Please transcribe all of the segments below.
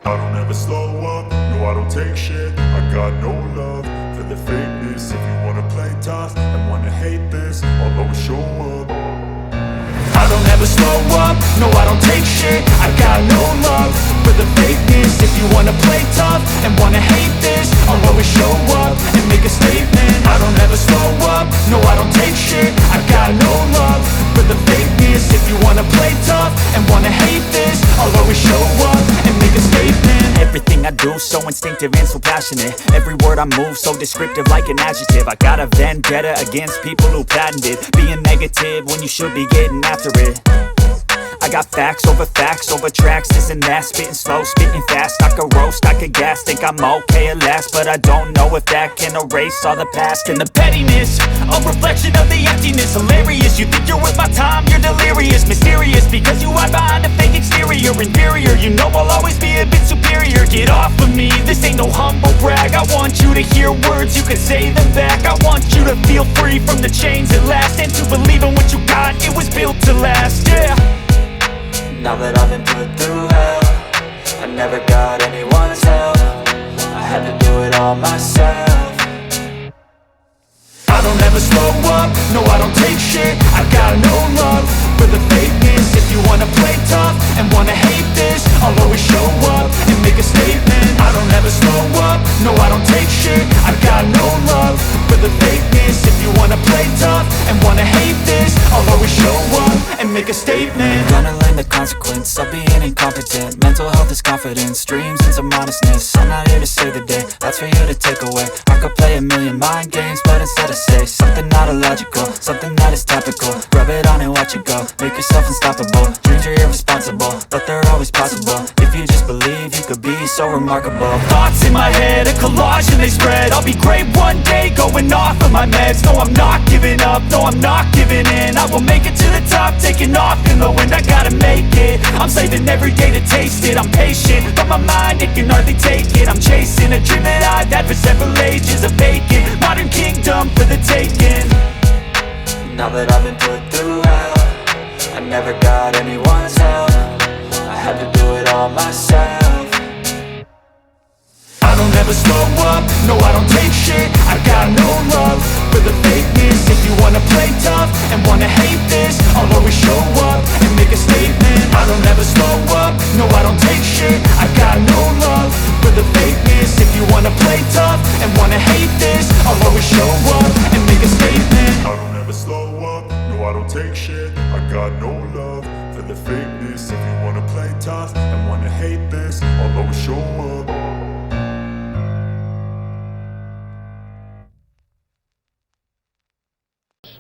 I don't ever slow up, no I don't take shit. I got no love for the fakeness. If you wanna play tough and wanna hate this, I'll always show up. I don't ever slow up, no I don't take shit. I got no love for the fakeness. If you wanna play tough and wanna hate this, I'll always show up and make a statement. I don't ever slow up, no I don't take shit. I got no love for the fakeness. If you wanna play tough and wanna hate this, I'll always show up and make a statement. Everything I do so instinctive and so passionate. Every word I move so descriptive like an adjective. I got a vendetta against people who patented being negative when you should be getting after it. I got facts over tracks, this and that. Spitting slow, spitting fast. I could roast, I could gas. Think I'm okay at last, but I don't know if that can erase all the past. And the pettiness, a reflection of the emptiness. Hilarious, you think you're worth my time, you're delirious. Mysterious, because you hide behind a fake exterior. Inferior, you know I'll always be a bit superior. Get off of me, this ain't no humble brag. I want you to hear words, you can say them back. I want you to feel free from the chains at last, and to believe in what you got, it was built to last, yeah. Now that I've been put through hell, I never got anyone's help. I had to do it all myself. I don't ever slow up, no I don't take shit. I got no love for the fakeness. If you wanna play tough and wanna hate this, I'll always show up and make a statement. I don't ever slow up, no I don't take shit. I got no love for the fakeness. If you wanna play tough and wanna hate this, I'll always show up and make a statement. Gonna learn the consequence of being incompetent. Mental health is confidence, dreams and some honestness. I'm not here to save the day, that's for you to take away. I could play a million mind games, but instead I say something not illogical, something that is topical. Rub it on and watch it go, make yourself unstoppable. Dreams are irresponsible, but they're always possible. If you just believe, you could be so remarkable. Thoughts in my head, a collage and they spread. I'll be great one day, going off of my meds. No, I'm not giving up, no, I'm not giving in. I will make it to the top, taking off in the wind. I gotta make it, I'm saving every day to taste it. I'm patient, but my mind, it can hardly take it. I'm chasing a dream that I've had for several ages. A vacant, modern kingdom for the taking. Now that I've been put through hell, I never got anyone's help. I had to do it all myself. I don't ever slow up, no I don't take shit. I got no love for the fakeness. If you wanna play tough and wanna hate this, I'll always show up and make a statement. I don't ever slow up, no I don't take shit. I got no love for the fakeness. If you wanna play tough and wanna hate this, I'll always show up and make a statement. I don't ever slow up, no I don't take shit. I got no love for the fakeness. If you wanna play tough and wanna hate this, I'll always show up.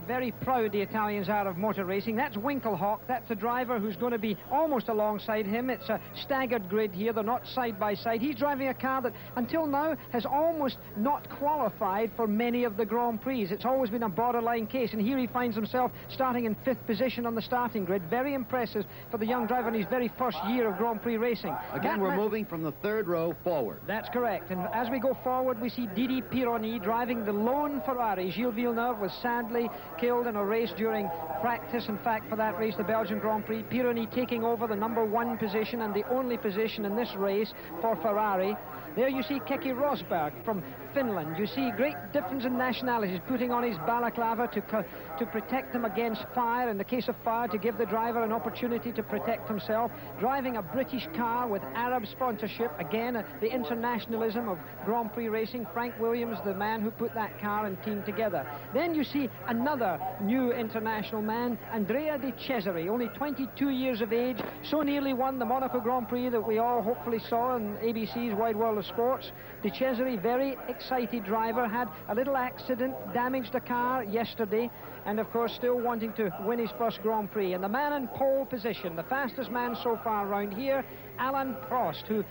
Very proud the Italians are of motor racing. That's Winkelhock, that's the driver who's going to be almost alongside him. It's a staggered grid here, they're not side by side. He's driving a car that until now has almost not qualified for many of the Grand Prix. It's always been a borderline case, and here he finds himself starting in 5th position on the starting grid. Very impressive for the young driver in his very first year of Grand Prix racing. Again, we're moving from the 3rd row forward. That's correct, and as we go forward we see Didier PIRONI driving the lone Ferrari. Gilles Villeneuve was sadly killed in a race during practice, in fact, for that race, the Belgian Grand Prix. Pironi taking over the #1 position and the only position in this race for Ferrari. There you see Keke Rosberg from Finland. You see great difference in nationalities, putting on his balaclava to protect him against fire. In the case of fire, to give the driver an opportunity to protect himself. Driving a British car with Arab sponsorship. Again, the internationalism of Grand Prix racing. Frank Williams, the man who put that car and team together. Then you see another new international man, Andrea De Cesare, only 22 years of age, so nearly won the Monaco Grand Prix that we all hopefully saw on ABC's Wide World of Sports. De Cesare, very excited driver, had a little accident, damaged a car yesterday, and of course still wanting to win his first Grand Prix. And the man in pole position, the fastest man so far around here, Alain Prost, who,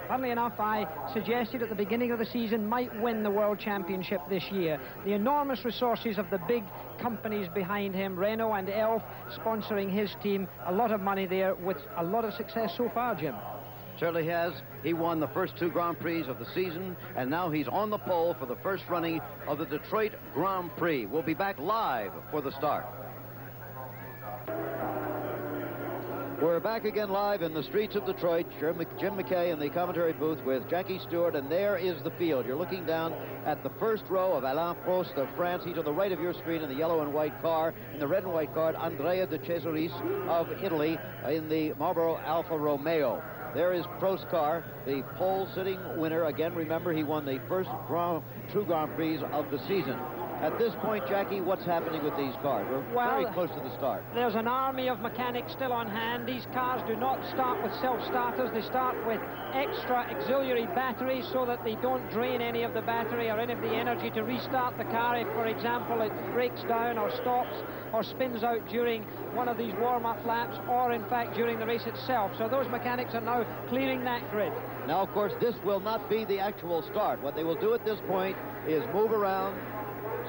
funnily enough, I suggested at the beginning of the season might win the World Championship this year. The enormous resources of the big companies behind him, Renault and Elf, sponsoring his team. A lot of money there with a lot of success so far, Jim. Certainly has. He won the first 2 Grand Prix of the season, and now he's on the pole for the first running of the Detroit Grand Prix. We'll be back live for the start. We're back again live in the streets of Detroit. Jim McKay in the commentary booth with Jackie Stewart, and there is the field. You're looking down at the first row of Alain Prost of France. He's on the right of your screen in the yellow and white car. In the red and white car, Andrea de Cesaris of Italy in the Marlboro Alfa Romeo. There is Prost's car, the pole sitting winner. Again, remember, he won the first true Grand Prix of the season. At this point, Jackie, what's happening with these cars? We're very close to the start. There's an army of mechanics still on hand. These cars do not start with self-starters. They start with extra auxiliary batteries so that they don't drain any of the battery or any of the energy to restart the car if, for example, it breaks down or stops or spins out during one of these warm-up laps or, in fact, during the race itself. So those mechanics are now clearing that grid. Now, of course, this will not be the actual start. What they will do at this point is move around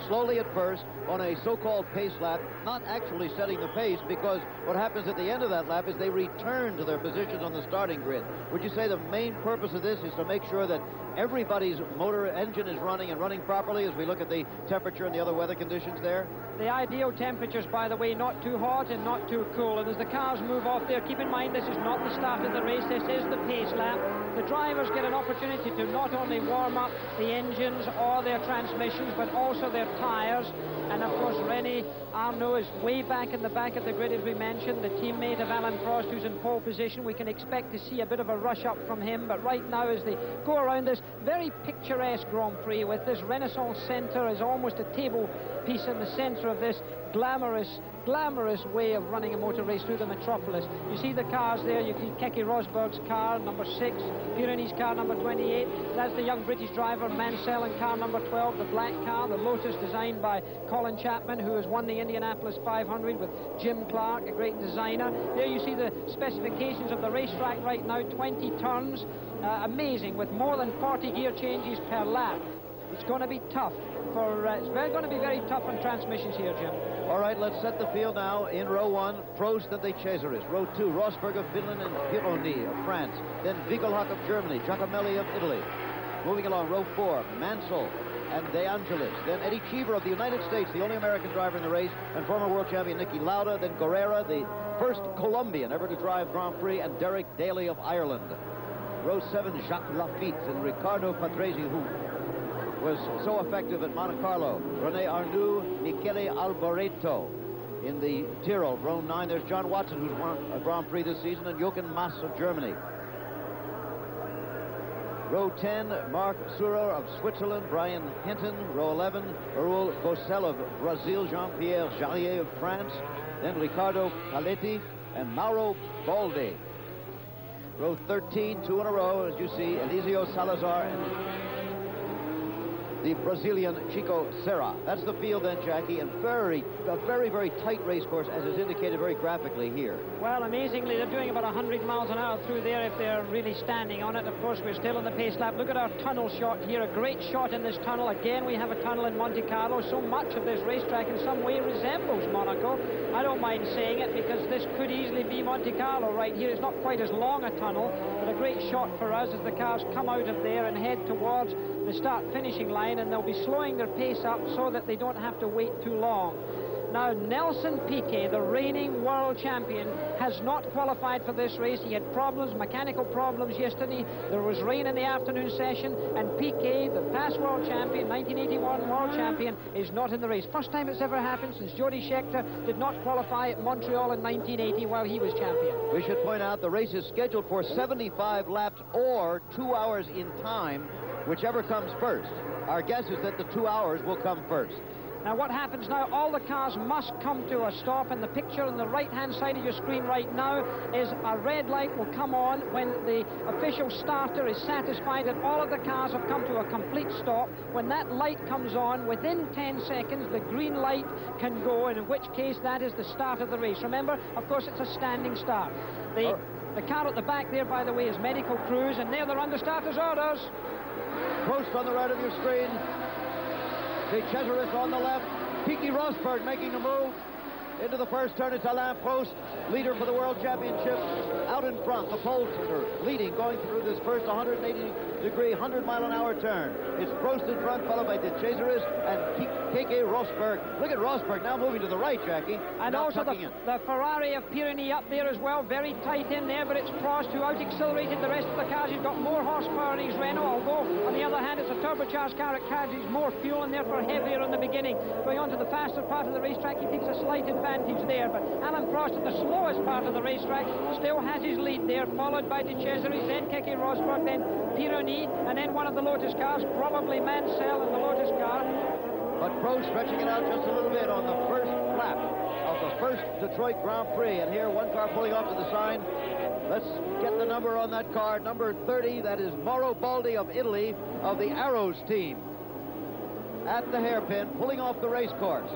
slowly at first on a so-called pace lap, not actually setting the pace, because what happens at the end of that lap is they return to their positions on the starting grid. Would you say the main purpose of this is to make sure that everybody's motor engine is running and running properly as we look at the temperature and the other weather conditions there? The ideal temperatures, by the way, not too hot and not too cool. And as the cars move off there, keep in mind this is not the start of the race, this is the pace lap. The drivers get an opportunity to not only warm up the engines or their transmissions, but also their tires. And of course, René Arnoux is way back in the back of the grid, as we mentioned, the teammate of Alain Prost, who's in pole position. We can expect to see a bit of a rush up from him, but right now, as they go around this very picturesque Grand Prix with this Renaissance Centre as almost a table piece in the centre of this glamorous way of running a motor race through the metropolis. You see the cars there. You see Keke Rosberg's car, number 6, Pironi's car, number 28. That's the young British driver, Mansell, in car number 12, the black car, the Lotus, designed by Colin Chapman, who has won the Indianapolis 500 with Jim Clark, a great designer. There you see the specifications of the racetrack right now, 20 turns. Amazing, with more than 40 gear changes per lap. It's going to be tough. It's going to be very tough on transmissions here, Jim. All right, let's set the field now. In row 1, Prost and de Cesaris. Row 2, Rosberg of Finland and Pironi of France. Then Vigelhock of Germany, Giacomelli of Italy. Moving along, row 4, Mansell and De Angelis. Then Eddie Cheever of the United States, the only American driver in the race, and former world champion Niki Lauda. Then Guerrera, the first Colombian ever to drive Grand Prix, and Derek Daly of Ireland. Row 7, Jacques Lafitte and Riccardo Patrese, who was so effective at Monte Carlo. René Arnoux, Michele Alboreto in the Tyrrell. Row 9, there's John Watson, who's won a Grand Prix this season, and Jochen Mass of Germany. Row 10, Marc Surer of Switzerland, Brian Hinton. Row 11, Raoul Bossel of Brazil, Jean-Pierre Jarier of France, then Ricardo Paletti and Mauro Baldi. Row 13, 2 in a row, as you see, Eliseo Salazar and the Brazilian Chico Serra. That's the field then, Jackie, and a very, very tight race course, as is indicated very graphically here. Well, amazingly, they're doing about 100 miles an hour through there if they're really standing on it. Of course, we're still in the pace lap. Look at our tunnel shot here, a great shot in this tunnel. Again, we have a tunnel in Monte Carlo. So much of this racetrack in some way resembles Monaco. I don't mind saying it, because this could easily be Monte Carlo right here. It's not quite as long a tunnel, but a great shot for us as the cars come out of there and head towards the start-finishing line, and they'll be slowing their pace up so that they don't have to wait too long. Now, Nelson Piquet, the reigning world champion, has not qualified for this race. He had problems, mechanical problems yesterday. There was rain in the afternoon session, and Piquet, the past world champion, 1981 world champion, is not in the race. First time it's ever happened since Jody Scheckter did not qualify at Montreal in 1980 while he was champion. We should point out the race is scheduled for 75 laps or 2 hours in time, whichever comes first. Our guess is that the 2 hours will come first. Now what happens now, all the cars must come to a stop, and the picture on the right-hand side of your screen right now is a red light will come on when the official starter is satisfied that all of the cars have come to a complete stop. When that light comes on, within 10 seconds, the green light can go, and in which case that is the start of the race. Remember, of course, it's a standing start. The car at the back there, by the way, is medical crews, and they're under starters' orders. Prost on the right of your screen. De Cesaris on the left. Keke Rosberg making the move. Into the first turn, it's Alain Prost, leader for the World Championship. Out in front, the pole sitter leading, going through this first 180-degree, 100-mile-an-hour turn. It's Prost in front, followed by De Cesaris and Keke Rosberg. Look at Rosberg now moving to the right, Jackie. And also the Ferrari of Pironi up there as well, very tight in there, but it's Prost who out-accelerated the rest of the cars. He's got more horsepower in his Renault, although on the other hand, it's a turbocharged car. It carries more fuel and therefore heavier in the beginning. Going on to the faster part of the racetrack, he takes a slight advantage there, but Alain Prost at the slowest part of the racetrack still has his lead there, followed by De Cesaris, then Keke Rosberg, then Pironi, and then one of the Lotus cars, probably Mansell in the Lotus car. But Prost stretching it out just a little bit on the first lap of the first Detroit Grand Prix. And here, one car pulling off to the side. Let's get the number on that car. Number 30, that is Mauro Baldi of Italy, of the Arrows team. At the hairpin, pulling off the race course.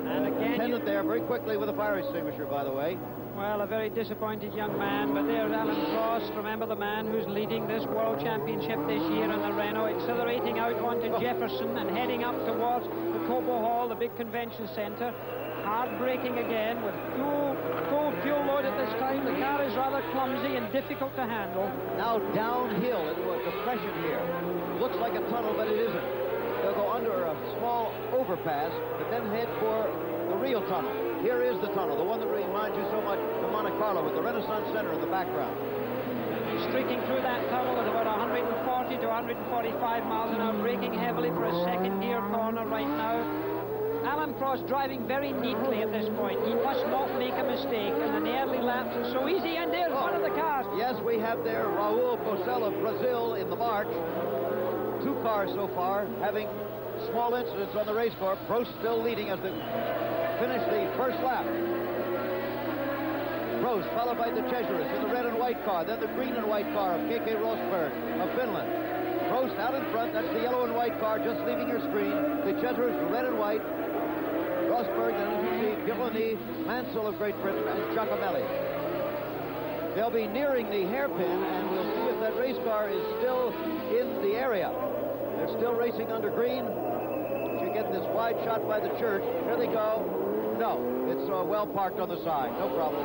And again, attendant there very quickly with a fire extinguisher, by the way. Well, a very disappointed young man, but there's Alain Prost, remember the man who's leading this World Championship this year in the Renault, accelerating out onto Jefferson and heading up towards the Cobo Hall, the big convention centre. Hard braking again with full fuel load at this time. The car is rather clumsy and difficult to handle. Now downhill into a depression here. Looks like a tunnel, but it isn't. They'll go under a small overpass, but then head for the real tunnel. Here is the tunnel, the one that reminds you so much of Monte Carlo with the Renaissance Center in the background. He's streaking through that tunnel at about 140 to 145 miles an hour, braking heavily for a second gear corner right now. Alain Prost driving very neatly at this point. He must not make a mistake, and in the early laps it's so easy, and there's one of the cars. Yes, we have there Raul Boesel of Brazil in the march. Two cars so far having small incidents on the race course. Prost still leading as they finish the first lap. Prost followed by De Cesaris in the red and white car, then the green and white car of Keke Rosberg of Finland. Prost out in front, that's the yellow and white car just leaving your screen. De Cesaris red and white. Rosberg, then as you see, Pironi, Mansell of Great Britain, and Giacomelli. They'll be nearing the hairpin, and we'll see if that race car is still in the area. They're still racing under green. You get this wide shot by the church. Here they go. No, it's well parked on the side. No problem.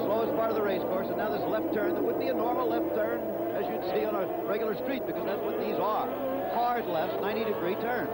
Slowest part of the race course, and now this left turn that would be a normal left turn as you'd see on a regular street, because that's what these are. Hard left, 90-degree turn.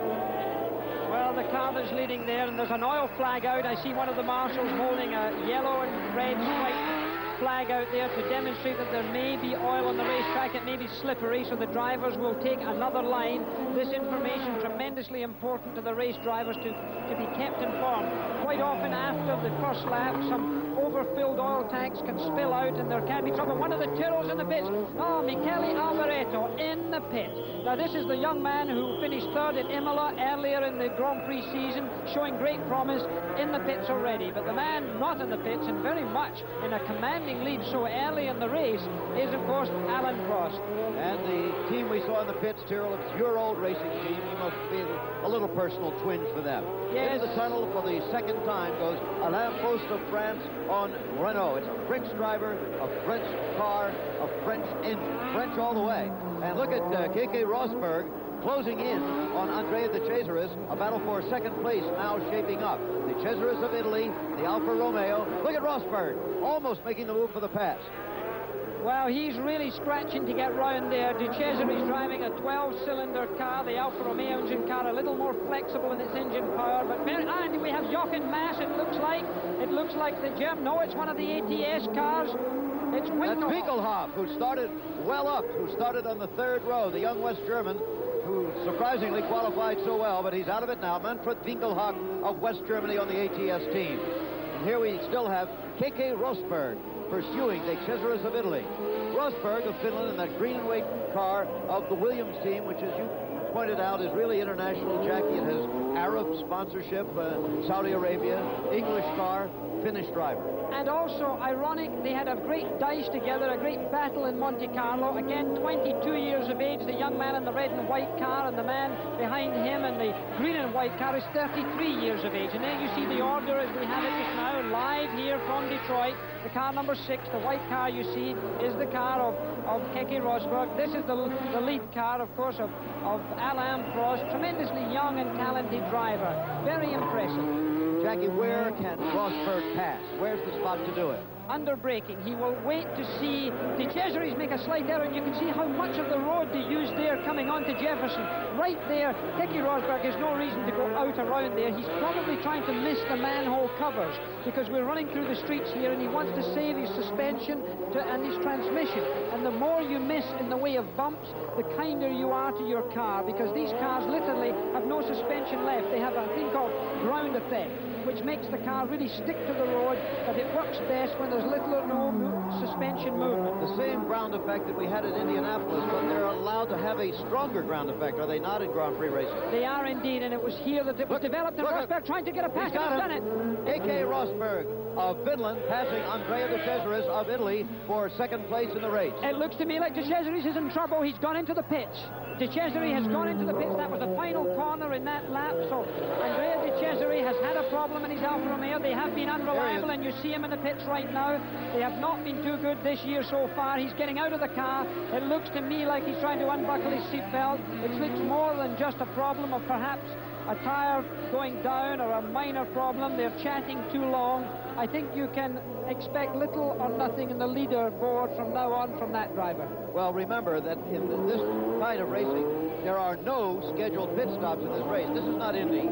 Well, the car that's leading there, and there's an oil flag out. I see one of the marshals holding a yellow and red striped flag out there to demonstrate that there may be oil on the racetrack. It may be slippery, so the drivers will take another line. This information tremendously important to the race drivers to be kept informed. Quite often after the first lap, some overfilled oil tanks can spill out and there can be trouble. One of the Tyrrells in the pits. Oh, Michele Alboreto in the pit. Now this is the young man who finished third at Imola earlier in the Grand Prix season, showing great promise in the pits already. But the man not in the pits and very much in a commanding lead so early in the race is, of course, Alain Prost. And the team we saw in the pits, Tyrrell, it's your old racing team. You must feel a little personal twinge for them. Yes. Into the tunnel for the second time goes Alain Prost of France on Renault. It's a French driver, a French car, a French engine. French all the way. And look at Keke Rosberg closing in on Andrea De Cesaris. A battle for second place now shaping up. De Cesaris of Italy, the Alfa Romeo. Look at Rosberg, almost making the move for the pass. Well, he's really scratching to get round there. De Cesaris driving a 12-cylinder car, the Alfa Romeo engine car, a little more flexible in its engine power. But and we have Jochen Mass, it looks like the German. No, it's one of the ATS cars. It's Winkelhoff, who started well up, who started on the third row, the young West German, who surprisingly qualified so well, but he's out of it now. Manfred Winkelhoff of West Germany on the ATS team. And here we still have Keke Rosberg pursuing De Cesaris of Italy. Rosberg of Finland in that green and white car of the Williams team, which, as you pointed out, is really international, Jackie. It has Arab sponsorship, Saudi Arabia, English car, Finnish driver. And also, ironic, they had a great dice together, a great battle in Monte Carlo. Again, 22 years of age, the young man in the red and white car, and the man behind him in the green and white car is 33 years of age. And then you see the order as we have it just now, live here from Detroit. The car number 6, the white car you see, is the car of Keke Rosberg. This is the lead car, of course, of Alain Prost. Tremendously young and talented driver. Very impressive. Jackie, where can Rosberg pass? Where's the spot to do it? Under braking, he will wait to see De Cesaris make a slight error, and you can see how much of the road they used there coming on to Jefferson. Right there, Keke Rosberg has no reason to go out around there. He's probably trying to miss the manhole covers because we're running through the streets here, and he wants to save his suspension and his transmission. And the more you miss in the way of bumps, the kinder you are to your car, because these cars literally have no suspension left. They have a thing called ground effect, which makes the car really stick to the road, but it works best when there's little or no suspension movement. The same ground effect that we had at Indianapolis, but they're allowed to have a stronger ground effect, are they not, in Grand Prix racing? They are indeed, and it was here that it was developed, and Rosberg trying to get a pass, and he's done it. Keke Rosberg of Finland passing Andrea De Cesaris of Italy for second place in the race. It looks to me like De Cesaris is in trouble. He's gone into the pits. De Cesaris has gone into the pits. That was the final corner in that lap, so Andrea De Cesaris has had a problem in his Alfa Romeo. They have been unreliable, and you see him in the pits right now. They have not been too good this year so far. He's getting out of the car. It looks to me like he's trying to unbuckle his seatbelt. It looks more than just a problem of perhaps a tire going down or a minor problem. They're chatting too long. I think you can expect little or nothing in the leaderboard from now on from that driver. Well, remember that in this kind of racing, there are no scheduled pit stops in this race. This is not Indy,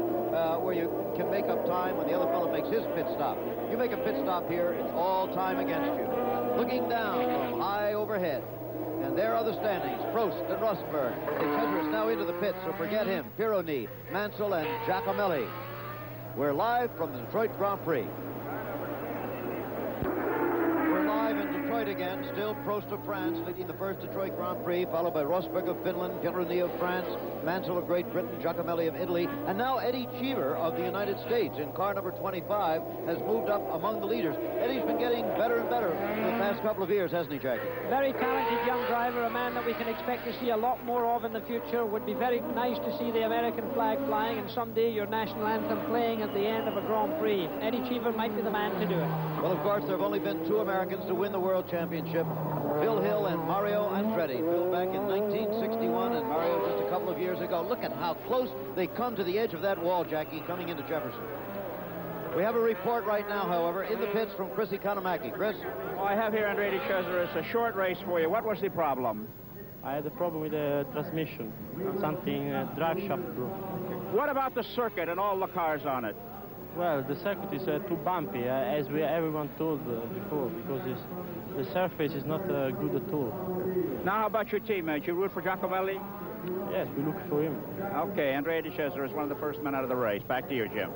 where you can make up time when the other fellow makes his pit stop. You make a pit stop here, it's all time against you. Looking down from high overhead, and there are the standings. Prost and Rosberg. De Cesaris now into the pits, so forget him. Pironi, Mansell, and Giacomelli. We're live from the Detroit Grand Prix. We're live in Detroit again. Still Prost of France leading the first Detroit Grand Prix, followed by Rosberg of Finland, Pironi of France, Mansell of Great Britain, Giacomelli of Italy, and now Eddie Cheever of the United States in car number 25 has moved up among the leaders. Eddie's been getting better and better in the past couple of years, hasn't he, Jackie? Very talented young driver, a man that we can expect to see a lot more of in the future. Would be very nice to see the American flag flying and someday your national anthem playing at the end of a Grand Prix. Eddie Cheever might be the man to do it. Well, of course, there have only been two Americans to win the World Championship, Phil Hill and Mario Andretti. Phil back in 1961 and Mario just a couple of years ago. Look at how close they come to the edge of that wall, Jackie, coming into Jefferson. We have a report right now, however, in the pits from Chris Economaki. Chris? Well, I have here Andrea De Cesaris, a short race for you. What was the problem? I had a problem with the transmission, something drive shaft broke. What about the circuit and all the cars on it? Well, the circuit is too bumpy, as everyone told before, because the surface is not good at all. Now, how about your teammate? You root for Giacomelli? Yes, we look for him. Okay, Andrea De Cesaris, one of the first men out of the race. Back to you, Jim.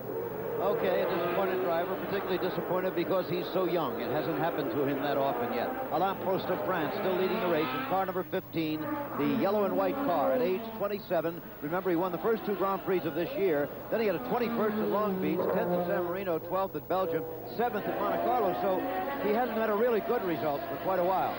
Okay, a disappointed driver, particularly disappointed because he's so young. It hasn't happened to him that often yet. Alain Prost of France still leading the race in car number 15, the yellow and white car at age 27. Remember, he won the first two Grand Prix of this year. Then he had a 21st at Long Beach, 10th at San Marino, 12th at Belgium, 7th at Monte Carlo. So he hasn't had a really good result for quite a while.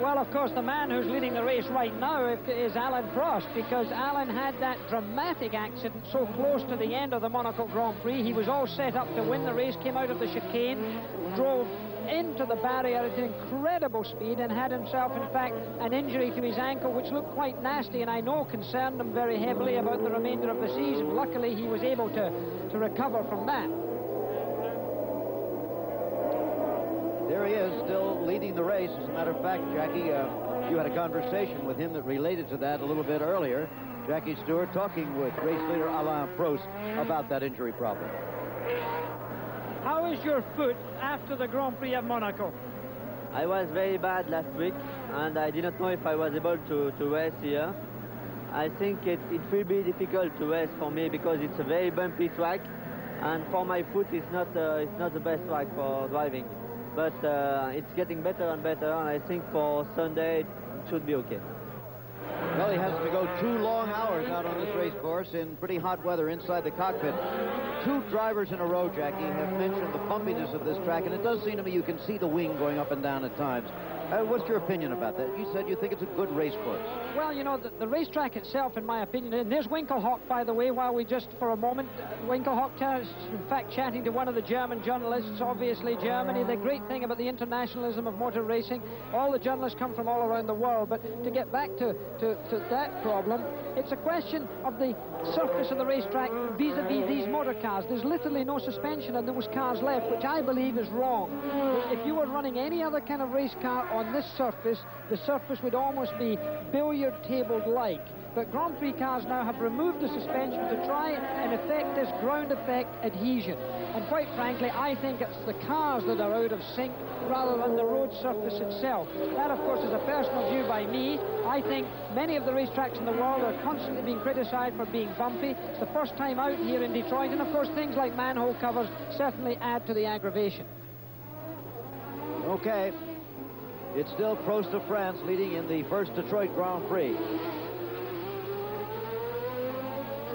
Well, of course, the man who's leading the race right now is Alain Prost, because Alain had that dramatic accident so close to the end of the Monaco Grand Prix. He was all set up to win the race, came out of the chicane, drove into the barrier at incredible speed and had himself, in fact, an injury to his ankle, which looked quite nasty and I know concerned him very heavily about the remainder of the season. Luckily, he was able to recover from that. There he is, still leading the race. As a matter of fact, Jackie, you had a conversation with him that related to that a little bit earlier. Jackie Stewart talking with race leader Alain Prost about that injury problem. How is your foot after the Grand Prix of Monaco? I was very bad last week, and I didn't know if I was able to race here. I think it will be difficult to race for me because it's a very bumpy track, and for my foot, it's not the best track for driving. But it's getting better and better, and I think for Sunday it should be okay. Well, he has to go 2 long hours out on this race course in pretty hot weather inside the cockpit. 2 drivers in a row, Jackie, have mentioned the bumpiness of this track, and it does seem to me you can see the wing going up and down at times. What's your opinion about that? You said you think it's a good race course. Well, you know, the racetrack itself, in my opinion, and there's Winkelhock, by the way, while we just, for a moment, Winkelhock, in fact, chatting to one of the German journalists, obviously Germany. The great thing about the internationalism of motor racing, all the journalists come from all around the world, but to get back to that problem, It's a question of the surface of the racetrack vis-a-vis these motor cars. There's literally no suspension on those cars left, which I believe is wrong. If you were running any other kind of race car on this surface, the surface would almost be billiard table-like. But Grand Prix cars now have removed the suspension to try and effect this ground effect adhesion. And quite frankly, I think it's the cars that are out of sync rather than the road surface itself. That, of course, is a personal view by me. I think many of the racetracks in the world are constantly being criticized for being bumpy. It's the first time out here in Detroit, and of course things like manhole covers certainly add to the aggravation. Okay, it's still Prost of France leading in the first Detroit Grand Prix.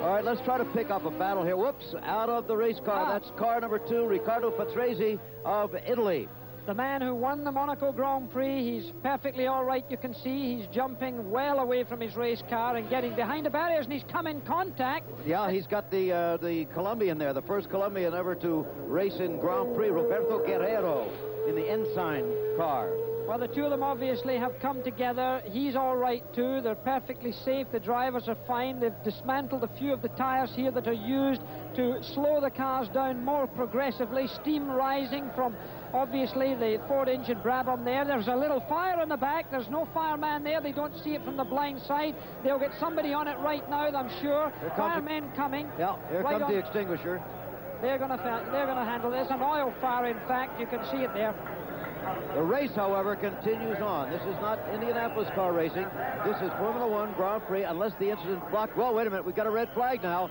All right, let's try to pick up a battle here. Whoops, out of the race car. That's car number 2, Riccardo Patrese of Italy. The man who won the Monaco Grand Prix, he's perfectly all right, you can see. He's jumping well away from his race car and getting behind the barriers, and he's come in contact. Yeah, he's got the Colombian there, the first Colombian ever to race in Grand Prix, Roberto Guerrero, in the Ensign car. Well, the two of them obviously have come together. He's all right, too. They're perfectly safe. The drivers are fine. They've dismantled a few of the tires here that are used to slow the cars down more progressively. Steam rising from, obviously, the Ford engine Brabham there. There's a little fire in the back. There's no fireman there. They don't see it from the blind side. They'll get somebody on it right now, I'm sure. Firemen coming. Yeah, here right comes the extinguisher. They're going to handle this. An oil fire, in fact. You can see it there. The race, however, continues on. This is not Indianapolis car racing. This is Formula One Grand Prix, unless the incident blocked. Well, wait a minute. We've got a red flag now.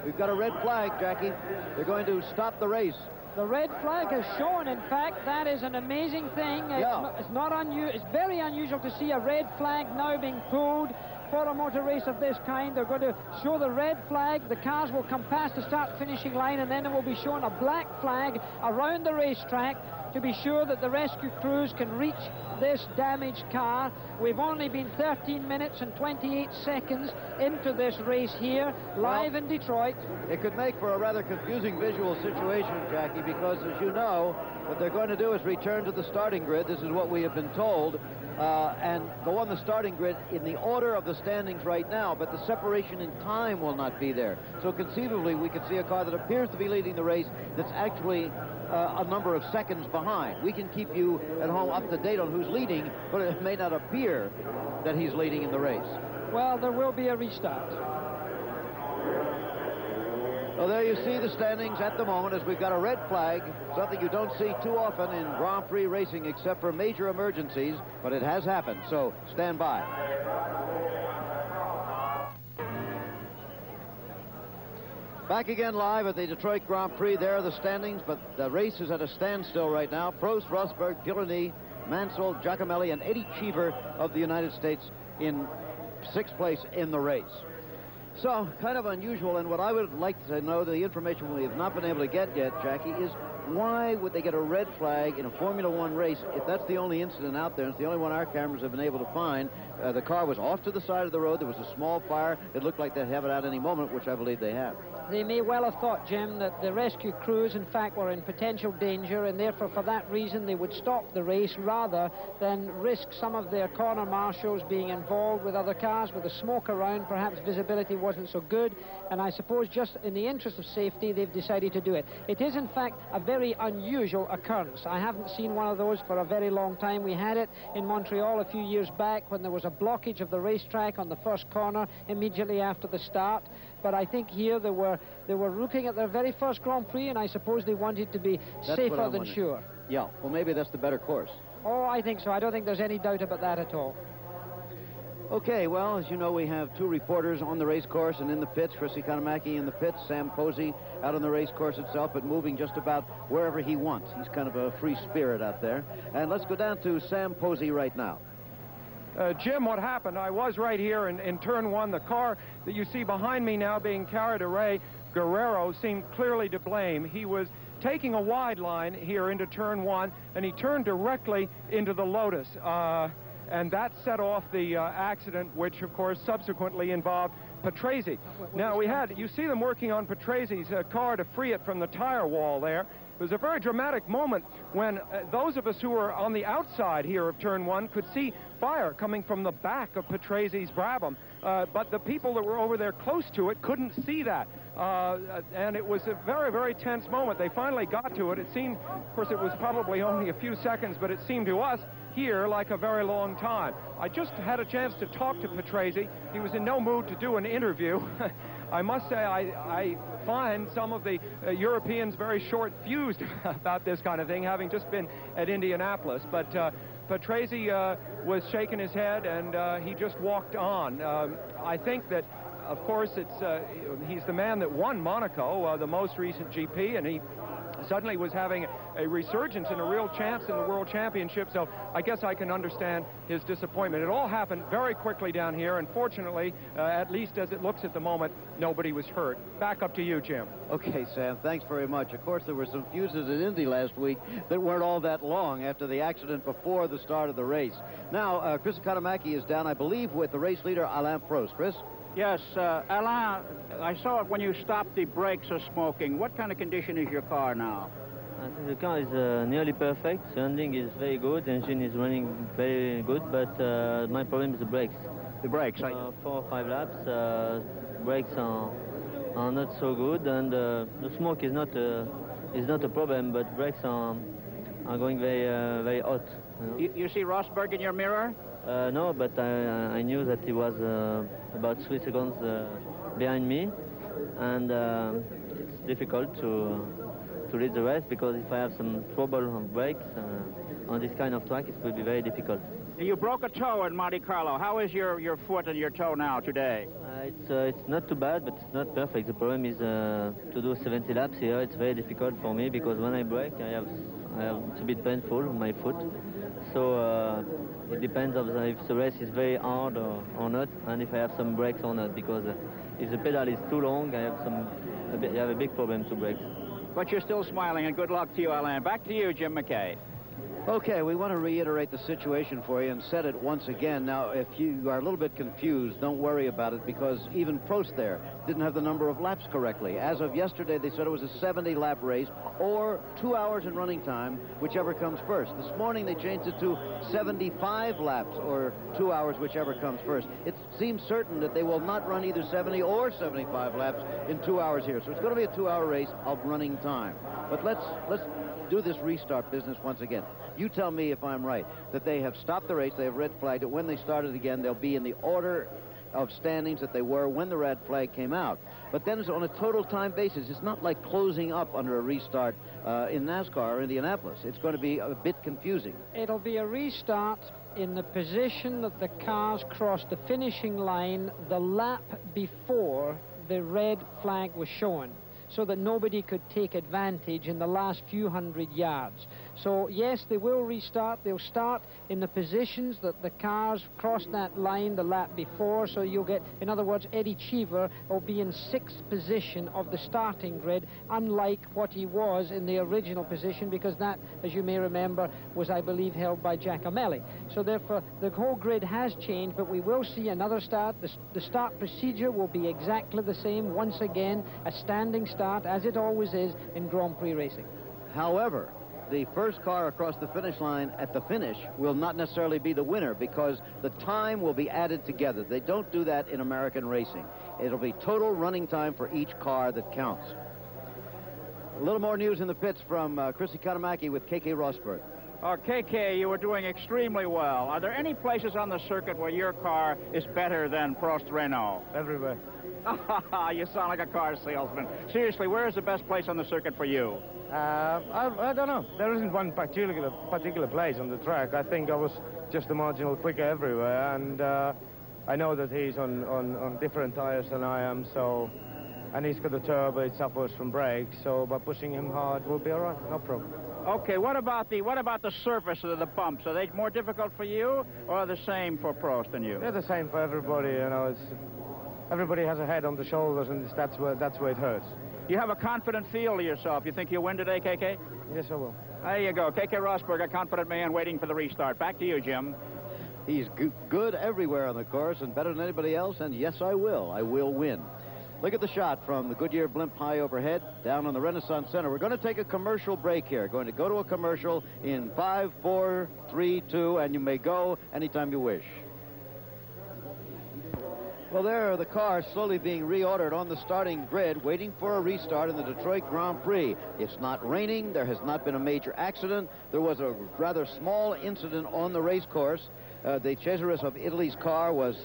We've got a red flag, Jackie. They're going to stop the race. The red flag has shown, in fact. That is an amazing thing. It's very unusual to see a red flag now being pulled for a motor race of this kind. They're going to show the red flag. The cars will come past the start-finishing line, and then it will be shown a black flag around the racetrack to be sure that the rescue crews can reach this damaged car. We've only been 13 minutes and 28 seconds into this race here, live in Detroit. It could make for a rather confusing visual situation, Jackie, because, as you know, what they're going to do is return to the starting grid. This is what we have been told. And go on the starting grid in the order of the standings right now, but the separation in time will not be there. So conceivably, we could see a car that appears to be leading the race that's actually a number of seconds behind. We can keep you at home up to date on who's leading, but it may not appear that he's leading in the race. Well, there will be a restart. Well, there you see the standings at the moment as we've got a red flag, something you don't see too often in Grand Prix racing except for major emergencies, but it has happened, so stand by. Back again live at the Detroit Grand Prix. There are the standings, but the race is at a standstill right now. Prost, Rosberg, Pironi, Mansell, Giacomelli, and Eddie Cheever of the United States in 6th place in the race. So, kind of unusual, and what I would like to know, the information we have not been able to get yet, Jackie, is why would they get a red flag in a Formula One race if that's the only incident out there? It's the only one our cameras have been able to find. The car was off to the side of the road. There was a small fire. It looked like they'd have it out any moment, which I believe they have. They may well have thought, Jim, that the rescue crews, in fact, were in potential danger, and therefore, for that reason, they would stop the race rather than risk some of their corner marshals being involved with other cars. With the smoke around, perhaps visibility wasn't so good, and I suppose just in the interest of safety, they've decided to do it. It is, in fact, a very unusual occurrence. I haven't seen one of those for a very long time. We had it in Montreal a few years back when there was a blockage of the racetrack on the first corner immediately after the start. But I think here they were looking at their very first Grand Prix, and I suppose they wanted to be safer than sure. Yeah, well, maybe that's the better course. Oh, I think so. I don't think there's any doubt about that at all. Okay, well, as you know, we have two reporters on the race course and in the pits. Chris Economaki in the pits, Sam Posey out on the race course itself, but moving just about wherever he wants. He's kind of a free spirit out there. And let's go down to Sam Posey right now. Jim, what happened? I was right here in turn one. The car that you see behind me now being carried away, Guerrero, seemed clearly to blame. He was taking a wide line here into turn one, and he turned directly into the Lotus. And that set off the accident, which, of course, subsequently involved Patrese. Now, you see them working on Patrese's car to free it from the tire wall there. It was a very dramatic moment when those of us who were on the outside here of turn one could see fire coming from the back of Patrese's Brabham. but the people that were over there close to it couldn't see that. And it was a very, very tense moment. They finally got to it. It seemed, of course, it was probably only a few seconds, but it seemed to us here like a very long time. I just had a chance to talk to Patrese. He was in no mood to do an interview. I must say I find some of the Europeans very short-fused about this kind of thing, having just been at Indianapolis. But Patrese was shaking his head, and he just walked on. I think that, of course, he's the man that won Monaco, the most recent GP, and he suddenly was having a resurgence and a real chance in the World Championship, so I guess I can understand his disappointment. It all happened very quickly down here, and fortunately, at least as it looks at the moment, nobody was hurt. Back up to you, Jim. Okay, Sam, thanks very much. Of course, there were some fuses at Indy last week that weren't all that long after the accident before the start of the race. Now, Chris Economaki is down, I believe, with the race leader, Alain Prost. Chris? Yes, Alain, I saw it when you stopped the brakes of smoking. What kind of condition is your car now? I think the car is nearly perfect. The handling is very good. The engine is running very good, but my problem is the brakes. The brakes? 4 or 5 laps, brakes are not so good, and the smoke is not a problem, but brakes are going very very hot. You see Rosberg in your mirror? No, but I knew that he was about 3 seconds behind me, and it's difficult to lead the race, because if I have some trouble on brakes on this kind of track, it will be very difficult. You broke a toe in Monte Carlo. How is your foot and your toe now today? It's not too bad, but it's not perfect. The problem is to do 70 laps here. It's very difficult for me, because when I brake, it's a bit painful on my foot. So it depends on if the race is very hard or not, and if I have some brakes or not, because if the pedal is too long, I have a big problem to brake. But you're still smiling, and good luck to you, Alain. Back to you, Jim McKay. Okay, we want to reiterate the situation for you and set it once again. Now, if you are a little bit confused, don't worry about it, because even Prost there didn't have the number of laps correctly. As of yesterday, they said it was a 70-lap race, or 2 hours in running time, whichever comes first. This morning, they changed it to 75 laps, or 2 hours, whichever comes first. It seems certain that they will not run either 70 or 75 laps in 2 hours here. So it's going to be a 2-hour race of running time. But let's do this restart business once again. You tell me if I'm right, that they have stopped the race, they have red flagged it. When they started again, they'll be in the order of standings that they were when the red flag came out. But then it's on a total time basis. It's not like closing up under a restart in NASCAR or Indianapolis. It's going to be a bit confusing. It'll be a restart in the position that the cars crossed the finishing line the lap before the red flag was shown, so that nobody could take advantage in the last few hundred yards. So yes, they will restart. They'll start in the positions that the cars crossed that line the lap before, so you'll get, in other words, Eddie Cheever will be in 6th position of the starting grid, unlike what he was in the original position, because that, as you may remember, was, I believe, held by Giacomelli. So therefore, the whole grid has changed, but we will see another start. The start procedure will be exactly the same. Once again, a standing start, as it always is in Grand Prix racing. However, the first car across the finish line at the finish will not necessarily be the winner, because the time will be added together. They don't do that in American racing. It'll be total running time for each car that counts. A little more news in the pits from Chris Economaki with KK Rosberg. KK, you were doing extremely well. Are there any places on the circuit where your car is better than Prost Renault? Everywhere. You sound like a car salesman. Seriously, where is the best place on the circuit for you? I don't know. There isn't one particular place on the track. I think I was just a marginal quicker everywhere, and I know that he's on different tires than I am, so, and he's got a turbo, it suffers from brakes, so by pushing him hard we'll be all right, no problem. Okay, what about the surface of the bumps? Are they more difficult for you, or the same for Prost and you? They're the same for everybody, you know. Everybody has a head on the shoulders, and that's where it hurts. You have a confident feel to yourself. You think you'll win today, KK? Yes, I will. There you go. KK Rosberg, a confident man waiting for the restart. Back to you, Jim. He's good everywhere on the course and better than anybody else, and yes, I will. I will win. Look at the shot from the Goodyear blimp high overhead down on the Renaissance Center. We're going to take a commercial break here. Going to go to a commercial in 5, 4, 3, 2, and you may go anytime you wish. Well, there are the cars slowly being reordered on the starting grid, waiting for a restart in the Detroit Grand Prix. It's not raining. There has not been a major accident. There was a rather small incident on the race course. The Cesaris of Italy's car was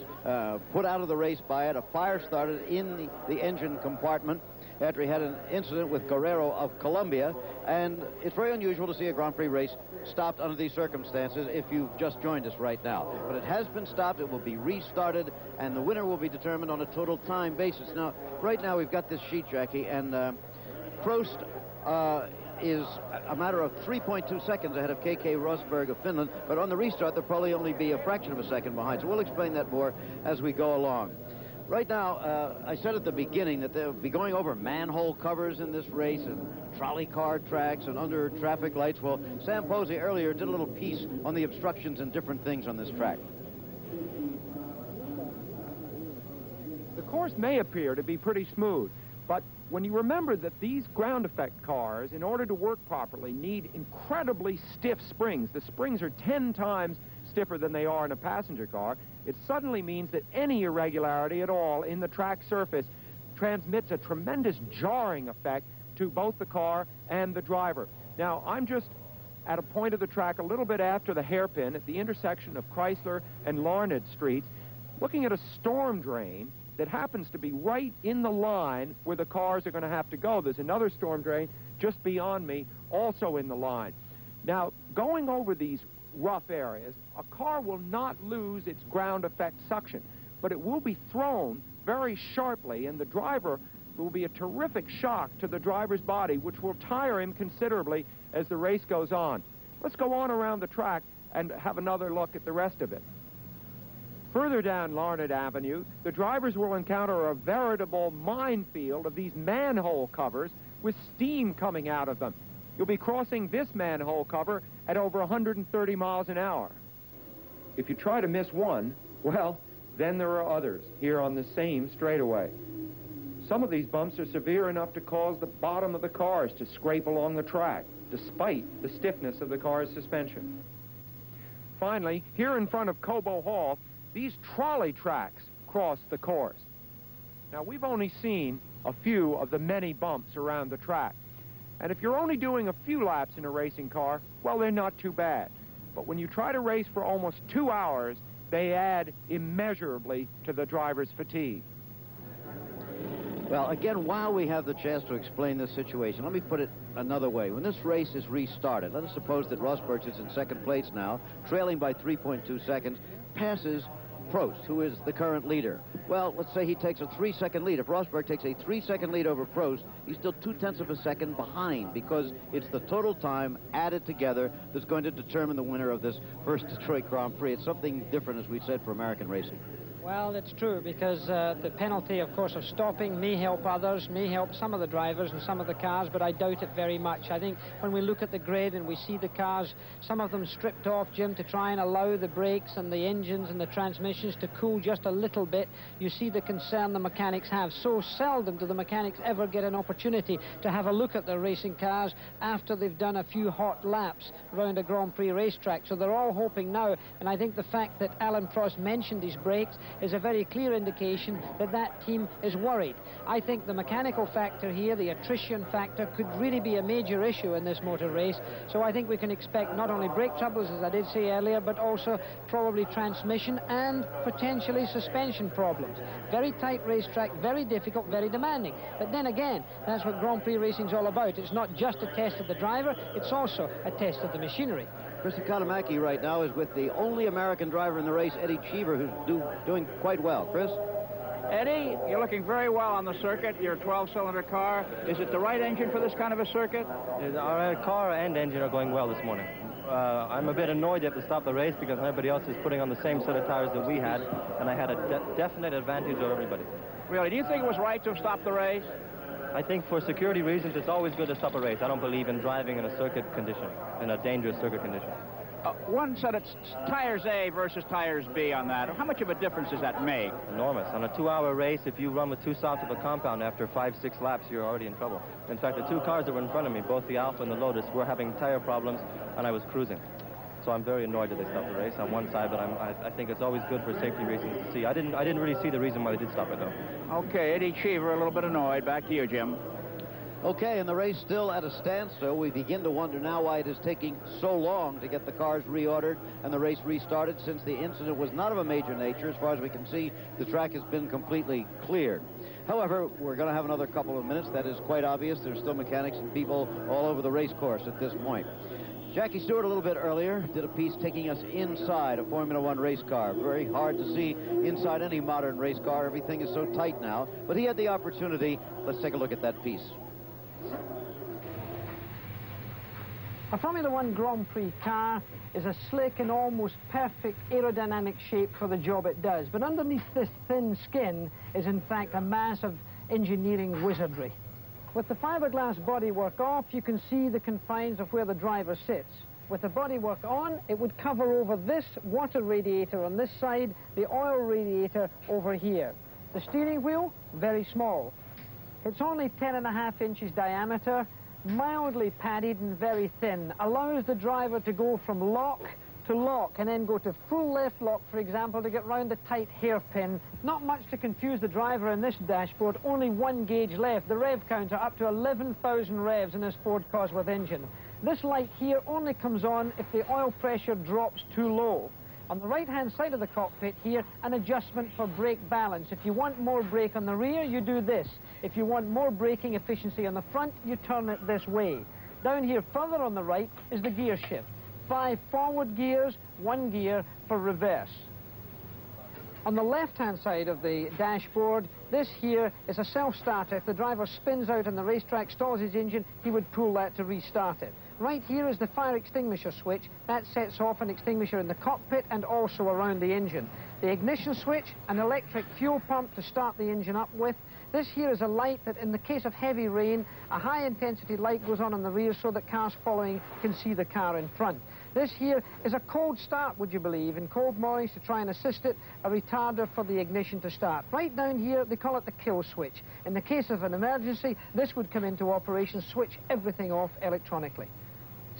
put out of the race by it. A fire started in the engine compartment after he had an incident with Guerrero of Colombia. And it's very unusual to see a Grand Prix race stopped under these circumstances if you've just joined us right now. But it has been stopped. It will be restarted, and the winner will be determined on a total time basis. Now, right now we've got this sheet, Jackie, and Prost is a matter of 3.2 seconds ahead of K.K. Rosberg of Finland, but on the restart there'll probably only be a fraction of a second behind, so we'll explain that more as we go along. Right now, I said at the beginning that they'll be going over manhole covers in this race and trolley car tracks and under traffic lights. Well, Sam Posey earlier did a little piece on the obstructions and different things on this track. The course may appear to be pretty smooth, but when you remember that these ground effect cars, in order to work properly, need incredibly stiff springs. The springs are 10 times stiffer than they are in a passenger car. It suddenly means that any irregularity at all in the track surface transmits a tremendous jarring effect to both the car and the driver. Now, I'm just at a point of the track a little bit after the hairpin at the intersection of Chrysler and Larned Streets, looking at a storm drain that happens to be right in the line where the cars are going to have to go. There's another storm drain just beyond me, also in the line. Now, going over these rough areas, a car will not lose its ground effect suction, but it will be thrown very sharply, and the driver will be a terrific shock to the driver's body, which will tire him considerably as the race goes on. Let's go on around the track and have another look at the rest of it. Further down Larned Avenue, the drivers will encounter a veritable minefield of these manhole covers with steam coming out of them. You'll be crossing this manhole cover at over 130 miles an hour. If you try to miss one, well, then there are others here on the same straightaway. Some of these bumps are severe enough to cause the bottom of the cars to scrape along the track, despite the stiffness of the car's suspension. Finally, here in front of Cobo Hall, these trolley tracks cross the course. Now, we've only seen a few of the many bumps around the track. And if you're only doing a few laps in a racing car, well, they're not too bad. But when you try to race for almost 2 hours, they add immeasurably to the driver's fatigue. Well, again, while we have the chance to explain this situation, let me put it another way. When this race is restarted, let us suppose that Rosberg is in second place now, trailing by 3.2 seconds, passes Prost, who is the current leader. Well, let's say he takes a 3-second lead. If Rosberg takes a 3-second lead over Prost, he's still 0.2 of a second behind, because it's the total time added together that's going to determine the winner of this first Detroit Grand Prix. It's something different, as we said, for American racing. Well, that's true, because the penalty, of course, of stopping may help others, may help some of the drivers and some of the cars, but I doubt it very much. I think when we look at the grid and we see the cars, some of them stripped off, Jim, to try and allow the brakes and the engines and the transmissions to cool just a little bit, you see the concern the mechanics have. So seldom do the mechanics ever get an opportunity to have a look at their racing cars after they've done a few hot laps around a Grand Prix racetrack. So they're all hoping now, and I think the fact that Alain Prost mentioned his brakes is a very clear indication that that team is worried. I think the mechanical factor here, the attrition factor, could really be a major issue in this motor race. So I think we can expect not only brake troubles, as I did say earlier, but also probably transmission and potentially suspension problems. Very tight racetrack, very difficult, very demanding. But then again, that's what Grand Prix racing is all about. It's not just a test of the driver, it's also a test of the machinery. Chris Economaki right now is with the only American driver in the race, Eddie Cheever, who's doing quite well. Chris? Eddie, you're looking very well on the circuit. Your 12-cylinder car. Is it the right engine for this kind of a circuit? Our car and engine are going well this morning. I'm a bit annoyed you have to stop the race because everybody else is putting on the same set of tires that we had, and I had a definite advantage over everybody. Really? Do you think it was right to have stopped the race? I think for security reasons, it's always good to stop a race. I don't believe in driving in a circuit condition, in a dangerous circuit condition. One said it's tires A versus tires B on that. How much of a difference does that make? Enormous. On a 2-hour race, if you run with 2 stops of a compound after 5-6 laps, you're already in trouble. In fact, the 2 cars that were in front of me, both the Alfa and the Lotus, were having tire problems, and I was cruising. so I'm very annoyed that they stopped the race on one side, but I think it's always good for safety reasons to see. I didn't really see the reason why they did stop it, though. Okay, Eddie Cheever, a little bit annoyed. Back to you, Jim. Okay, and the race still at a standstill. We begin to wonder now why it is taking so long to get the cars reordered and the race restarted, since the incident was not of a major nature. As far as we can see, the track has been completely cleared. However, we're going to have another couple of minutes. That is quite obvious. There's still mechanics and people all over the race course at this point. Jackie Stewart, a little bit earlier, did a piece taking us inside a Formula One race car. Very hard to see inside any modern race car. Everything is so tight now. But he had the opportunity. Let's take a look at that piece. A Formula One Grand Prix car is a slick and almost perfect aerodynamic shape for the job it does. But underneath this thin skin is in fact a mass of engineering wizardry. With the fiberglass bodywork off, you can see the confines of where the driver sits. With the bodywork on, it would cover over this water radiator on this side, the oil radiator over here. The steering wheel, very small. It's only 10.5 inches diameter, mildly padded and very thin, allows the driver to go from lock to lock and then go to full left lock, for example, to get round the tight hairpin. Not much to confuse the driver in this dashboard, only 1 gauge left. The rev counter up to 11,000 revs in this Ford Cosworth engine. This light here only comes on if the oil pressure drops too low. On the right-hand side of the cockpit here, an adjustment for brake balance. If you want more brake on the rear, you do this. If you want more braking efficiency on the front, you turn it this way. Down here further on the right is the gear shift. 5 forward gears, 1 gear for reverse. On the left-hand side of the dashboard, this here is a self-starter. If the driver spins out on the racetrack, stalls his engine, he would pull that to restart it. Right here is the fire extinguisher switch. That sets off an extinguisher in the cockpit and also around the engine. The ignition switch, an electric fuel pump to start the engine up with. This here is a light that, in the case of heavy rain, a high-intensity light goes on the rear so that cars following can see the car in front. This here is a cold start, would you believe? In cold mornings, to try and assist it, a retarder for the ignition to start. Right down here, they call it the kill switch. In the case of an emergency, this would come into operation, switch everything off electronically.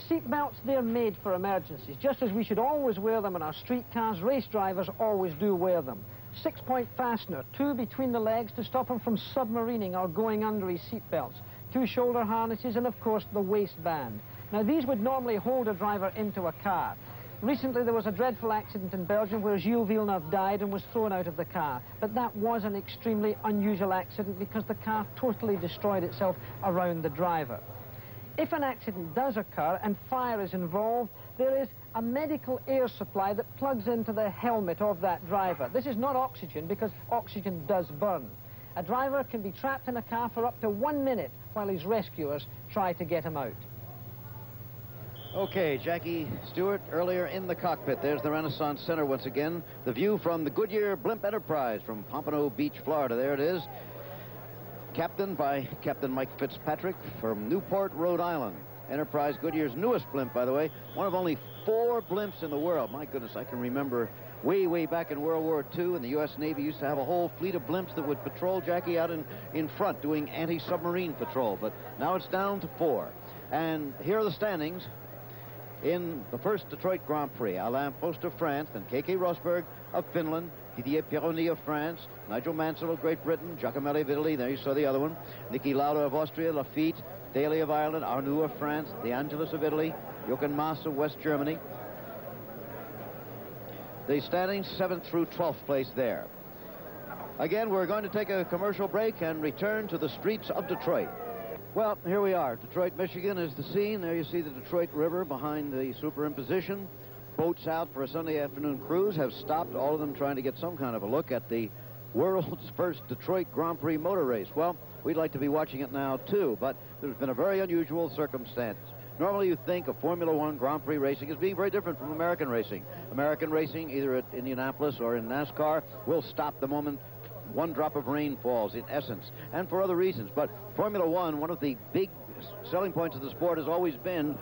Seat belts, they're made for emergencies. Just as we should always wear them in our street cars, race drivers always do wear them. 6-point fastener, 2 between the legs to stop him from submarining or going under his seat belts. 2 shoulder harnesses and, of course, the waistband. Now, these would normally hold a driver into a car. Recently, there was a dreadful accident in Belgium where Gilles Villeneuve died and was thrown out of the car. But that was an extremely unusual accident because the car totally destroyed itself around the driver. If an accident does occur and fire is involved, there is a medical air supply that plugs into the helmet of that driver. This is not oxygen because oxygen does burn. A driver can be trapped in a car for up to 1 minute while his rescuers try to get him out. Okay, Jackie Stewart earlier in the cockpit. There's the Renaissance Center once again. The view from the Goodyear Blimp Enterprise from Pompano Beach, Florida. There it is. Captained by Captain Mike Fitzpatrick from Newport, Rhode Island. Enterprise, Goodyear's newest blimp, by the way. One of only 4 blimps in the world. My goodness, I can remember way back in World War II, and the U.S. Navy used to have a whole fleet of blimps that would patrol, Jackie, out in front doing anti-submarine patrol. But now it's down to 4. And here are the standings. In the first Detroit Grand Prix, Alain Prost of France, then Keke Rosberg of Finland, Didier Pironi of France, Nigel Mansell of Great Britain, Giacomelli of Italy, there you saw the other one, Niki Lauda of Austria, Lafitte, Daly of Ireland, Arnoux of France, De Angelis of Italy, Jochen Maas of West Germany. The standings 7th through 12th place there. Again, we're going to take a commercial break and return to the streets of Detroit. Well, here we are. Detroit, Michigan is the scene. There you see the Detroit River behind the superimposition. Boats out for a Sunday afternoon cruise have stopped, all of them trying to get some kind of a look at the world's first Detroit Grand Prix motor race. Well, we'd like to be watching it now, too, but there's been a very unusual circumstance. Normally, you think of Formula One Grand Prix racing as being very different from American racing. American racing, either at Indianapolis or in NASCAR, will stop the moment 1 drop of rain falls, in essence, and for other reasons. But Formula One, one of the big selling points of the sport has always been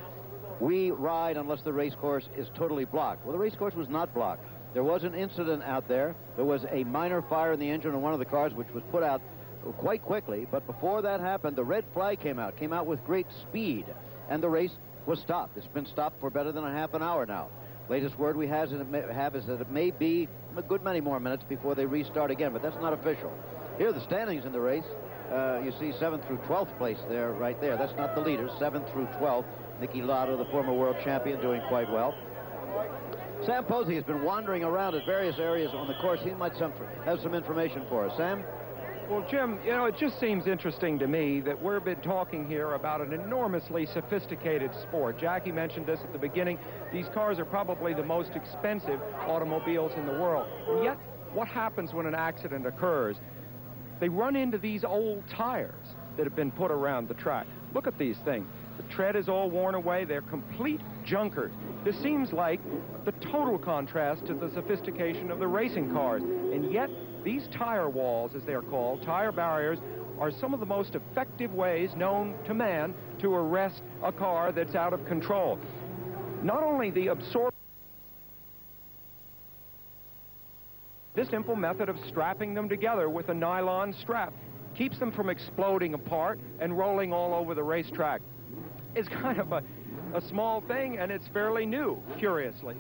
we ride unless the race course is totally blocked. Well, the race course was not blocked. There was an incident out there. There was a minor fire in the engine of one of the cars, which was put out quite quickly. But before that happened, the red flag came out with great speed, and the race was stopped. It's been stopped for better than a half an hour now. Latest word we have is that it may be a good many more minutes before they restart again, but that's not official. Here are the standings in the race. You see 7th through 12th place there, right there. That's not the leaders, 7th through 12th. Nicky Lauda, the former world champion, doing quite well. Sam Posey has been wandering around at various areas on the course. He might have some information for us. Sam? Well, Jim, you know, it just seems interesting to me that we've been talking here about an enormously sophisticated sport. Jackie mentioned this at the beginning. These cars are probably the most expensive automobiles in the world. And yet, what happens when an accident occurs? They run into these old tires that have been put around the track. Look at these things. The tread is all worn away. They're complete junkers. This seems like the total contrast to the sophistication of the racing cars. And yet, these tire walls, as they're called, tire barriers, are some of the most effective ways known to man to arrest a car that's out of control. Not only the this simple method of strapping them together with a nylon strap keeps them from exploding apart and rolling all over the racetrack. It's kind of a small thing, and it's fairly new, curiously,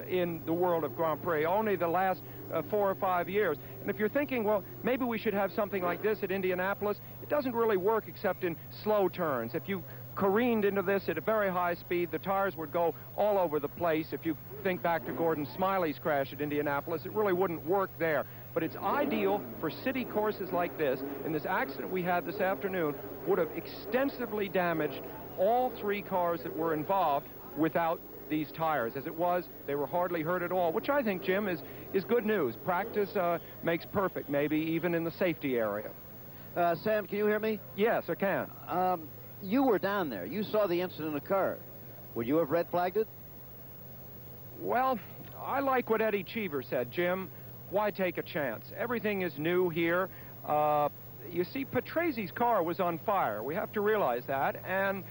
in the world of Grand Prix, only the last 4 or 5 years. And if you're thinking, well, maybe we should have something like this at Indianapolis, it doesn't really work except in slow turns. If you careened into this at a very high speed, the tires would go all over the place. If you think back to Gordon Smiley's crash at Indianapolis, it really wouldn't work there. But it's ideal for city courses like this, and this accident we had this afternoon would have extensively damaged all 3 cars that were involved without these tires. As it was, they were hardly hurt at all, which I think, Jim, is good news. Practice makes perfect, maybe even in the safety area. Sam, can you hear me? Yes, I can. You were down there. You saw the incident occur. Would you have red flagged it? Well, I like what Eddie Cheever said, Jim. Why take a chance? Everything is new here. You see, Patrese car was on fire. We have to realize that, and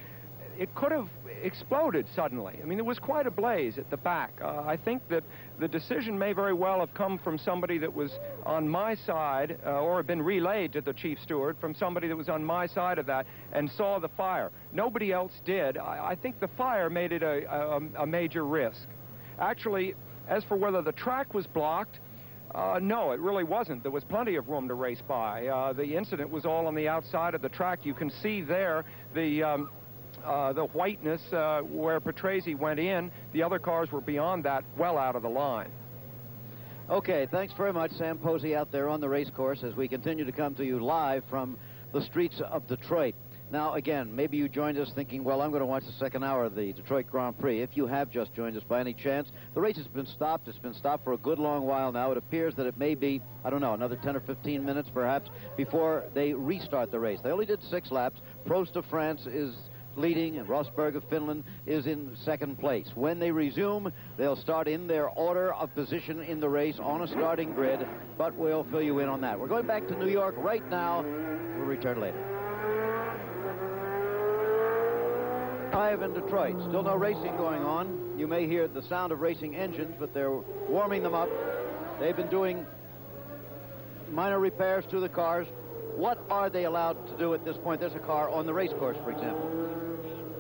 it could have exploded suddenly. I mean, there was quite a blaze at the back. I think that the decision may very well have come from somebody that was on my side, or had been relayed to the chief steward from somebody that was on my side of that and saw the fire. Nobody else did. I think the fire made it a major risk. Actually, as for whether the track was blocked, no, it really wasn't. There was plenty of room to race by. The incident was all on the outside of the track. You can see there the whiteness where Patrese went in. The other cars were beyond that, well out of the line. Okay, thanks very much, Sam Posey, out there on the race course as we continue to come to you live from the streets of Detroit. Now, again, maybe you joined us thinking, well, I'm going to watch the second hour of the Detroit Grand Prix. If you have just joined us by any chance, the race has been stopped. It's been stopped for a good long while now. It appears that it may be, I don't know, another 10 or 15 minutes perhaps before they restart the race. They only did 6 laps. Prost of France is leading, and Rosberg of Finland is in second place. When they resume, they'll start in their order of position in the race on a starting grid, but we'll fill you in on that. We're going back to New York right now. We'll return later. Live in Detroit. Still no racing going on. You may hear the sound of racing engines, but they're warming them up. They've been doing minor repairs to the cars. What are they allowed to do at this point? There's a car on the race course, for example.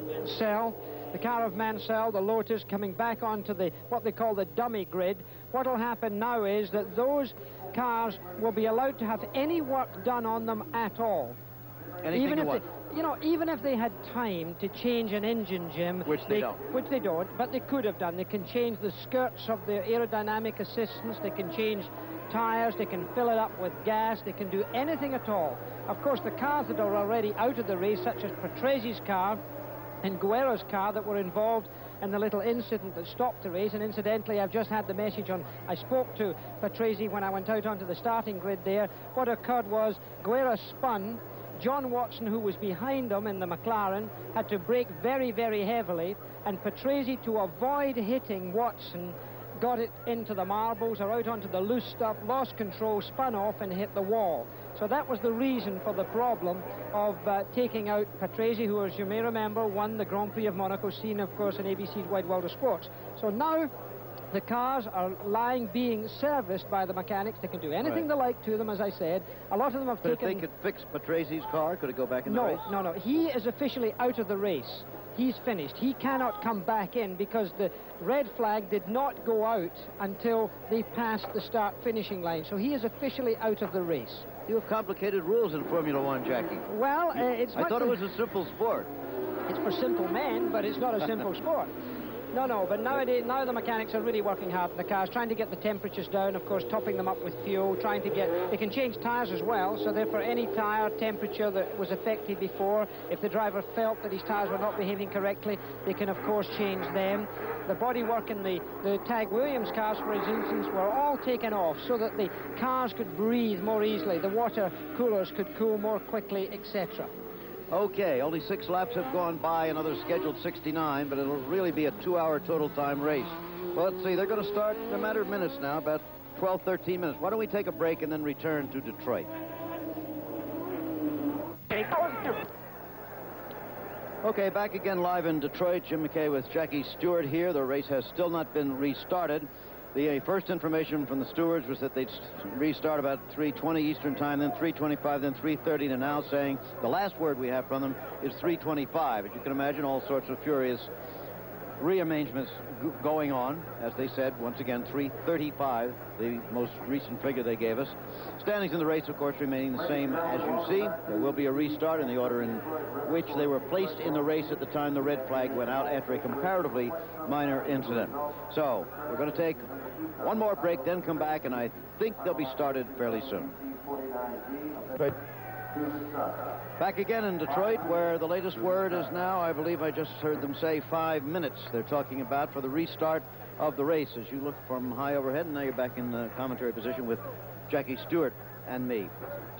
Mansell, the car of Mansell, the Lotus, coming back onto what they call the dummy grid. What will happen now is that those cars will be allowed to have any work done on them at all. Anything even if what? Even if they had time to change an engine, Jim, which they don't, but they could have done. They can change the skirts of the aerodynamic assistance. They can change tires. They can fill it up with gas. They can do anything at all. Of course, the cars that are already out of the race, such as Patrese's car and Guerra's car that were involved in the little incident that stopped the race. And incidentally, I've just had the message on. I spoke to Patrese when I went out onto the starting grid there. What occurred was Guerra spun. John Watson, who was behind him in the McLaren, had to brake very, very heavily, and Patrese, to avoid hitting Watson, got it into the marbles or out onto the loose stuff, lost control, spun off and hit the wall. So that was the reason for the problem of taking out Patrese, who, as you may remember, won the Grand Prix of Monaco, seen, of course, in ABC's Wide World of Sports. So now the cars are being serviced by the mechanics. They can do anything they like to them, as I said. A lot of them have taken... If they could fix Patrese's car, could it go back in the race? No. He is officially out of the race. he's finished. He cannot come back in because the red flag did not go out until they passed the start-finishing line. So he is officially out of the race. You have complicated rules in Formula One, Jackie. Well, I thought it was a simple sport. It's for simple men, but it's not a simple sport. No, but nowadays, now the mechanics are really working hard in the cars, trying to get the temperatures down, of course, topping them up with fuel, trying to get... They can change tyres as well, so therefore any tyre temperature that was affected before, if the driver felt that his tyres were not behaving correctly, they can, of course, change them. The bodywork in the Tag Williams cars, for instance, were all taken off so that the cars could breathe more easily, the water coolers could cool more quickly, etc. Okay, only 6 laps have gone by, another scheduled 69, but it'll really be a 2-hour total time race. Well, let's see, they're going to start in a matter of minutes now, about 12, 13 minutes. Why don't we take a break and then return to Detroit? Okay, back again live in Detroit. Jim McKay with Jackie Stewart here. The race has still not been restarted. The first information from the stewards was that they'd restart about 3:20 Eastern time, then 3:25, then 3:30. They're now saying the last word we have from them is 3:25. As you can imagine, all sorts of furious rearrangements going on. As they said, once again, 3:35, the most recent figure they gave us. Standings in the race, of course, remaining the same as you see. There will be a restart in the order in which they were placed in the race at the time the red flag went out after a comparatively minor incident. So we're going to take one more break, then come back, and I think they'll be started fairly soon. Back again in Detroit, where the latest word is now, I believe I just heard them say 5 minutes they're talking about for the restart of the race. As you look from high overhead, and now you're back in the commentary position with Jackie Stewart and me.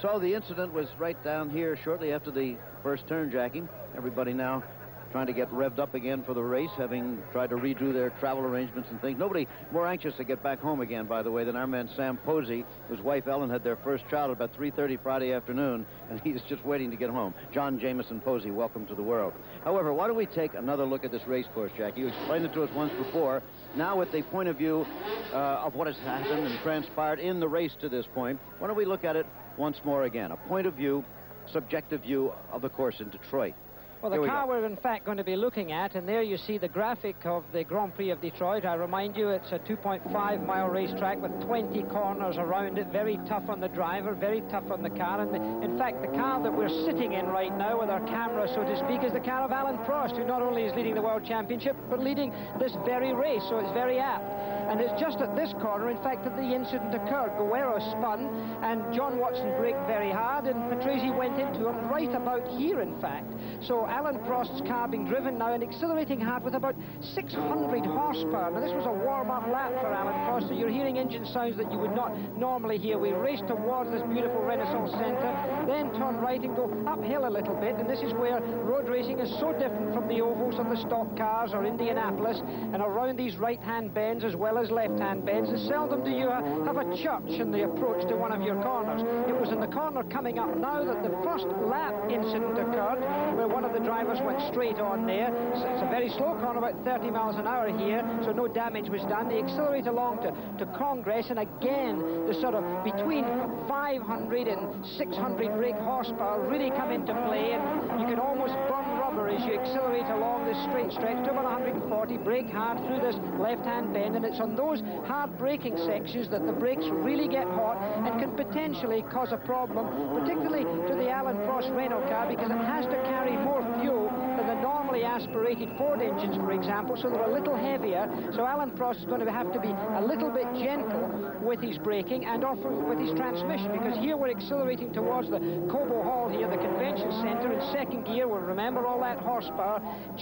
So the incident was right down here shortly after the first turn, Jackie. Everybody now trying to get revved up again for the race, having tried to redo their travel arrangements and things. Nobody more anxious to get back home again, by the way, than our man Sam Posey, whose wife Ellen had their first child at about 3:30 Friday afternoon, and he's just waiting to get home. John Jameson Posey, welcome to the world. However, why don't we take another look at this race course, Jackie? You explained it to us once before. Now with the point of view of what has happened and transpired in the race to this point, why don't we look at it once more again? A point of view, subjective view of the course in Detroit. Well, the car we're in fact going to be looking at, and there you see the graphic of the Grand Prix of Detroit. I remind you, it's a 2.5-mile racetrack with 20 corners around it. Very tough on the driver, very tough on the car. And in fact, the car that we're sitting in right now with our camera, so to speak, is the car of Alain Prost, who not only is leading the World Championship, but leading this very race, so it's very apt. And it's just at this corner, in fact, that the incident occurred. Guerrero spun, and John Watson braked very hard, and Patrese went into him right about here, in fact. So Alain Prost's car being driven now and accelerating hard with about 600 horsepower. Now, this was a warm-up lap for Alain Prost, so you're hearing engine sounds that you would not normally hear. We raced towards this beautiful Renaissance Centre, then turn right and go uphill a little bit, and this is where road racing is so different from the ovals of the stock cars or Indianapolis, and around these right-hand bends as well as left-hand bends, and seldom do you have a church in the approach to one of your corners. It was in the corner coming up now that the first lap incident occurred, where one of the drivers went straight on there. So it's a very slow corner, about 30 miles an hour here, so no damage was done. They accelerate along to Congress, and again, the sort of between 500 and 600 brake horsepower really come into play, and you can almost burn rubber as you accelerate along this straight stretch to about 140, brake hard through this left-hand bend, and it's on those hard braking sections that the brakes really get hot and can potentially cause a problem, particularly to the Alain Prost Renault car, because it has to carry more fuel than the normally aspirated Ford engines, for example, so they're a little heavier. So Alain Prost is going to have to be a little bit gentle with his braking and also with his transmission, because here we're accelerating towards the Cobo Hall here, the convention center, in second gear. We'll remember all that horsepower,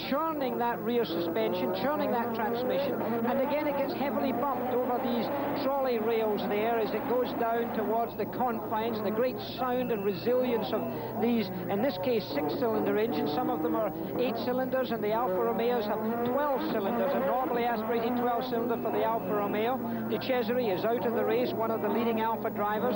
churning that rear suspension, churning that transmission, and again it gets heavily bumped over these trolley rails there as it goes down towards the confines, and the great sound and resilience of these, in this case, 6-cylinder engines. Some of them are 8 cylinders, and the Alfa Romeos have 12 cylinders, a normally aspirated 12-cylinder for the Alfa Romeo. De Cesare is out of the race, one of the leading Alfa drivers,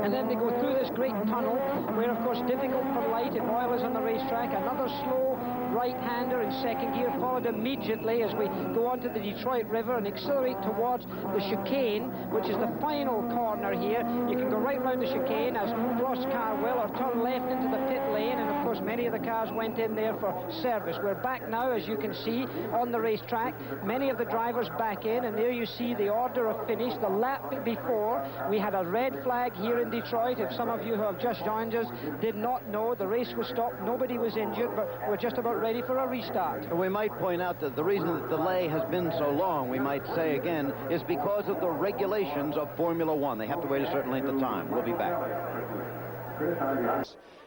and then they go through this great tunnel where, of course, difficult for light if oil is on the racetrack. Another slow right-hander in second gear, followed immediately as we go onto the Detroit River and accelerate towards the chicane, which is the final corner here. You can go right round the chicane, as Prost's car will, or turn left into the pit lane, and of course many of the cars went in there for service. We're back now, as you can see, on the racetrack. Many of the drivers back in, and there you see the order of finish. The lap before, we had a red flag here in Detroit. If some of you who have just joined us did not know, the race was stopped. Nobody was injured, but we're just about ready for a restart. We might point out that the reason the delay has been so long, we might say again, is because of the regulations of Formula One. They have to wait a certain length of time. We'll be back.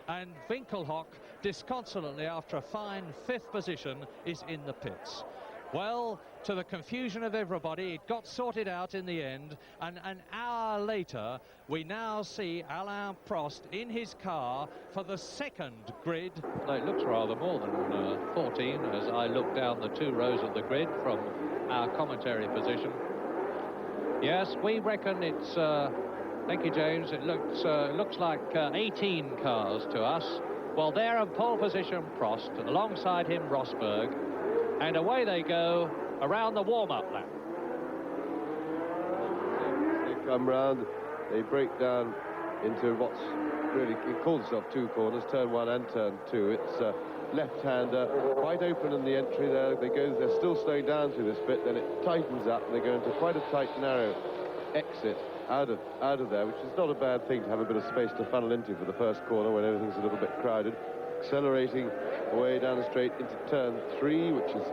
And Winkelhock, disconsolately after a fine 5th position, is in the pits. Well, to the confusion of everybody, it got sorted out in the end, and an hour later we now see Alain Prost in his car for the 2nd grid. It looks rather more than 14 as I look down the 2 rows of the grid from our commentary position. Yes, we reckon it's thank you, James. It looks like 18 cars to us. Well, there in pole position, Prost, and alongside him Rosberg, and away they go around the warm-up lap. They come round, they break down into what's really, it calls itself 2 corners, turn 1 and turn 2. It's left-hander, quite open in the entry there. They're still slowing down through this bit, then it tightens up, and they go into quite a tight, narrow exit out of there, which is not a bad thing to have a bit of space to funnel into for the first corner when everything's a little bit crowded. Accelerating away down the straight into turn 3, which is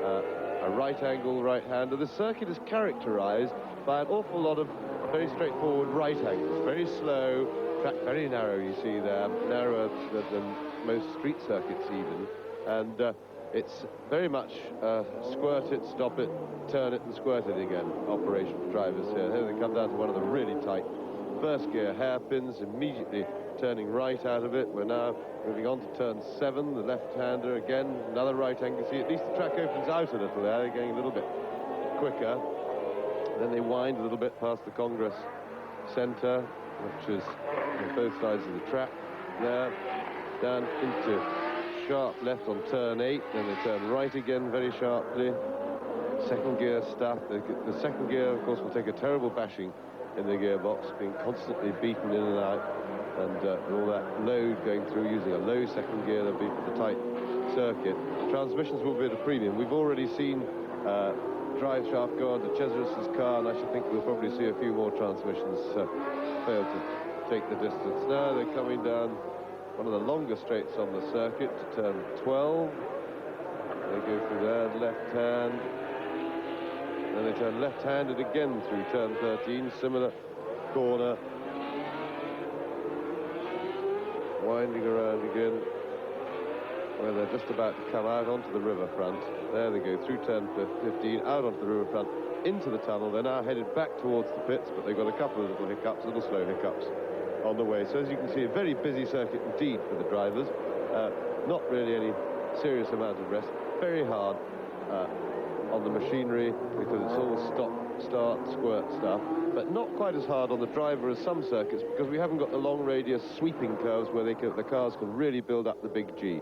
a right-angle right-hander. The circuit is characterized by an awful lot of very straightforward right angles, very slow, track very narrow, you see there, narrower than most street circuits even, and it's very much squirt it, stop it, turn it and squirt it again operation for drivers here. Here they come down to one of the really tight first gear hairpins, immediately turning right out of it. We're now moving on to turn 7, the left-hander again, another right angle. See, at least the track opens out a little there, they're going a little bit quicker. Then they wind a little bit past the Congress Center, which is on both sides of the track there, down into sharp left on turn 8, then they turn right again very sharply. Second gear stuff. The second gear, of course, will take a terrible bashing in the gearbox, being constantly beaten in and out, and all that load going through using a low second gear, they'll be for the tight circuit. Transmissions will be at a premium. We've already seen drive shaft go onto Cesaris's car, and I should think we'll probably see a few more transmissions fail to take the distance. Now they're coming down one of the longer straights on the circuit to turn 12. They go through there, left hand. Then they turn left-handed again through turn 13, similar corner. Winding around again, where they're just about to come out onto the riverfront. There they go through turn 15, out onto the riverfront, into the tunnel. They're now headed back towards the pits, but they've got a couple of little hiccups, little slow hiccups on the way. So as you can see, a very busy circuit indeed for the drivers. Not really any serious amount of rest. Very hard on the machinery because it's all stop, start, squirt stuff, but not quite as hard on the driver as some circuits because we haven't got the long radius sweeping curves where the cars can really build up the big G.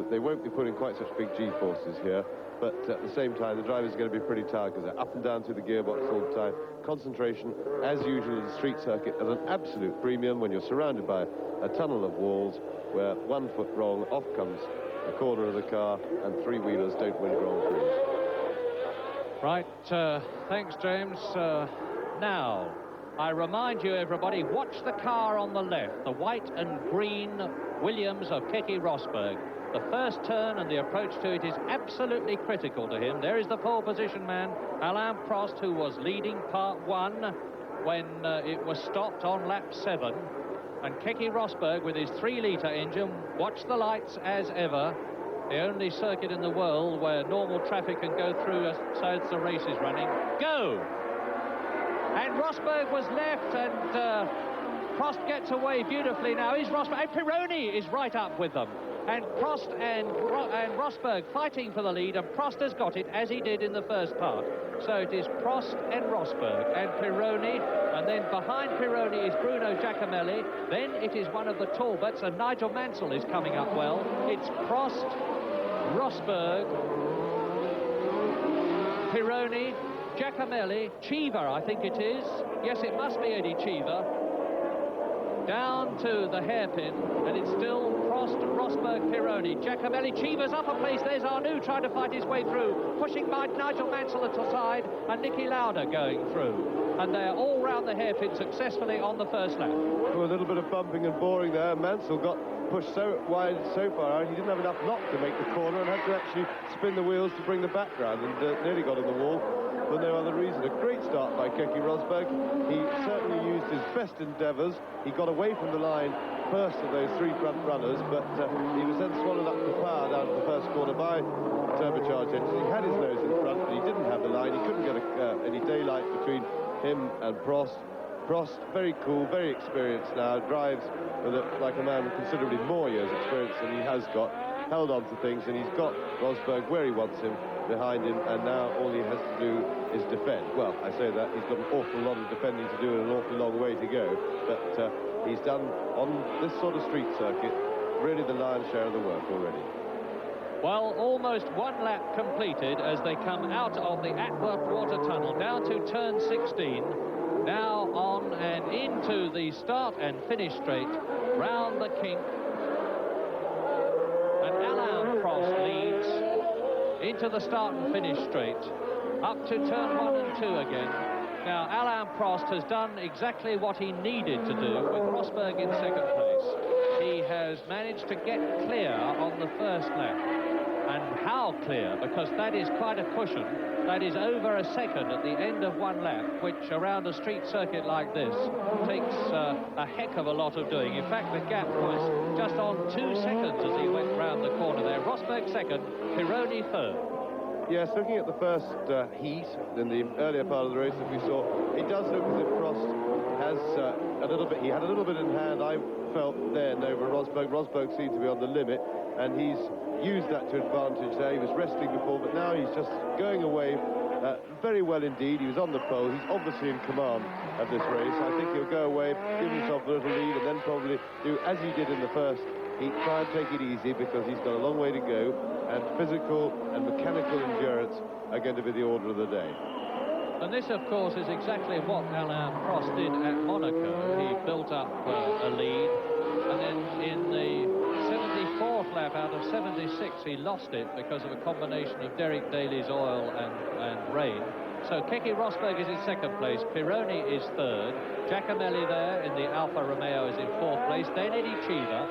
They won't be putting quite such big G forces here, but at the same time the drivers are going to be pretty tired because they're up and down through the gearbox all the time. Concentration, as usual in the street circuit, at an absolute premium when you're surrounded by a tunnel of walls where 1 foot wrong, off comes the corner of the car, and 3-wheelers don't win Grand Prix. Right, thanks, James. Now, I remind you, everybody, watch the car on the left, the white and green Williams of Keke Rosberg. The first turn and the approach to it is absolutely critical to him. There is the pole position man, Alain Prost, who was leading part 1 when it was stopped on lap 7. And Keke Rosberg with his 3-litre engine, watch the lights as ever. The only circuit in the world where normal traffic can go through as the race is running. Go! And Rosberg was left, and Prost gets away beautifully now. Is Rosberg, and Pironi is right up with them. And Prost and Rosberg fighting for the lead, and Prost has got it as he did in the first part. So it is Prost and Rosberg and Pironi, and then behind Pironi is Bruno Giacomelli. Then it is one of the Talbots, and Nigel Mansell is coming up well. It's Prost Rosberg, Pironi, Giacomelli, Cheever, I think it is. Yes, it must be Eddie Cheever. Down to the hairpin, and it's still Prost, Rosberg, Pironi. Giacomelli, Cheever's up a place. There's Arnoux trying to fight his way through, pushing by Nigel Mansell at the side, and Niki Lauda going through. And they're all round the hairpin successfully on the first lap. Well, a little bit of bumping and boring there. Mansell got pushed so wide so far out, he didn't have enough knock to make the corner and had to actually spin the wheels to bring the back round, and nearly got in the wall for no other reason. A great start by Keke Rosberg. He certainly used his best endeavours. He got away from the line first of those three front runners, but he was then swallowed up the power down to the first corner by the turbocharged engine. He had his nose in front, but he didn't have the line. He couldn't get any daylight between him and Prost. Prost, very cool, very experienced now, drives with like a man with considerably more years experience than he has got, held on to things, and he's got Rosberg where he wants him, behind him, and now all he has to do is defend. Well, I say that, he's got an awful lot of defending to do and an awful long way to go, but he's done on this sort of street circuit really the lion's share of the work already. Well, almost one lap completed as they come out of the Atworth Water Tunnel down to turn 16. Now on and into the start and finish straight, round the kink. And Alain Prost leads into the start and finish straight, up to turn 1 and 2 again. Now, Alain Prost has done exactly what he needed to do with Rosberg in second place. He has managed to get clear on the first lap. And how clear, because that is quite a cushion. That is over a second at the end of one lap, which around a street circuit like this takes a heck of a lot of doing. In fact, the gap was just on 2 seconds as he went round the corner there. Rosberg second, Pironi third. Yes, looking at the first heat in the earlier part of the race that we saw, it does look as if Prost has he had a little bit in hand, I felt then, over Rosberg. Rosberg seemed to be on the limit, and he's used that to advantage there. He was resting before, but now he's just going away very well indeed. He was on the pole. He's obviously in command of this race. I think he'll go away, give himself a little lead, and then probably do as he did in the first heat, try and take it easy, because he's got a long way to go, and physical and mechanical endurance are going to be the order of the day. And this, of course, is exactly what Alain Prost did at Monaco. He built up a lead, and then in the 74th lap out of 76, he lost it because of a combination of Derek Daly's oil and rain. So Keke Rosberg is in second place, Pironi is third, Giacomelli there in the Alfa Romeo is in fourth place, then Eddie Cheever.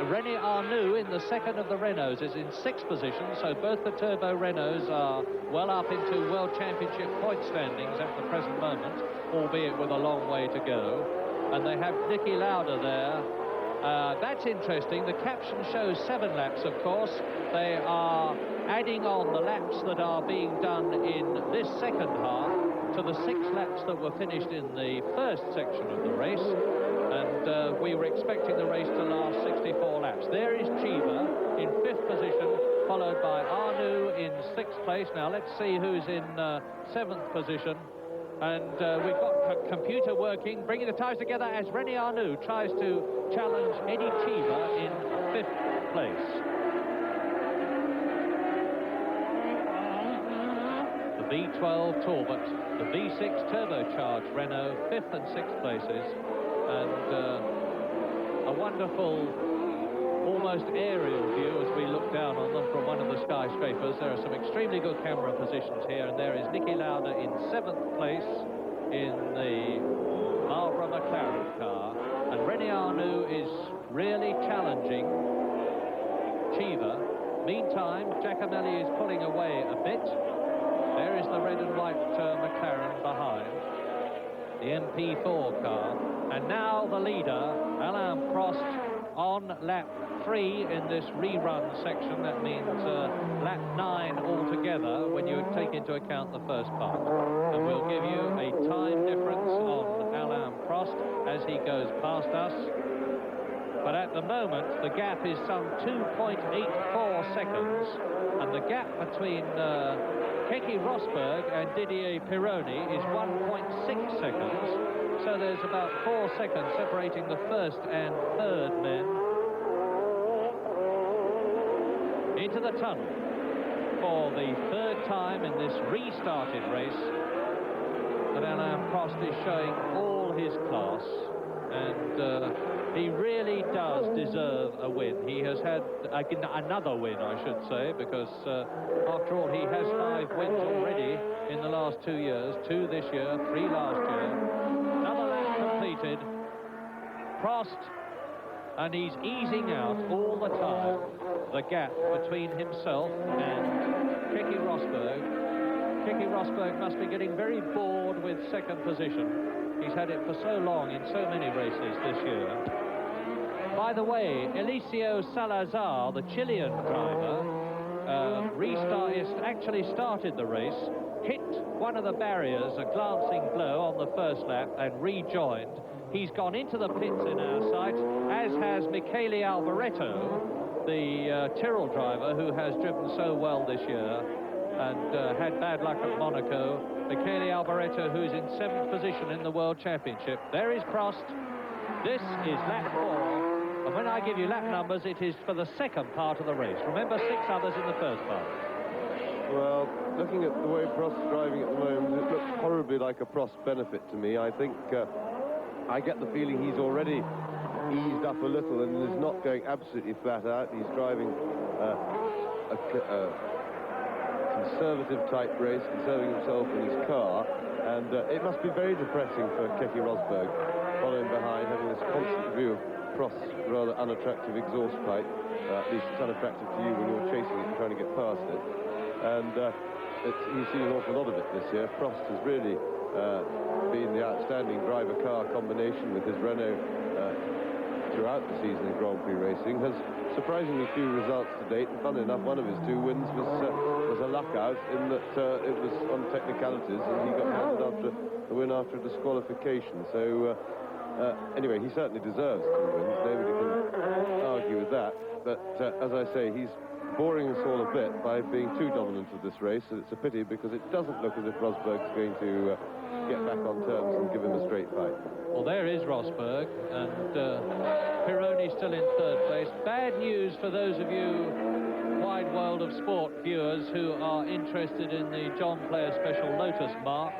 René Arnoux in the second of the Renaults is in sixth position, so both the turbo Renaults are well up into World Championship point standings at the present moment, albeit with a long way to go. And they have Niki Lauda there. That's interesting. The caption shows 7 laps, of course. They are adding on the laps that are being done in this second half to the 6 laps that were finished in the first section of the race. And we were expecting the race to last 64 laps. There is Cheever in 5th position, followed by Arnoux in 6th place. Now let's see who's in 7th position. And we've got computer working, bringing the tyres together as René Arnoux tries to challenge Eddie Cheever in 5th place. The V12 Talbot, the V6 turbocharged Renault, 5th and 6th places. And a wonderful, almost aerial view as we look down on them from one of the skyscrapers. There are some extremely good camera positions here, and there is Niki Lauda in 7th place in the Marlboro McLaren car, and René Arnoux is really challenging Cheever. Meantime, Giacomelli is pulling away a bit. There is the red and white McLaren behind, the MP4 car. And now the leader, Alain Prost, on lap 3 in this rerun section. That means lap 9 altogether when you take into account the first part. And we'll give you a time difference on Alain Prost as he goes past us. But at the moment, the gap is some 2.84 seconds. And the gap between Keke Rosberg and Didier Pironi is 1.6 seconds. So there's about 4 seconds separating the first and third men. into the tunnel for the third time in this restarted race. And Alain Prost is showing all his class, and he really does deserve a win. He has had another win, I should say, because after all, he has 5 wins already in the last 2 years. 2 this year, 3 last year. Another lap completed. Prost, and he's easing out all the time the gap between himself and Keke Rosberg. Keke Rosberg must be getting very bored with second position. He's had it for so long in so many races this year. By the way, Eliseo Salazar, the Chilean driver, actually started the race, hit one of the barriers, a glancing blow on the first lap, and rejoined. He's gone into the pits in our sight, as has Michele Alboreto, the Tyrrell driver who has driven so well this year and had bad luck at Monaco. Michele Alboreto, who's in 7th position in the World Championship. There is Prost. This is lap 4. And when I give you lap numbers, it is for the second part of the race. Remember, 6 others in the first part. Well, looking at the way Prost's driving at the moment, it looks horribly like a Prost benefit to me. I think I get the feeling he's already eased up a little and is not going absolutely flat out. He's driving a conservative type race, conserving himself and his car, and it must be very depressing for Keke Rosberg following behind, having this constant view of Prost's rather unattractive exhaust pipe. At least it's unattractive to you when you're chasing it and trying to get past it. And he's seen an awful lot of it this year. Prost has really been the outstanding driver-car combination with his Renault throughout the season in Grand Prix racing. Has surprisingly few results to date, and funnily enough, one of his 2 wins was a luck out in that it was on technicalities, and he got handed after the win after a disqualification. So anyway, he certainly deserves 2 wins. Nobody can argue with that. But as I say, he's boring us all a bit by being too dominant of this race, and it's a pity because it doesn't look as if Rosberg's going to get back on terms and give him a straight fight. Well, there is Rosberg, and Pironi still in 3rd place. Bad news for those of you wide world of sport viewers who are interested in the John Player Special Lotus mark,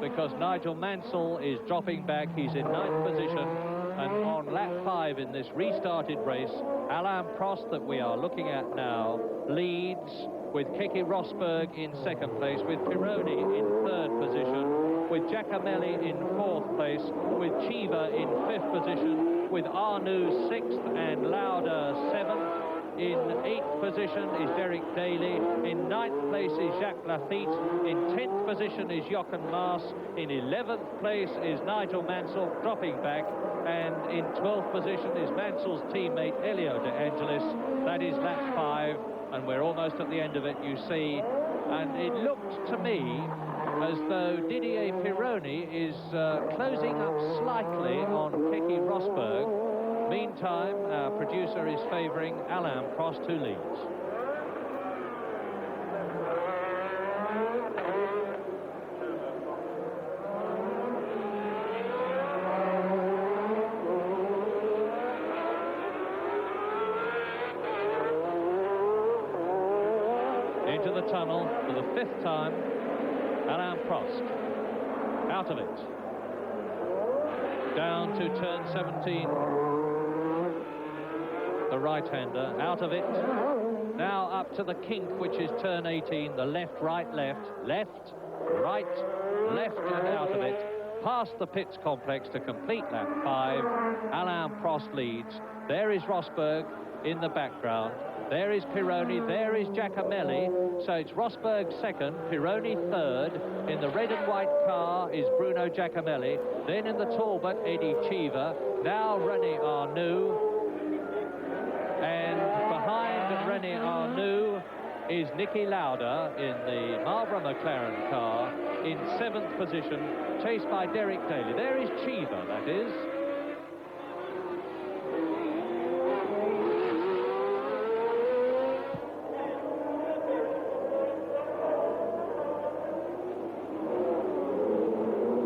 because Nigel Mansell is dropping back. He's in 9th position, and on lap 5 in this restarted race, Alain Prost, that we are looking at now, leads with Keke Rosberg in 2nd place, with Pironi in 3rd position, with Giacomelli in 4th place, with Chiva in 5th position, with Arnoux 6th and Lauda 7th. In 8th position is Derek Daly. In 9th place is Jacques Lafitte. In 10th position is Jochen Maas. In 11th place is Nigel Mansell, dropping back. And in 12th position is Mansell's teammate Elio De Angelis. That is lap 5, and we're almost at the end of it, you see. And it looked to me as though Didier Pironi is closing up slightly on Keke Rosberg. Meantime, our producer is favouring Alain Prost, who leads. Into the tunnel for the 5th time, Alain Prost. Out of it. Down to turn 17. The right-hander, out of it. Now up to the kink, which is turn 18, the left, right, left, left, right, left, and out of it. Past the pits complex to complete lap 5. Alain Prost leads. There is Rosberg in the background. There is Pironi, there is Giacomelli. So it's Rosberg 2nd, Pironi 3rd. In the red and white car is Bruno Giacomelli. Then in the Talbot, Eddie Chiva. Now René Arnoux. And behind René Arnoux is Niki Lauda in the Marlboro McLaren car in 7th position, chased by Derek Daly. There is Chiva, that is.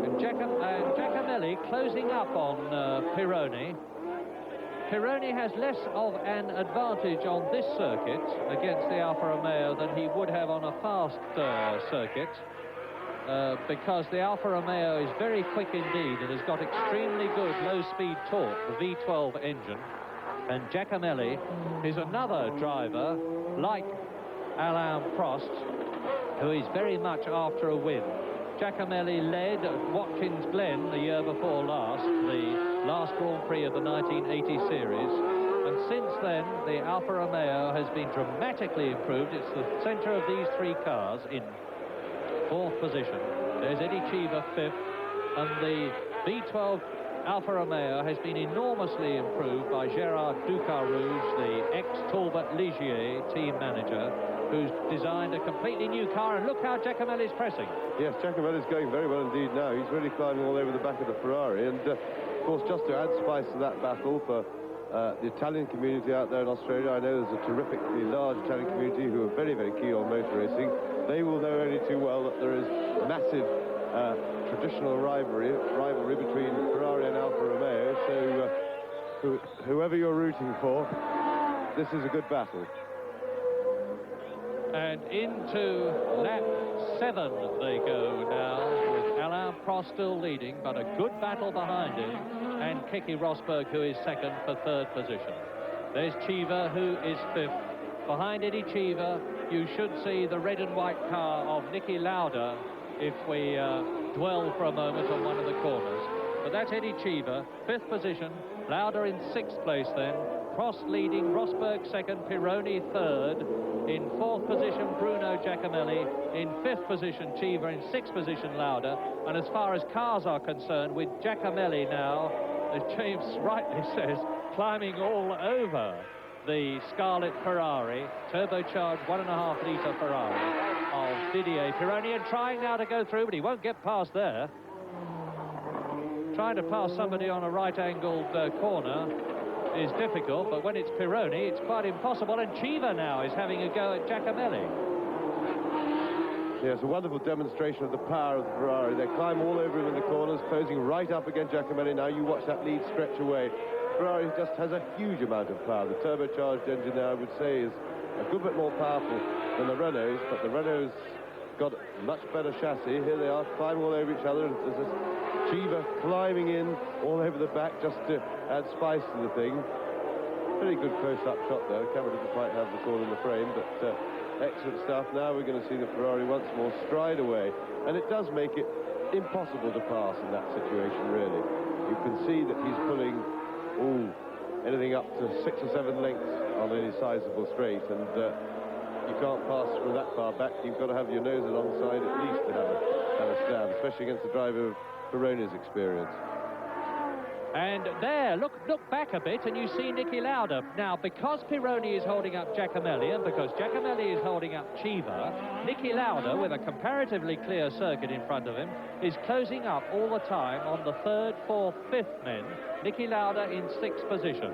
And Giacomelli closing up on Pironi. Pironi has less of an advantage on this circuit against the Alfa Romeo than he would have on a fast circuit, because the Alfa Romeo is very quick indeed and has got extremely good low-speed torque, the V12 engine. And Giacomelli is another driver, like Alain Prost, who is very much after a win. Giacomelli led at Watkins Glen the year before last, the last Grand Prix of the 1980 series. And since then, the Alfa Romeo has been dramatically improved. It's the centre of these three cars in fourth position. There's Eddie Cheever fifth, and the V12 Alfa Romeo has been enormously improved by Gérard Ducarouge, the ex-Talbot Ligier team manager, who's designed a completely new car. And look how Giacomelli's pressing. Yes, Giacomelli's going very well indeed now. He's really climbing all over the back of the Ferrari. And, of course, just to add spice to that battle for the Italian community out there in Australia, I know there's a terrifically large Italian community who are very, very keen on motor racing. They will know only too well that there is massive traditional rivalry between Ferrari and Alfa Romeo. So whoever you're rooting for, this is a good battle. And into lap 7 they go now, with Alain Prost still leading, but a good battle behind him, and Keke Rosberg, who is second for third position. There's Cheever, who is fifth. Behind Eddie Cheever, you should see the red and white car of Niki Lauda, if we dwell for a moment on one of the corners. But that's Eddie Cheever, fifth position, Lauda in sixth place then, Prost leading, Rosberg second, Pironi third, in fourth position Bruno Giacomelli, in fifth position Cheever, in sixth position Lauda. And as far as cars are concerned, with Giacomelli now, as James rightly says, climbing all over the Scarlet Ferrari, turbocharged 1.5-litre Ferrari of Didier Pironi, and trying now to go through, but he won't get past there. Trying to pass somebody on a right-angled corner is difficult, but when it's Pironi, it's quite impossible. And Cheever now is having a go at Giacomelli. Yes, a wonderful demonstration of the power of the Ferrari. They climb all over him in the corners, closing right up against Giacomelli. Now you watch that lead stretch away. Ferrari just has a huge amount of power. The turbocharged engine there, I would say, is a good bit more powerful than the Renault's, but the Renault's got a much better chassis. Here they are, climbing all over each other, and there's this Cheever climbing in all over the back just to add spice to the thing. Very good close-up shot there. The camera didn't quite have the call in the frame, but excellent stuff. Now we're going to see the Ferrari once more stride away, and it does make it impossible to pass in that situation, really. You can see that he's pulling anything up to 6 or 7 lengths on any sizable straight, and you can't pass from that far back. You've got to have your nose alongside at least to have a stab, especially against the driver of Pironi's experience. And there, look back a bit, and you see Niki Lauda. Now, because Pironi is holding up Giacomelli, and because Giacomelli is holding up Cheever, Niki Lauda, with a comparatively clear circuit in front of him, is closing up all the time on the third, fourth, fifth men. Niki Lauda in sixth position.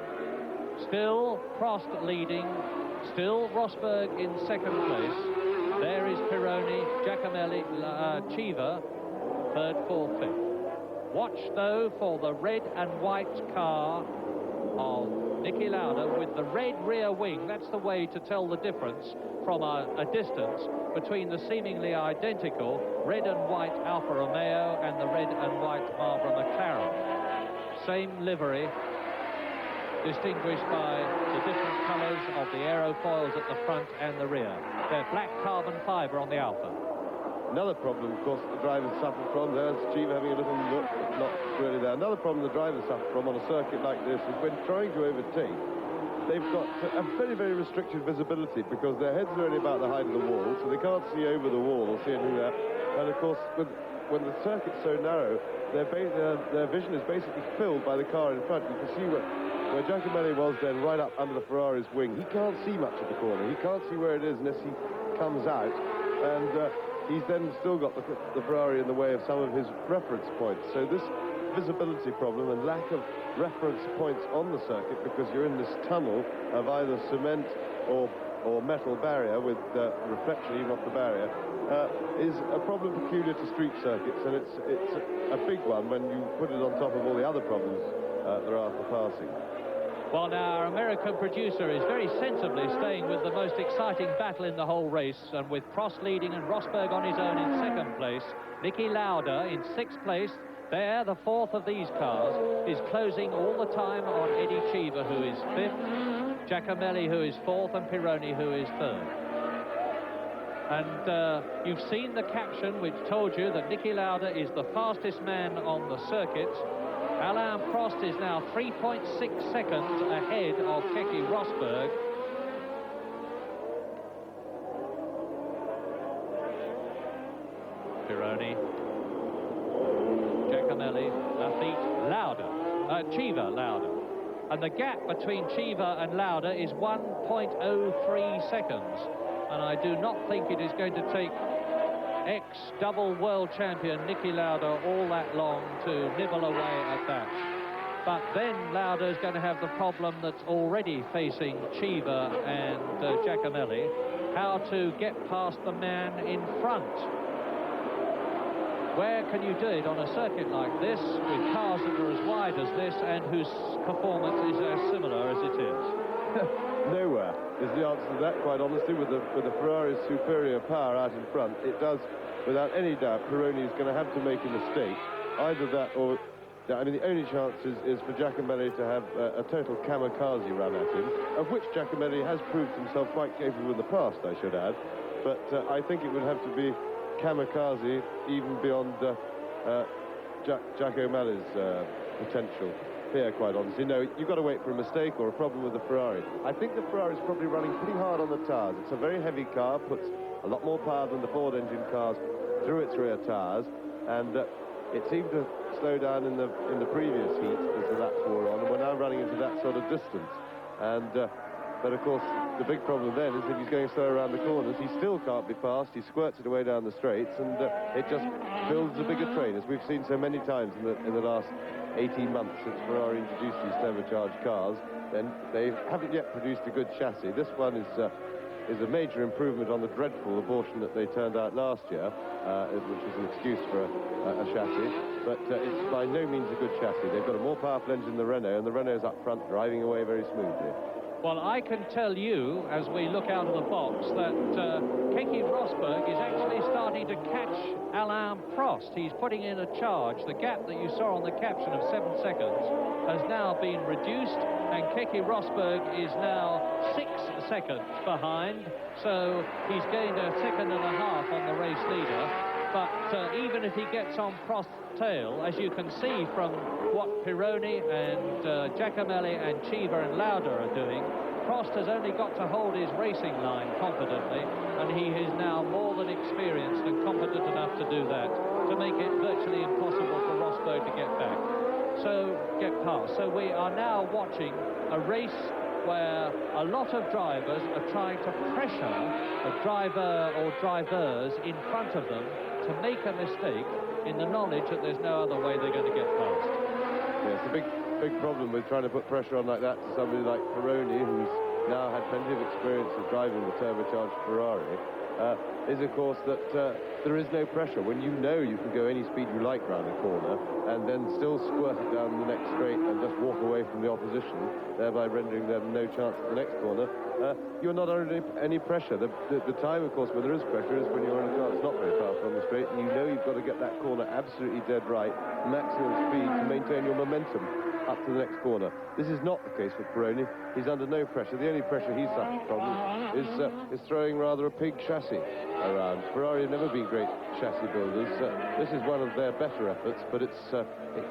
Still Prost leading, still Rosberg in second place. There is Pironi, Giacomelli, Cheever, third, fourth, fifth. Watch, though, for the red and white car of Niki Lauda with the red rear wing. That's the way to tell the difference from a distance between the seemingly identical red and white Alfa Romeo and the red and white Marlboro McLaren. Same livery, distinguished by the different colours of the aerofoils at the front and the rear. They're black carbon fibre on the Alfa. Another problem, of course, the drivers suffer from, there's Cheever having a little look, but not really there. Another problem the drivers suffer from on a circuit like this is when trying to overtake, they've got a very, very restricted visibility because their heads are only about the height of the wall, so they can't see over the wall or see anything there. And, of course, when the circuit's so narrow, their vision is basically filled by the car in front. You can see where Giacomelli was then right up under the Ferrari's wing. He can't see much of the corner. He can't see where it is unless he comes out. And he's then still got the Ferrari in the way of some of his reference points. So this visibility problem and lack of reference points on the circuit, because you're in this tunnel of either cement or metal barrier with reflection even off the barrier, is a problem peculiar to street circuits, and it's a big one when you put it on top of all the other problems there are for passing. While our American producer is very sensibly staying with the most exciting battle in the whole race, and with Prost leading and Rosberg on his own in second place, Niki Lauda in sixth place. There, the fourth of these cars, is closing all the time on Eddie Cheever, who is fifth, Giacomelli, who is fourth, and Pironi, who is third. And you've seen the caption which told you that Niki Lauda is the fastest man on the circuit. Alain Prost is now 3.6 seconds ahead of Keke Rosberg. Pironi, Giacomelli, Lafitte, Lauda, Cheever, Lauda. And the gap between Cheever and Lauda is 1.03 seconds. And I do not think it is going to take ex-double world champion Niki Lauda all that long to nibble away at that. But then Lauda is going to have the problem that's already facing Cheever and Giacomelli, how to get past the man in front. Where can you do it on a circuit like this, with cars that are as wide as this and whose performance is as similar as it is? Nowhere is the answer to that, quite honestly. With the Ferrari's superior power out in front, it does, without any doubt, Pironi is going to have to make a mistake. Either that or, I mean, the only chance is for Giacomelli to have a total kamikaze run at him, of which Giacomelli has proved himself quite capable in the past, I should add. But I think it would have to be kamikaze even beyond Giacomelli's potential here, quite honestly. No, you've got to wait for a mistake or a problem with the Ferrari. I think the Ferrari is probably running pretty hard on the tyres. It's a very heavy car, puts a lot more power than the Ford engine cars through its rear tyres, and it seemed to slow down in the previous heat as the laps wore on, and we're now running into that sort of distance. And but of course, the big problem then is if he's going slow around the corners, he still can't be passed. He squirts it away down the straights, and it just builds a bigger train, as we've seen so many times in the last 18 months since Ferrari introduced these turbocharged cars. Then they haven't yet produced a good chassis. This one is a major improvement on the dreadful abortion that they turned out last year, which was an excuse for a chassis. But it's by no means a good chassis. They've got a more powerful engine than the Renault, and the Renault is up front driving away very smoothly. Well, I can tell you, as we look out of the box, that Keke Rosberg is actually starting to catch Alain Prost. He's putting in a charge. The gap that you saw on the caption of 7 seconds has now been reduced, and Keke Rosberg is now 6 seconds behind. So he's gained a second and a half on the race leader. But even if he gets on Prost's tail, as you can see from what Pironi and Giacomelli and Cheever and Lauda are doing, Prost has only got to hold his racing line confidently, and he is now more than experienced and competent enough to do that, to make it virtually impossible for Rosberg to get back. So, get past. So we are now watching a race where a lot of drivers are trying to pressure a driver or drivers in front of them to make a mistake, in the knowledge that there's no other way they're going to get past. Yeah, it's a big problem with trying to put pressure on like that to somebody like Pironi, who's now had plenty of experience of driving the turbocharged Ferrari, is of course that there is no pressure. When you know you can go any speed you like round a corner and then still squirt it down the next straight and just walk away from the opposition, thereby rendering them no chance at the next corner, you're not under any pressure. The time, of course, where there is pressure is when you're in a car that's not very powerful on the straight, and you know you've got to get that corner absolutely dead right, maximum speed to maintain your momentum up to the next corner. This is not the case with Pironi. He's under no pressure. The only pressure he's suffering from is throwing rather a pig chassis around. Ferrari have never been great chassis builders. This is one of their better efforts, but it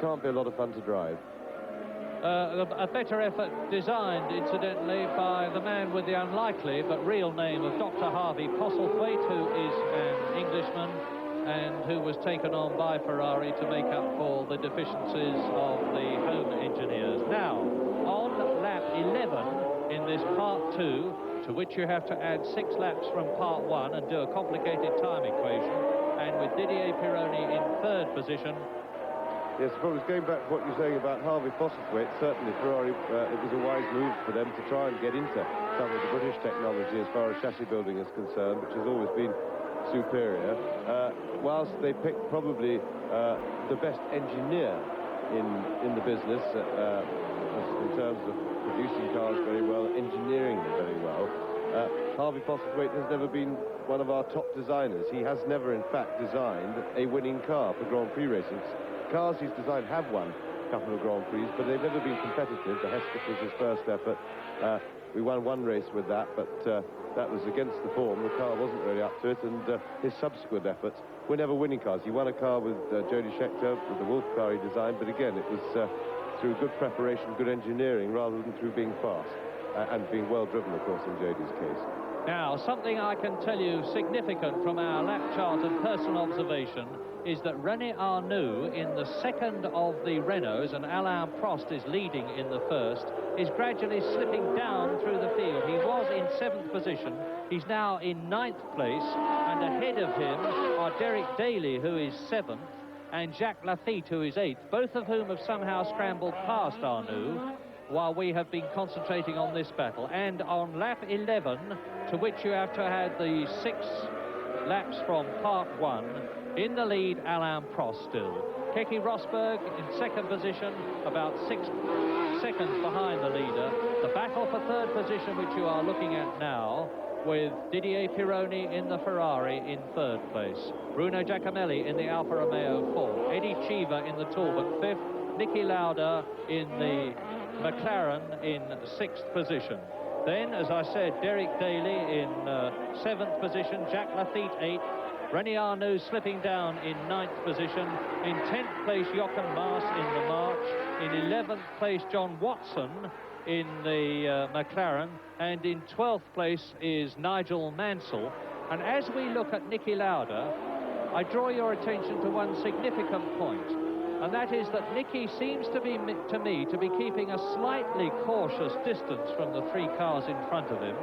can't be a lot of fun to drive. A better effort designed, incidentally, by the man with the unlikely but real name of Dr. Harvey Postlethwaite, who is an Englishman and who was taken on by Ferrari to make up for the deficiencies of the home engineers. Now, on lap 11 in this part 2, to which you have to add 6 laps from part 1 and do a complicated time equation, and with Didier Pironi in 3rd position. Yes, I was going back to what you're saying about Harvey Postlethwaite. Certainly Ferrari, it was a wise move for them to try and get into some of the British technology as far as chassis building is concerned, which has always been superior, whilst they picked probably the best engineer in the business in terms of producing cars very well, engineering them very well. Harvey Postlethwaite has never been one of our top designers. He has never, in fact, designed a winning car for Grand Prix racing. Cars he's designed have won a couple of Grand Prix, but they've never been competitive. The Hesketh was his first effort. We won one race with that, but that was against the form. The car wasn't really up to it, and his subsequent efforts were never winning cars. He won a car with Jody Scheckter, with the Wolf car he designed, but again, it was through good preparation, good engineering, rather than through being fast. And being well driven, of course, in Jody's case. Now, something I can tell you significant from our lap chart and personal observation is that René Arnoux, in the second of the Renaults, and Alain Prost is leading in the first, is gradually slipping down through the field. He was in 7th position. He's now in 9th place, and ahead of him are Derek Daly, who is 7th, and Jacques Lafitte, who is 8th, both of whom have somehow scrambled past Arnoux, while we have been concentrating on this battle. And on lap 11, to which you have to have the 6 laps from part 1, in the lead, Alain Prost still. Keke Rosberg in 2nd position, about 6 seconds behind the leader. The battle for 3rd position, which you are looking at now, with Didier Pironi in the Ferrari in 3rd place. Bruno Giacomelli in the Alfa Romeo 4th. Eddie Cheever in the Talbot 5th. Niki Lauda in the McLaren in 6th position. Then, as I said, Derek Daly in 7th position, Jacques Lafitte 8th, René Arnoux slipping down in 9th position, in 10th place Jochen Maas in the March, in 11th place John Watson in the McLaren, and in 12th place is Nigel Mansell. And as we look at Niki Lauda, I draw your attention to one significant point, and that is that Niki seems to be, to me, to be keeping a slightly cautious distance from the 3 cars in front of him.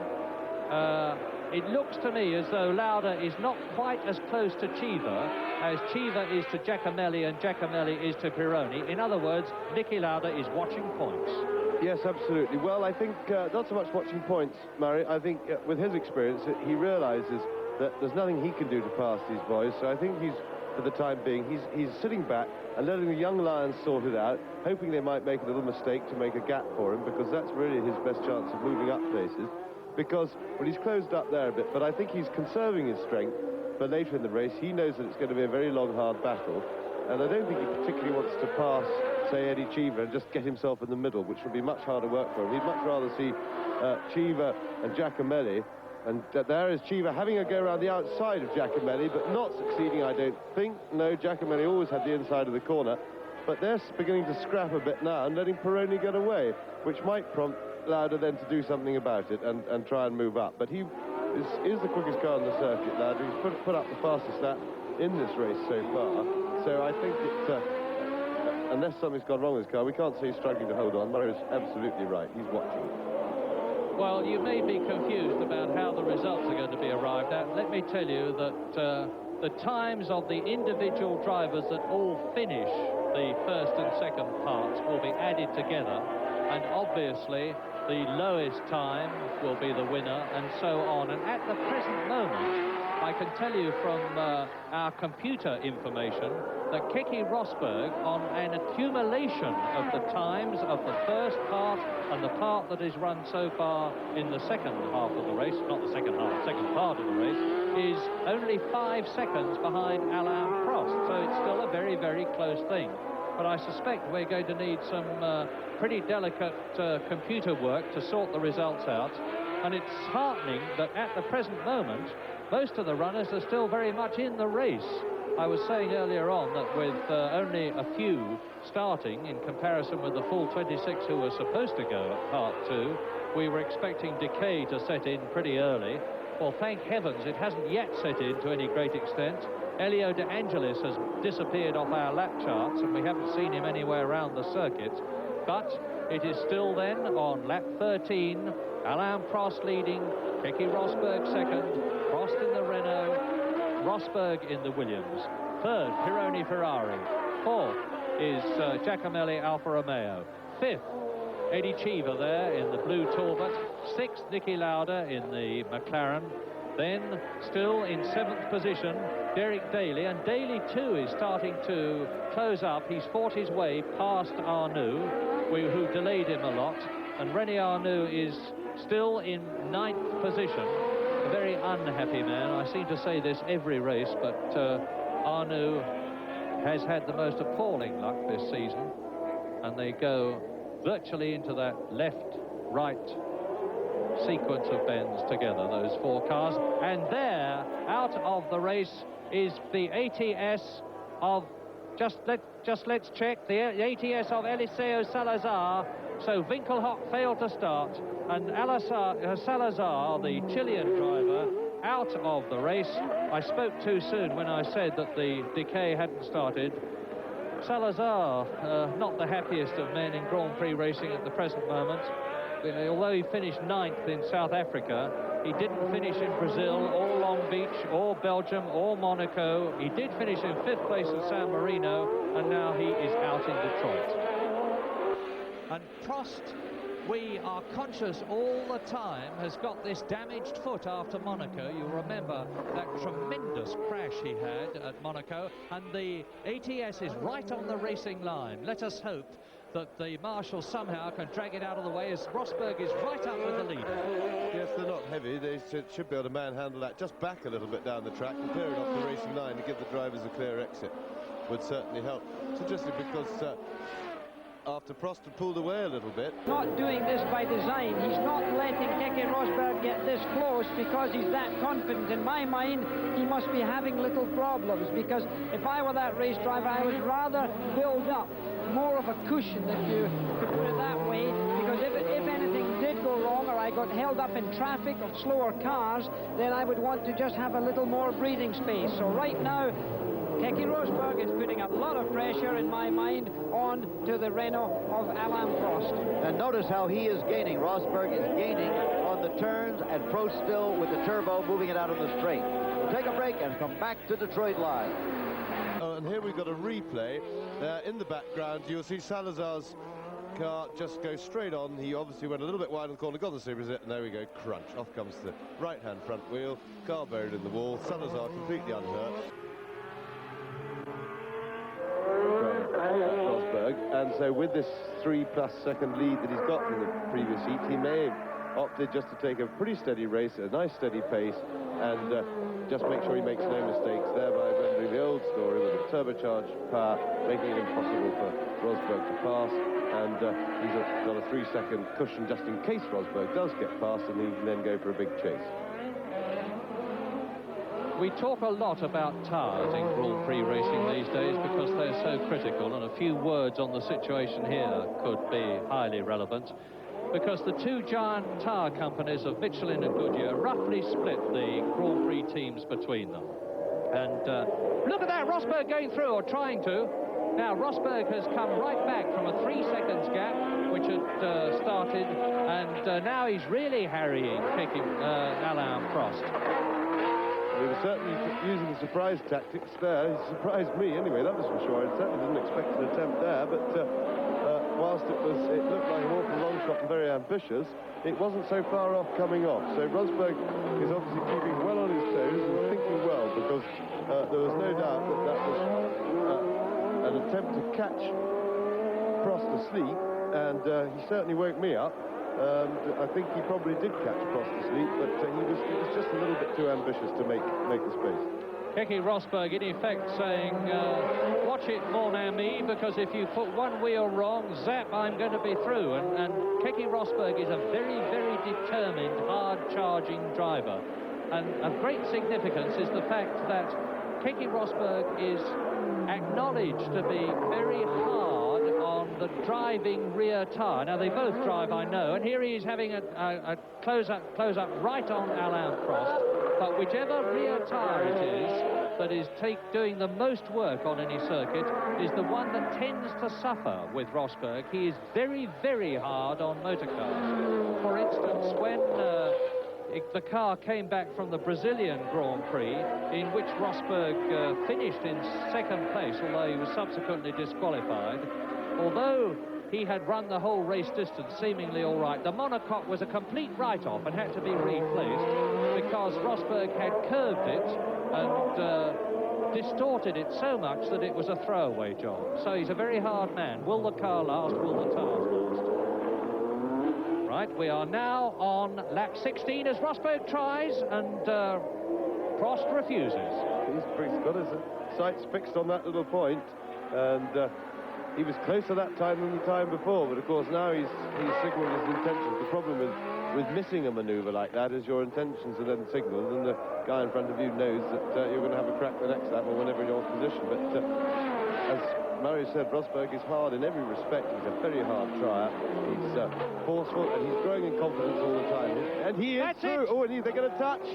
It looks to me as though Lauda is not quite as close to Cheever as Cheever is to Giacomelli and Giacomelli is to Pironi. In other words, Niki Lauda is watching points. Yes, absolutely. Well, I think not so much watching points, Murray. I think with his experience, he realises that there's nothing he can do to pass these boys. So I think he's, for the time being, he's sitting back and letting the young lions sort it out, hoping they might make a little mistake to make a gap for him, because that's really his best chance of moving up places. Because, well, he's closed up there a bit, but I think he's conserving his strength for later in the race. He knows that it's going to be a very long, hard battle, and I don't think he particularly wants to pass, say, Eddie Cheever and just get himself in the middle, which would be much harder work for him. He'd much rather see Cheever and Giacomelli, and there is Cheever having a go around the outside of Giacomelli, but not succeeding, I don't think. No, Giacomelli always had the inside of the corner, but they're beginning to scrap a bit now and letting Pironi get away, which might prompt Lauda then to do something about it and try and move up. But he is the quickest car on the circuit, Lauda. He's put up the fastest lap in this race so far. So I think that unless something's gone wrong with his car, we can't say he's struggling to hold on. Murray's absolutely right. He's watching. Well, you may be confused about how the results are going to be arrived at. Let me tell you that the times of the individual drivers that all finish the first and second parts will be added together, and obviously the lowest time will be the winner, and so on. And at the present moment, I can tell you from our computer information that Keke Rosberg, on an accumulation of the times of the first part and the part that is run so far in the second half of the race, not the second half, second part of the race, is only 5 seconds behind Alain Prost. So it's still a very, very close thing. But I suspect we're going to need some pretty delicate computer work to sort the results out. And it's heartening that at the present moment, most of the runners are still very much in the race. I was saying earlier on that with only a few starting in comparison with the full 26 who were supposed to go at part 2, we were expecting decay to set in pretty early. Well, thank heavens it hasn't yet set in to any great extent. Elio De Angelis has disappeared off our lap charts and we haven't seen him anywhere around the circuit. But it is still then on lap 13, Alain Prost leading, Keke Rosberg second, Prost in the Renault, Rosberg in the Williams. Third, Pironi Ferrari. Fourth is Giacomelli Alfa Romeo. Fifth, Eddie Cheever there in the blue Talbot. Sixth, Niki Lauda in the McLaren. Then, still in 7th position, Derek Daly, and Daly too is starting to close up. He's fought his way past Arnoux, who delayed him a lot, and René Arnoux is still in 9th position. A very unhappy man. I seem to say this every race, but Arnoux has had the most appalling luck this season, and they go virtually into that left-right sequence of bends together, those 4 cars. And there, out of the race, is the ATS of, let's check, the ATS of Eliseo Salazar. So Winkelhock failed to start, and Salazar, the Chilean driver, out of the race. I spoke too soon when I said that the decay hadn't started. Salazar, not the happiest of men in Grand Prix racing at the present moment. Although he finished 9th in South Africa, he didn't finish in Brazil or Long Beach or Belgium or Monaco. He did finish in 5th place at San Marino, and now he is out in Detroit. And Prost, we are conscious all the time, has got this damaged foot after Monaco. You'll remember that tremendous crash he had at Monaco, and the ATS is right on the racing line. Let us hope that the marshal somehow can drag it out of the way, as Rosberg is right up with the lead. Yes, they're not heavy. They should be able to manhandle that just back a little bit down the track and clear it off the racing line to give the drivers a clear exit. Would certainly help. It's interesting because after Prost had pulled away a little bit. Not doing this by design. He's not letting Keke Rosberg get this close because he's that confident. In my mind, he must be having little problems, because if I were that race driver, I would rather build up more of a cushion, if you could put it that way, because if anything did go wrong, or I got held up in traffic of slower cars, then I would want to just have a little more breathing space. So right now, Keke Rosberg is putting a lot of pressure, in my mind, on to the Renault of Alain Prost. And notice how he is gaining. Rosberg is gaining on the turns, and Prost still with the turbo moving it out on the straight. We'll take a break and come back to Detroit Live. And here we've got a replay. In the background, you'll see Salazar's car just go straight on. He obviously went a little bit wide on the corner, got the super zit, and there we go, crunch. Off comes the right-hand front wheel, car buried in the wall, Salazar completely unhurt. Rosberg, and so with this 3+ second lead that he's got from the previous heat, he may have opted just to take a pretty steady race at a nice steady pace and just make sure he makes no mistakes, thereby rendering the old story with a turbocharged power, making it impossible for Rosberg to pass. And he's got a 3-second cushion just in case Rosberg does get past, and he can then go for a big chase. We talk a lot about tyres in Grand Prix racing these days because they're so critical, and a few words on the situation here could be highly relevant, because the 2 giant tyre companies of Michelin and Goodyear roughly split the Grand Prix teams between them. And look at that, Rosberg going through, or trying to. Now Rosberg has come right back from a 3 seconds gap which had started, and now he's really harrying, kicking Alain Prost. He was certainly using the surprise tactics there. He surprised me anyway, that was for sure. I certainly didn't expect an attempt there, but whilst it looked like an awful long shot and very ambitious, it wasn't so far off coming off. So Rosberg is obviously keeping well on his toes and thinking well, because there was no doubt that that was an attempt to catch Prost asleep, and he certainly woke me up. I think he probably did catch Prost asleep, but he was just a little bit too ambitious to make the space. Keke Rosberg in effect saying, watch it, mon ami, because if you put one wheel wrong, zap, I'm going to be through. And Keke Rosberg is a very, very determined, hard-charging driver. And of great significance is the fact that Keke Rosberg is acknowledged to be very hard on the driving rear tyre. Now, they both drive, I know, and here he is having a close-up right on Alain Prost. But whichever rear tyre it is that is doing the most work on any circuit is the one that tends to suffer with Rosberg. He is very, very hard on motor cars. For instance, when the car came back from the Brazilian Grand Prix, in which Rosberg finished in 2nd place, although he was subsequently disqualified. Although he had run the whole race distance seemingly all right. The monocoque was a complete write-off and had to be replaced because Rosberg had curved it and distorted it so much that it was a throwaway job. So he's a very hard man. Will the car last? Will the tires last? Right, we are now on lap 16 as Rosberg tries and Prost refuses. He's got his sights fixed on that little point, and he was closer that time than the time before, but of course now he's signalled his intentions. The problem with missing a manoeuvre like that is your intentions are then signalled, and the guy in front of you knows that you're going to have a crack the next lap or whenever you're in position. But as Murray said, Rosberg is hard in every respect. He's a very hard trier. He's forceful, and he's growing in confidence all the time. And he is through. Oh, and they're going to touch.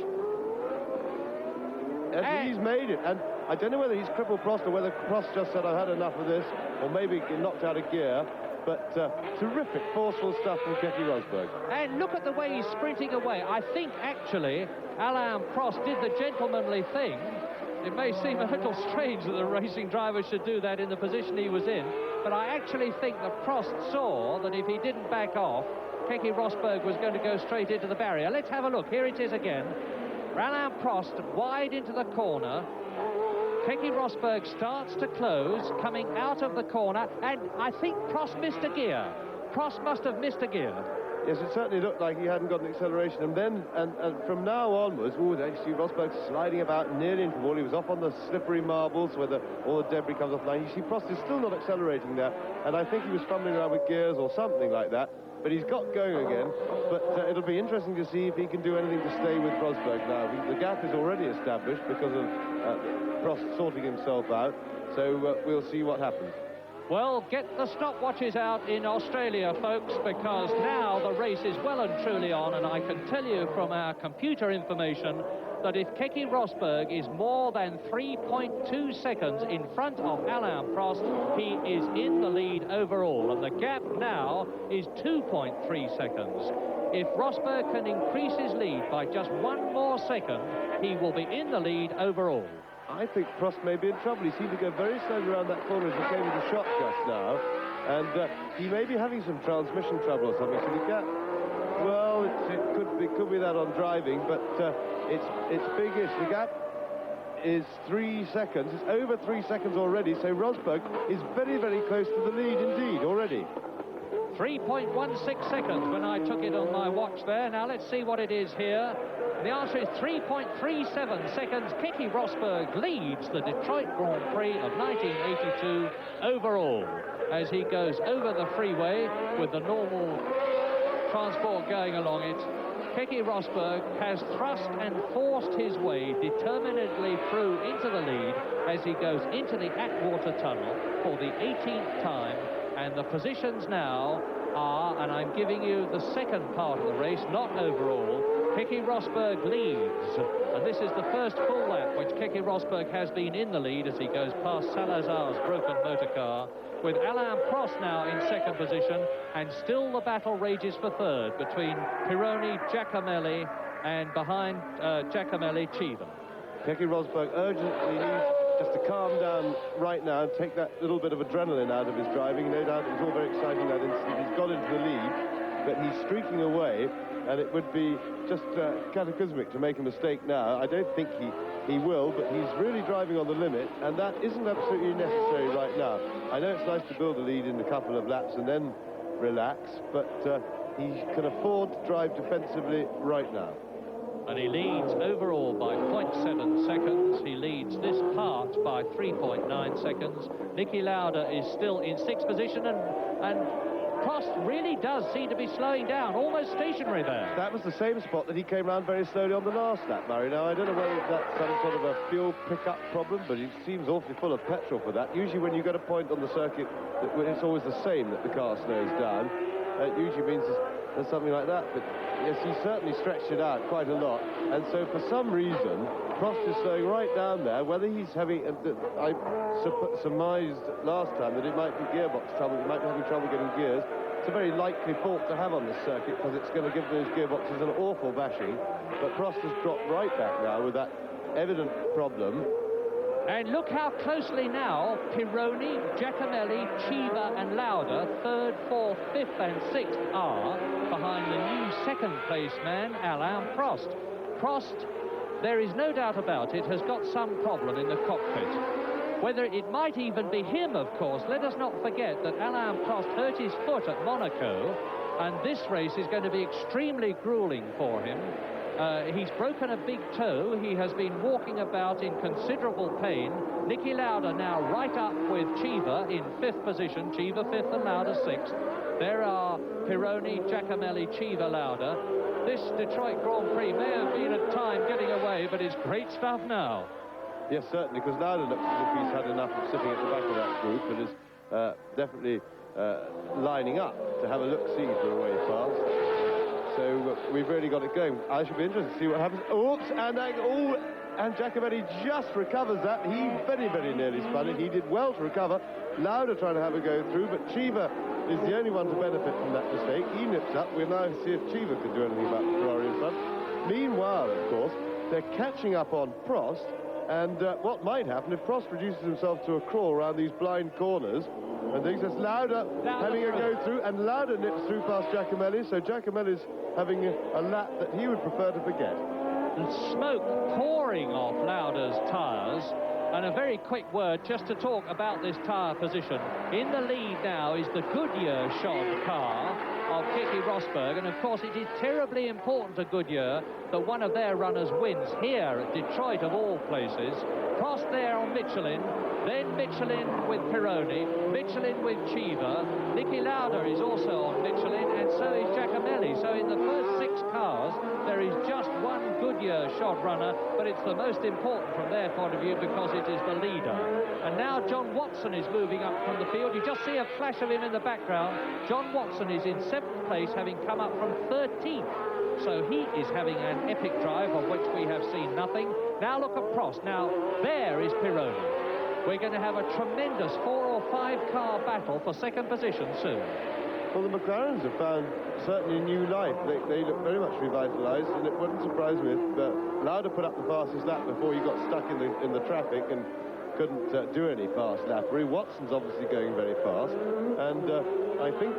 And he's made it. And I don't know whether he's crippled Prost or whether Prost just said, I've had enough of this, or maybe knocked out of gear. But terrific, forceful stuff from Keke Rosberg. And look at the way he's sprinting away. I think, actually, Alain Prost did the gentlemanly thing. It may seem a little strange that the racing driver should do that in the position he was in, but I actually think that Prost saw that if he didn't back off, Keke Rosberg was going to go straight into the barrier. Let's have a look. Here it is again. Alain Prost wide into the corner. Keke Rosberg starts to close, coming out of the corner, and I think Prost missed a gear. Prost must have missed a gear. Yes, it certainly looked like he hadn't got an acceleration, and then and from now onwards, you see Rosberg sliding about nearly into the wall. He was off on the slippery marbles where all the debris comes off the line. You see Prost is still not accelerating there, and I think he was fumbling around with gears or something like that, but he's got going again. But it'll be interesting to see if he can do anything to stay with Rosberg now. The gap is already established because of Prost sorting himself out, so we'll see what happens. Well, get the stopwatches out in Australia, folks, because now the race is well and truly on, and I can tell you from our computer information that if Keke Rosberg is more than 3.2 seconds in front of Alain Prost, he is in the lead overall, and the gap now is 2.3 seconds. If Rosberg can increase his lead by just one more second, he will be in the lead overall. I think Prost may be in trouble. He seemed to go very slowly around that corner as he came into shot just now, and he may be having some transmission trouble or something. So the gap, well, it could be that on driving, but it's big-ish. The gap is 3 seconds. It's over 3 seconds already. So Rosberg is very, very close to the lead indeed already. 3.16 seconds when I took it on my watch there. Now let's see what it is here. The answer is 3.37 seconds. Keke Rosberg leads the Detroit Grand Prix of 1982 overall as he goes over the freeway with the normal transport going along it. Keke Rosberg has thrust and forced his way determinedly through into the lead as he goes into the Atwater Tunnel for the 18th time. And the positions now are, and I'm giving you the second part of the race, not overall. Keke Rosberg leads, and this is the first full lap which Keke Rosberg has been in the lead as he goes past Salazar's broken motor car, with Alain Prost now in second position, and still the battle rages for third between Pironi, Giacomelli, and behind Giacomelli, Cheetham. Keke Rosberg urgently needs just to calm down right now and take that little bit of adrenaline out of his driving. No doubt it was all very exciting that instant. He's got into the lead, but he's streaking away, and it would be just cataclysmic to make a mistake now. I don't think he will, but he's really driving on the limit, and that isn't absolutely necessary right now. I know it's nice to build a lead in a couple of laps and then relax, but he can afford to drive defensively right now. And he leads overall by 0.7 seconds. He leads this part by 3.9 seconds. Niki Lauda is still in sixth position, and Prost really does seem to be slowing down, almost stationary there. That was the same spot that he came round very slowly on the last lap, Murray. Now, I don't know whether that's some sort of a fuel pickup problem, but it seems awfully full of petrol for that. Usually when you get a point on the circuit, it's always the same that the car slows down. It usually means there's something like that, but yes, he certainly stretched it out quite a lot, and so for some reason Prost is slowing right down there. Whether he's having, I surmised last time that it might be gearbox trouble, he might be having trouble getting gears. It's a very likely fault to have on this circuit because it's going to give those gearboxes an awful bashing, but Prost has dropped right back now with that evident problem, And look how closely now Pironi, Giacomelli, Civa and Lauda, 3rd, 4th, 5th and 6th are behind the new second-place man, Alain Prost. Prost, there is no doubt about it, has got some problem in the cockpit. Whether it might even be him, of course. Let us not forget that Alain Prost hurt his foot at Monaco, and this race is going to be extremely grueling for him. He's broken a big toe. He has been walking about in considerable pain. Niki Lauda now right up with Civa in 5th position. Civa 5th and Lauda 6th. There are Pironi, Giacomelli, Civa, Lauda. This Detroit Grand Prix may have been at time getting away, but it's great stuff now. Yes, certainly, because Lauda looks as if he's had enough of sitting at the back of that group and is definitely lining up to have a look-see for a way past. So we've really got it going. I should be interested to see what happens. Oops, and Giacomelli just recovers that. He very, very nearly spun it. He did well to recover. Lauda trying to have a go through, but Civa is the only one to benefit from that mistake. He nips up. We'll now see if Civa can do anything about the Ferrari in front. Meanwhile, of course, they're catching up on Prost. And what might happen if Prost reduces himself to a crawl around these blind corners, and things as Lauda having a go through, and Lauda nips through past Giacomelli, so Giacomelli's having a lap that he would prefer to forget. And smoke pouring off Lauda's tyres. And a very quick word just to talk about this tyre position. In the lead now is the Goodyear shod car of Keke Rosberg, and of course it is terribly important to Goodyear that one of their runners wins here at Detroit of all places. Prost there on Michelin, then Michelin with Pironi, Michelin with Civa. Niki Lauda is also on Michelin, and so is Giacomelli. So in the first 6 cars there is just one Goodyear shod runner, but it's the most important from their point of view because it is the leader. And now John Watson is moving up from the field. You just see a flash of him in the background. John Watson is in 7th place, having come up from 13th. So he is having an epic drive of which we have seen nothing. Now look at Prost. Now there is Pironi. We're going to have a tremendous 4 or 5 car battle for second position soon. Well, the McLarens have found certainly new life. They look very much revitalised, and it wouldn't surprise me if Lauda put up the fastest lap before he got stuck in the traffic and couldn't do any fast lappery. Watson's obviously going very fast, and I think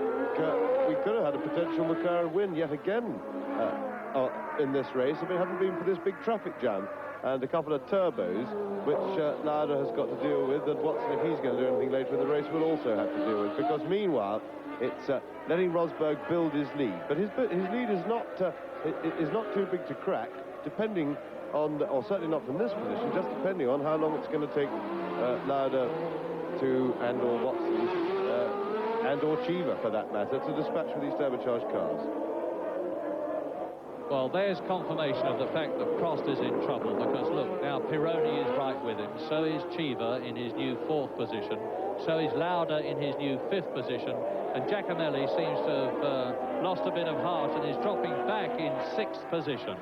we could have had a potential McLaren win yet again in this race if it hadn't been for this big traffic jam and a couple of turbos, which Lauda has got to deal with, and Watson, if he's going to do anything later in the race, will also have to deal with, because meanwhile it's letting Rosberg build his lead, but his lead is not too big to crack, depending on, or certainly not from this position, just depending on how long it's going to take Lauda to, and/or Watson, and/or Civa for that matter, to dispatch with these turbocharged cars. Well, there's confirmation of the fact that Prost is in trouble, because look, now Pironi is right with him, so is Civa in his new 4th position, so is Lauda in his new 5th position, and Giacomelli seems to have lost a bit of heart and is dropping back in 6th position.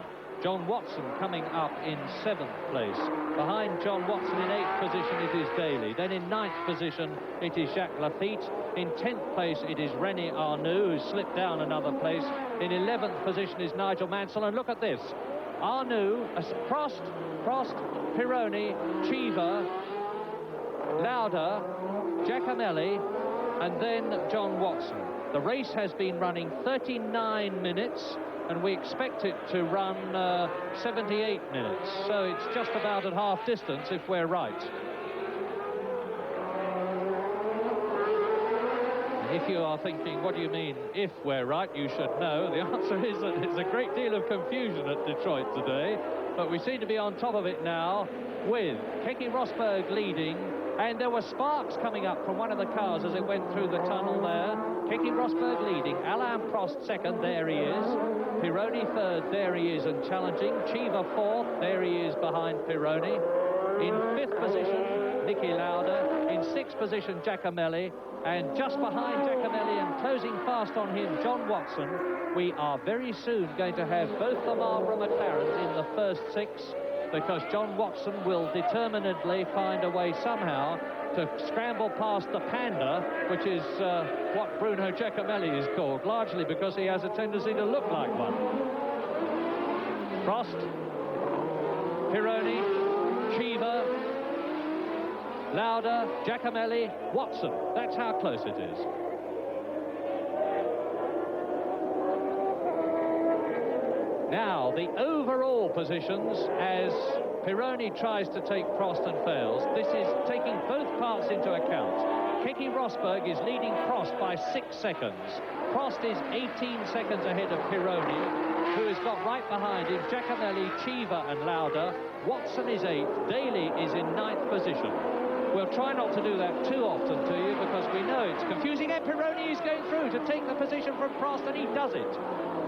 John Watson coming up in 7th place. Behind John Watson in 8th position it is Daly. Then in 9th position it is Jacques Lafitte. In 10th place it is René Arnoux, who slipped down another place. In 11th position is Nigel Mansell. And look at this. Arnoux, Prost, Pironi, Civa, Lauda, Giacomelli, and then John Watson. The race has been running 39 minutes. And we expect it to run 78 minutes. So it's just about at half distance if we're right. And if you are thinking, what do you mean, if we're right, you should know. The answer is that there's a great deal of confusion at Detroit today. But we seem to be on top of it now with Keke Rosberg leading. And there were sparks coming up from one of the cars as it went through the tunnel there. Keke Rosberg leading, Alain Prost 2nd, there he is. Pironi 3rd, there he is and challenging. Civa 4th, there he is behind Pironi. In 5th position, Niki Lauda. In 6th position, Giacomelli. And just behind Giacomelli and closing fast on him, John Watson. We are very soon going to have both the Marlboro McLarens in the first 6, because John Watson will determinedly find a way somehow to scramble past the Panda, which is what Bruno Giacomelli is called, largely because he has a tendency to look like one. Prost, Pironi, Civa, Lauda, Giacomelli, Watson. That's how close it is. Now, the overall positions as Pironi tries to take Prost and fails. This is taking both parts into account. Keke Rosberg is leading Prost by 6 seconds. Prost is 18 seconds ahead of Pironi, who has got right behind him Giacomelli, Cheever and Lauda. Watson is 8th. Daly is in 9th position. We'll try not to do that too often to you because we know it's confusing. And Pironi is going through to take the position from Prost, and he does it.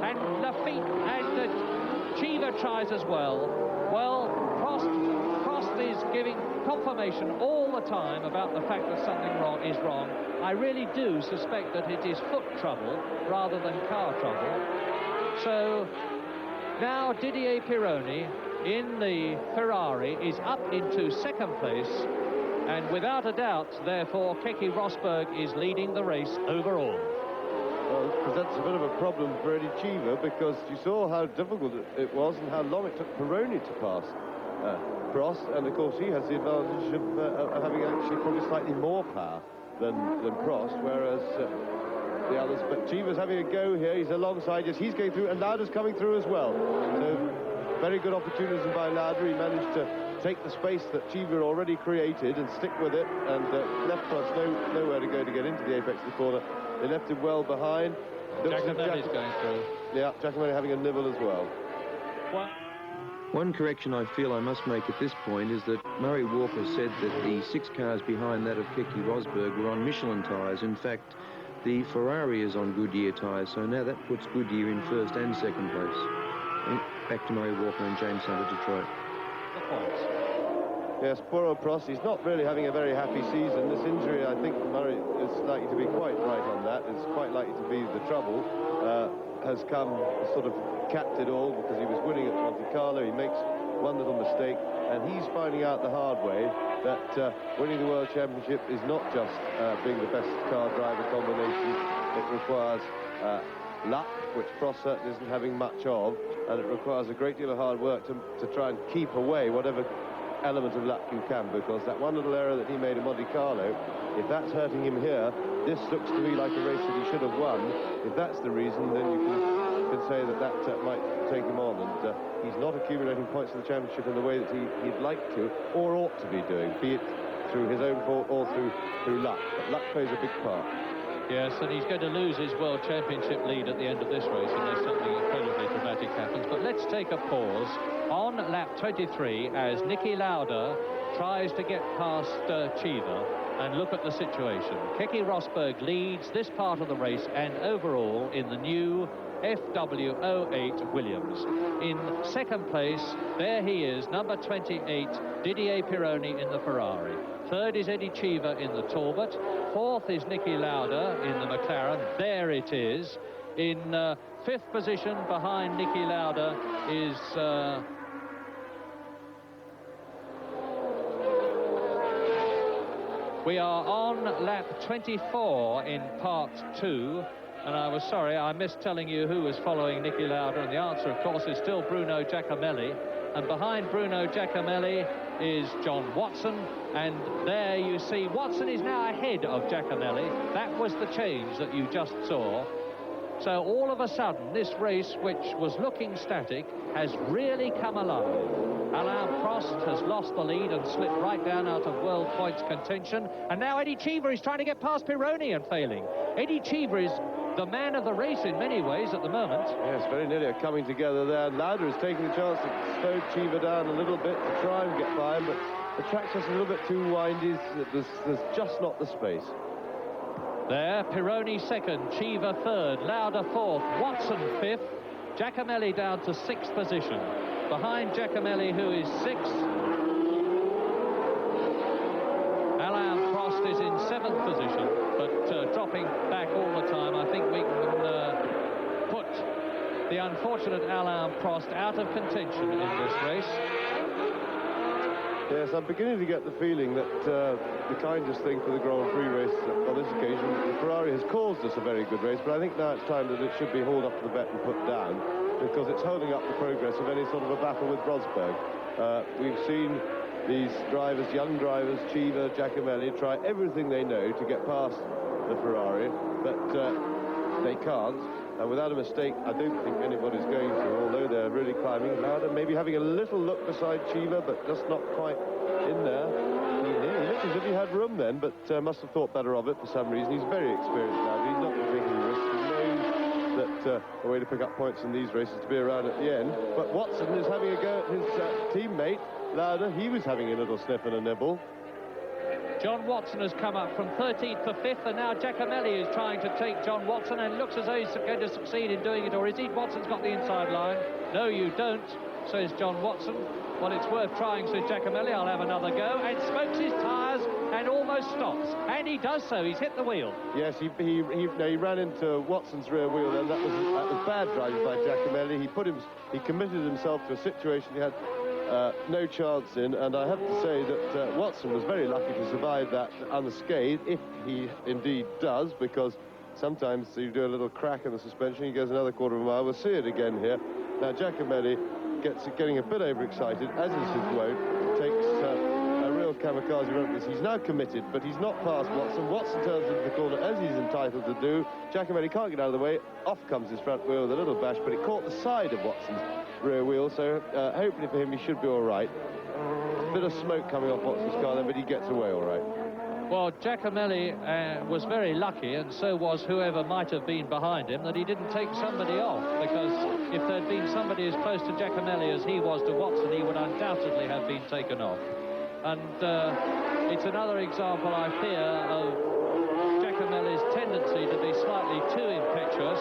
And Lafitte and Cheever tries as well. Well, Prost is giving confirmation all the time about the fact that something is wrong. I really do suspect that it is foot trouble rather than car trouble. So now Didier Pironi in the Ferrari is up into 2nd place, and without a doubt, therefore, Keke Rosberg is leading the race overall. Well, it presents a bit of a problem for Eddie Cheever because you saw how difficult it was and how long it took Pironi to pass Prost, and of course he has the advantage of having actually probably slightly more power than Prost, whereas the others. But Cheever's having a go here. He's alongside. Yes, he's going through, and Lauda's coming through as well. So very good opportunity by Lauda. He managed to take the space that Cheever already created and stick with it, and left Prost nowhere to go to get into the apex of the corner. They left him well behind. Giacomelli's going through. Yeah, Giacomelli having a nibble as well. One correction I feel I must make at this point is that Murray Walker said that the 6 cars behind that of Keke Rosberg were on Michelin tyres. In fact, the Ferrari is on Goodyear tyres, so now that puts Goodyear in 1st and 2nd place. Back to Murray Walker and James Hunt of Detroit. The points. Yes, poor old Prost, he's not really having a very happy season. This injury, I think Murray is likely to be quite right on that. It's quite likely to be the trouble. Has come sort of capped it all because he was winning at Monte Carlo. He makes one little mistake, and he's finding out the hard way that winning the World Championship is not just being the best car driver combination. It requires luck, which Prost certainly isn't having much of, and it requires a great deal of hard work to try and keep away whatever element of luck you can, because that one little error that he made in Monte Carlo, if that's hurting him here, this looks to me like a race that he should have won. If that's the reason, then you can say that might take him on, and he's not accumulating points in the championship in the way that he'd like to or ought to be doing, be it through his own fault or through luck. But luck plays a big part. Yes, and he's going to lose his World Championship lead at the end of this race unless something incredibly dramatic happens. But let's take a pause on lap 23 as Niki Lauda tries to get past Cheever and look at the situation. Keke Rosberg leads this part of the race and overall in the new FW08 Williams. In 2nd place, there he is, number 28, Didier Pironi in the Ferrari. 3rd is Eddie Cheever in the Talbot. 4th is Niki Lauda in the McLaren. There it is. In 5th position behind Niki Lauda is we are on lap 24 in part 2. And I was sorry, I missed telling you who was following Niki Lauda, and the answer, of course, is still Bruno Giacomelli. And behind Bruno Giacomelli is John Watson, and there you see Watson is now ahead of Giacomelli. That was the change that you just saw. So all of a sudden, this race, which was looking static, has really come alive. Alain Prost has lost the lead and slipped right down out of world points contention. And now Eddie Cheever is trying to get past Pironi and failing. Eddie Cheever is the man of the race in many ways at the moment. Yes, very nearly coming together there. Lauda is taking the chance to slow Cheever down a little bit to try and get by him, but the track's just a little bit too windy. There's just not the space. There, Pironi 2nd, Cheever 3rd, Lauda 4th, Watson 5th, Giacomelli down to 6th position. Behind Giacomelli, who is 6th, Alain Prost is in 7th position, but dropping back all the time. I think we can put the unfortunate Alain Prost out of contention in this race. Yes, I'm beginning to get the feeling that the kindest thing for the Grand Prix race on this occasion, the Ferrari has caused us a very good race, but I think now it's time that it should be hauled up to the vet and put down, because it's holding up the progress of any sort of a battle with Rosberg. We've seen these drivers, young drivers, Cheever, Giacomelli, try everything they know to get past the Ferrari, but they can't. And without a mistake, I don't think anybody's going to, although they're really climbing. Lauda maybe having a little look beside Cheever, but just not quite in there. He looked as if he had room then, but must have thought better of it for some reason. He's very experienced now. He's not taking risks. He knows that the way to pick up points in these races is to be around at the end. But Watson is having a go at his teammate, Lauda. He was having a little sniff and a nibble. John Watson has come up from 13th to 5th, and now Giacomelli is trying to take John Watson, and it looks as though he's going to succeed in doing it, or is he? Watson's got the inside line. No, you don't, says John Watson. Well, it's worth trying, says Giacomelli. I'll have another go, and smokes his tyres and almost stops. And he does so. He's hit the wheel. Yes, he ran into Watson's rear wheel then. That was bad driving by Giacomelli. He committed himself to a situation he had no chance in, and I have to say that Watson was very lucky to survive that unscathed, if he indeed does, because sometimes you do a little crack in the suspension, he goes another quarter of a mile. We'll see it again here. Now Giacomelli getting a bit overexcited, as is his wont, takes a real kamikaze run at this. He's now committed, but he's not past Watson. Watson turns into the corner, as he's entitled to do. Giacomelli can't get out of the way. Off comes his front wheel with a little bash, but it caught the side of Watson's rear wheel, so hopefully for him he should be all right. A bit of smoke coming off Watson's car then, but he gets away all right. Well, Giacomelli was very lucky, and so was whoever might have been behind him, that he didn't take somebody off, because if there'd been somebody as close to Giacomelli as he was to Watson, he would undoubtedly have been taken off. And it's another example, I fear, of Giacomelli's tendency to be slightly too impetuous,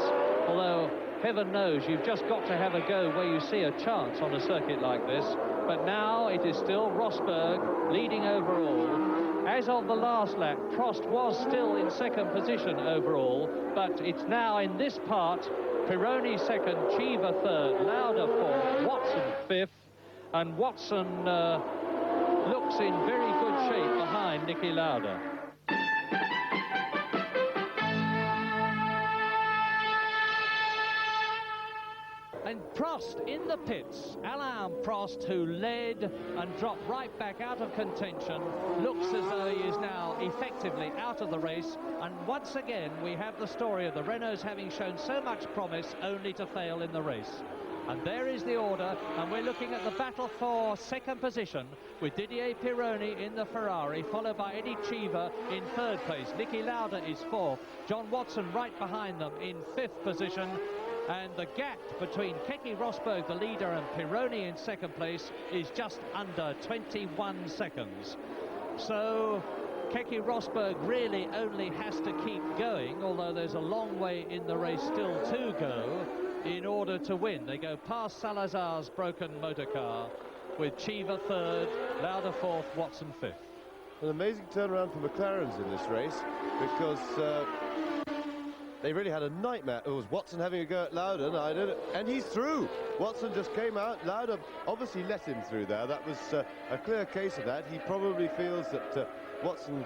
although heaven knows you've just got to have a go where you see a chance on a circuit like this. But now it is still Rosberg leading overall. As of the last lap, Prost was still in second position overall, but it's now in this part, Pironi second, Cheever third, Lauda fourth, Watson fifth, and Watson looks in very good shape behind Niki Lauda. And Prost in the pits, Alain Prost, who led and dropped right back out of contention, looks as though he is now effectively out of the race. And once again, we have the story of the Renaults having shown so much promise only to fail in the race. And there is the order, and we're looking at the battle for second position with Didier Pironi in the Ferrari, followed by Eddie Cheever in third place. Niki Lauda is fourth, John Watson right behind them in fifth position. And the gap between Keke Rosberg, the leader, and Pironi in second place is just under 21 seconds. So Keke Rosberg really only has to keep going, although there's a long way in the race still to go in order to win. They go past Salazar's broken motor car with Cheever third, Lauda fourth, Watson fifth. An amazing turnaround for McLaren's in this race, because they really had a nightmare. It was Watson having a go at Lauda, and he's through. Watson just came out. Lauda obviously let him through there. That was a clear case of that. He probably feels that Watson,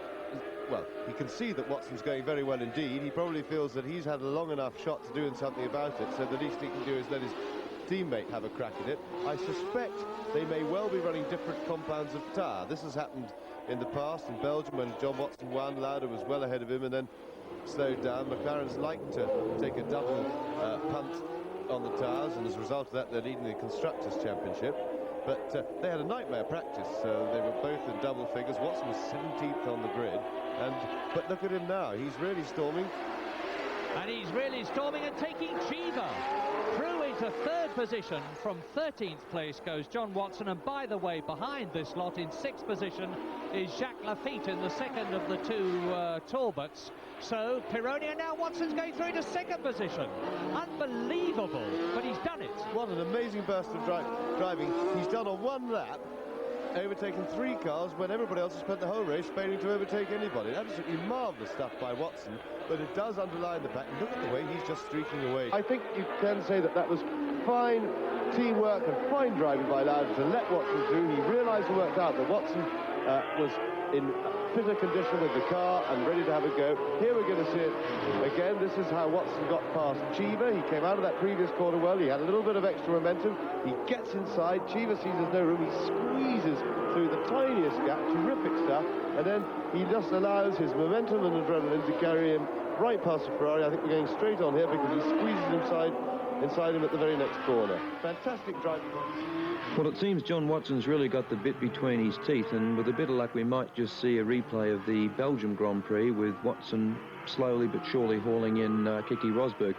well, he can see that Watson's going very well indeed. He probably feels that he's had a long enough shot to doing something about it, so the least he can do is let his teammate have a crack at it. I suspect they may well be running different compounds of tyre. This has happened in the past in Belgium when John Watson won. Lauda was well ahead of him and then slowed down. McLaren's like to take a double punt on the tyres, and as a result of that they're leading the Constructors' Championship. But they had a nightmare practice. They were both in double figures. Watson was 17th on the grid, but look at him now. He's really storming. And he's really storming and taking Cheever through into third position. From 13th place goes John Watson, and by the way, behind this lot in sixth position is Jacques Lafitte in the second of the two Talbots. So Pironi, and now Watson's going through into second position. Unbelievable, but he's done it. What an amazing burst of driving. He's done on one lap, overtaken three cars when everybody else has spent the whole race failing to overtake anybody. Absolutely marvellous stuff by Watson, but it does underline the fact, look at the way he's just streaking away. I think you can say that was fine teamwork and fine driving by Lauda to let Watson through. He realised and worked out that Watson was in fitter condition with the car and ready to have a go. Here we're going to see it again. This is how Watson got past Cheever. He came out of that previous corner well. He had a little bit of extra momentum. He gets inside. Cheever sees there's no room. He squeezes through the tiniest gap. Terrific stuff. And then he just allows his momentum and adrenaline to carry him right past the Ferrari. I think we're going straight on here because he squeezes inside him at the very next corner. Fantastic driving. Well, it seems John Watson's really got the bit between his teeth, and with a bit of luck we might just see a replay of the Belgium Grand Prix with Watson slowly but surely hauling in Keke Rosberg.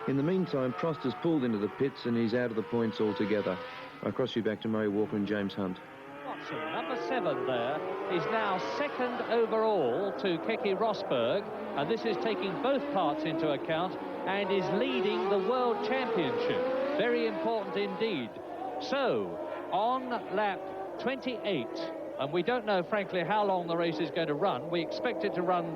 In the meantime, Prost has pulled into the pits and he's out of the points altogether. I cross you back to Murray Walker and James Hunt. Watson, number 7 there, is now 2nd overall to Keke Rosberg, and this is taking both parts into account, and is leading the World Championship. Very important indeed. So, on lap 28, and we don't know, frankly, how long the race is going to run. We expect it to run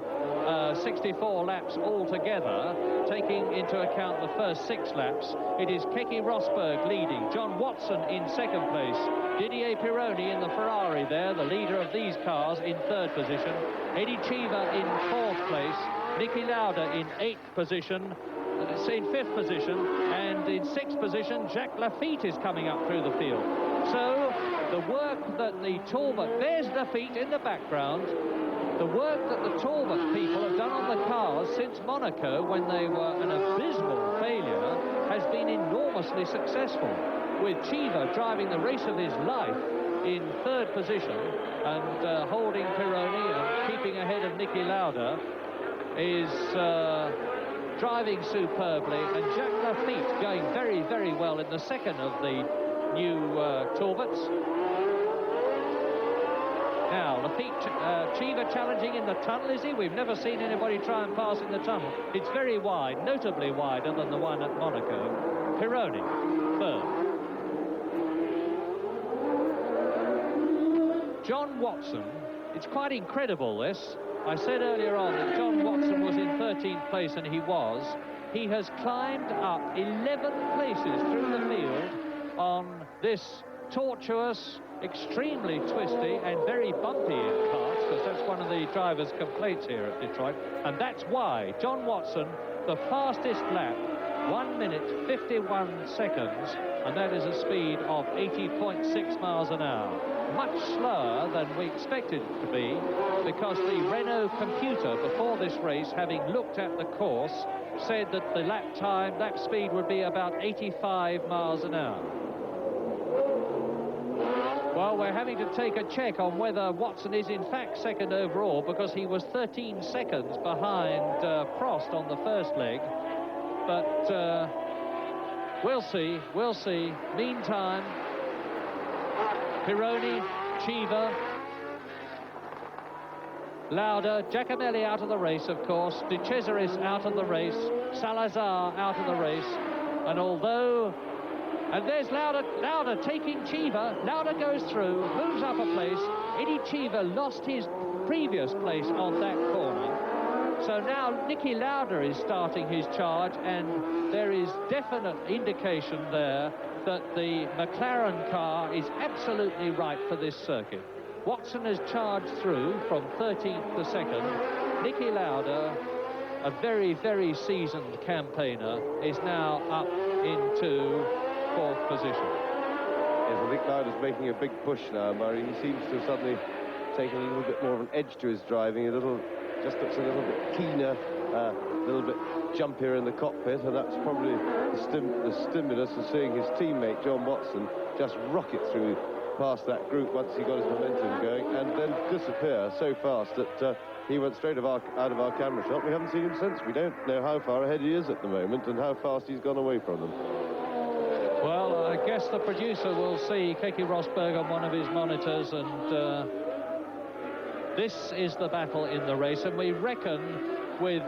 64 laps altogether, taking into account the first 6 laps. It is Keke Rosberg leading, John Watson in 2nd place, Didier Pironi in the Ferrari there, the leader of these cars, in 3rd position, Eddie Cheever in 4th place, Niki Lauda in 8th position, in 5th position, and in 6th position Jacques Lafitte is coming up through the field. So the work that the Talbot, there's Lafitte in the background, the work that the Talbot people have done on the cars since Monaco, when they were an abysmal failure, has been enormously successful, with Cheever driving the race of his life in 3rd position and holding Pironi and keeping ahead of Niki Lauda, is driving superbly, and Jacques Lafitte going very, very well in the 2nd of the new Talbots. Now, Lafitte, Cheever challenging in the tunnel, is he? We've never seen anybody try and pass in the tunnel. It's very wide, notably wider than the one at Monaco. Pironi, 3rd. John Watson, it's quite incredible, this. I said earlier on that John Watson was in 13th place, and he was. He has climbed up 11 places through the field on this tortuous, extremely twisty and very bumpy in parts, because that's one of the driver's complaints here at Detroit. And that's why John Watson, the fastest lap, 1 minute 51 seconds, and that is a speed of 80.6 miles an hour. Much slower than we expected it to be, because the Renault computer before this race, having looked at the course, said that the lap speed would be about 85 miles an hour. Well, we're having to take a check on whether Watson is in fact 2nd overall, because he was 13 seconds behind Prost on the first leg. But we'll see. Meantime, Pironi, Cheever, Lauda, Giacomelli out of the race, of course, De Cesaris out of the race, Salazar out of the race, and there's Lauda taking Cheever. Lauda goes through, moves up a place. Eddie Cheever lost his previous place on that corner. So now Niki Lauda is starting his charge, and there is definite indication there that the McLaren car is absolutely right for this circuit. Watson has charged through from 13th to 2nd. Niki Lauda, a very, very seasoned campaigner, is now up into 4th position. Yes, I think Lauda's making a big push now, Murray. He seems to have suddenly taken a little bit more of an edge to his driving, just looks a little bit keener, a little bit jumpier in the cockpit, and that's probably the stimulus of seeing his teammate John Watson just rocket through past that group once he got his momentum going, and then disappear so fast that he went straight out of our camera shot. We haven't seen him since. We don't know how far ahead he is at the moment and how fast he's gone away from them. Well, I guess the producer will see Keke Rosberg on one of his monitors, and this is the battle in the race, and we reckon with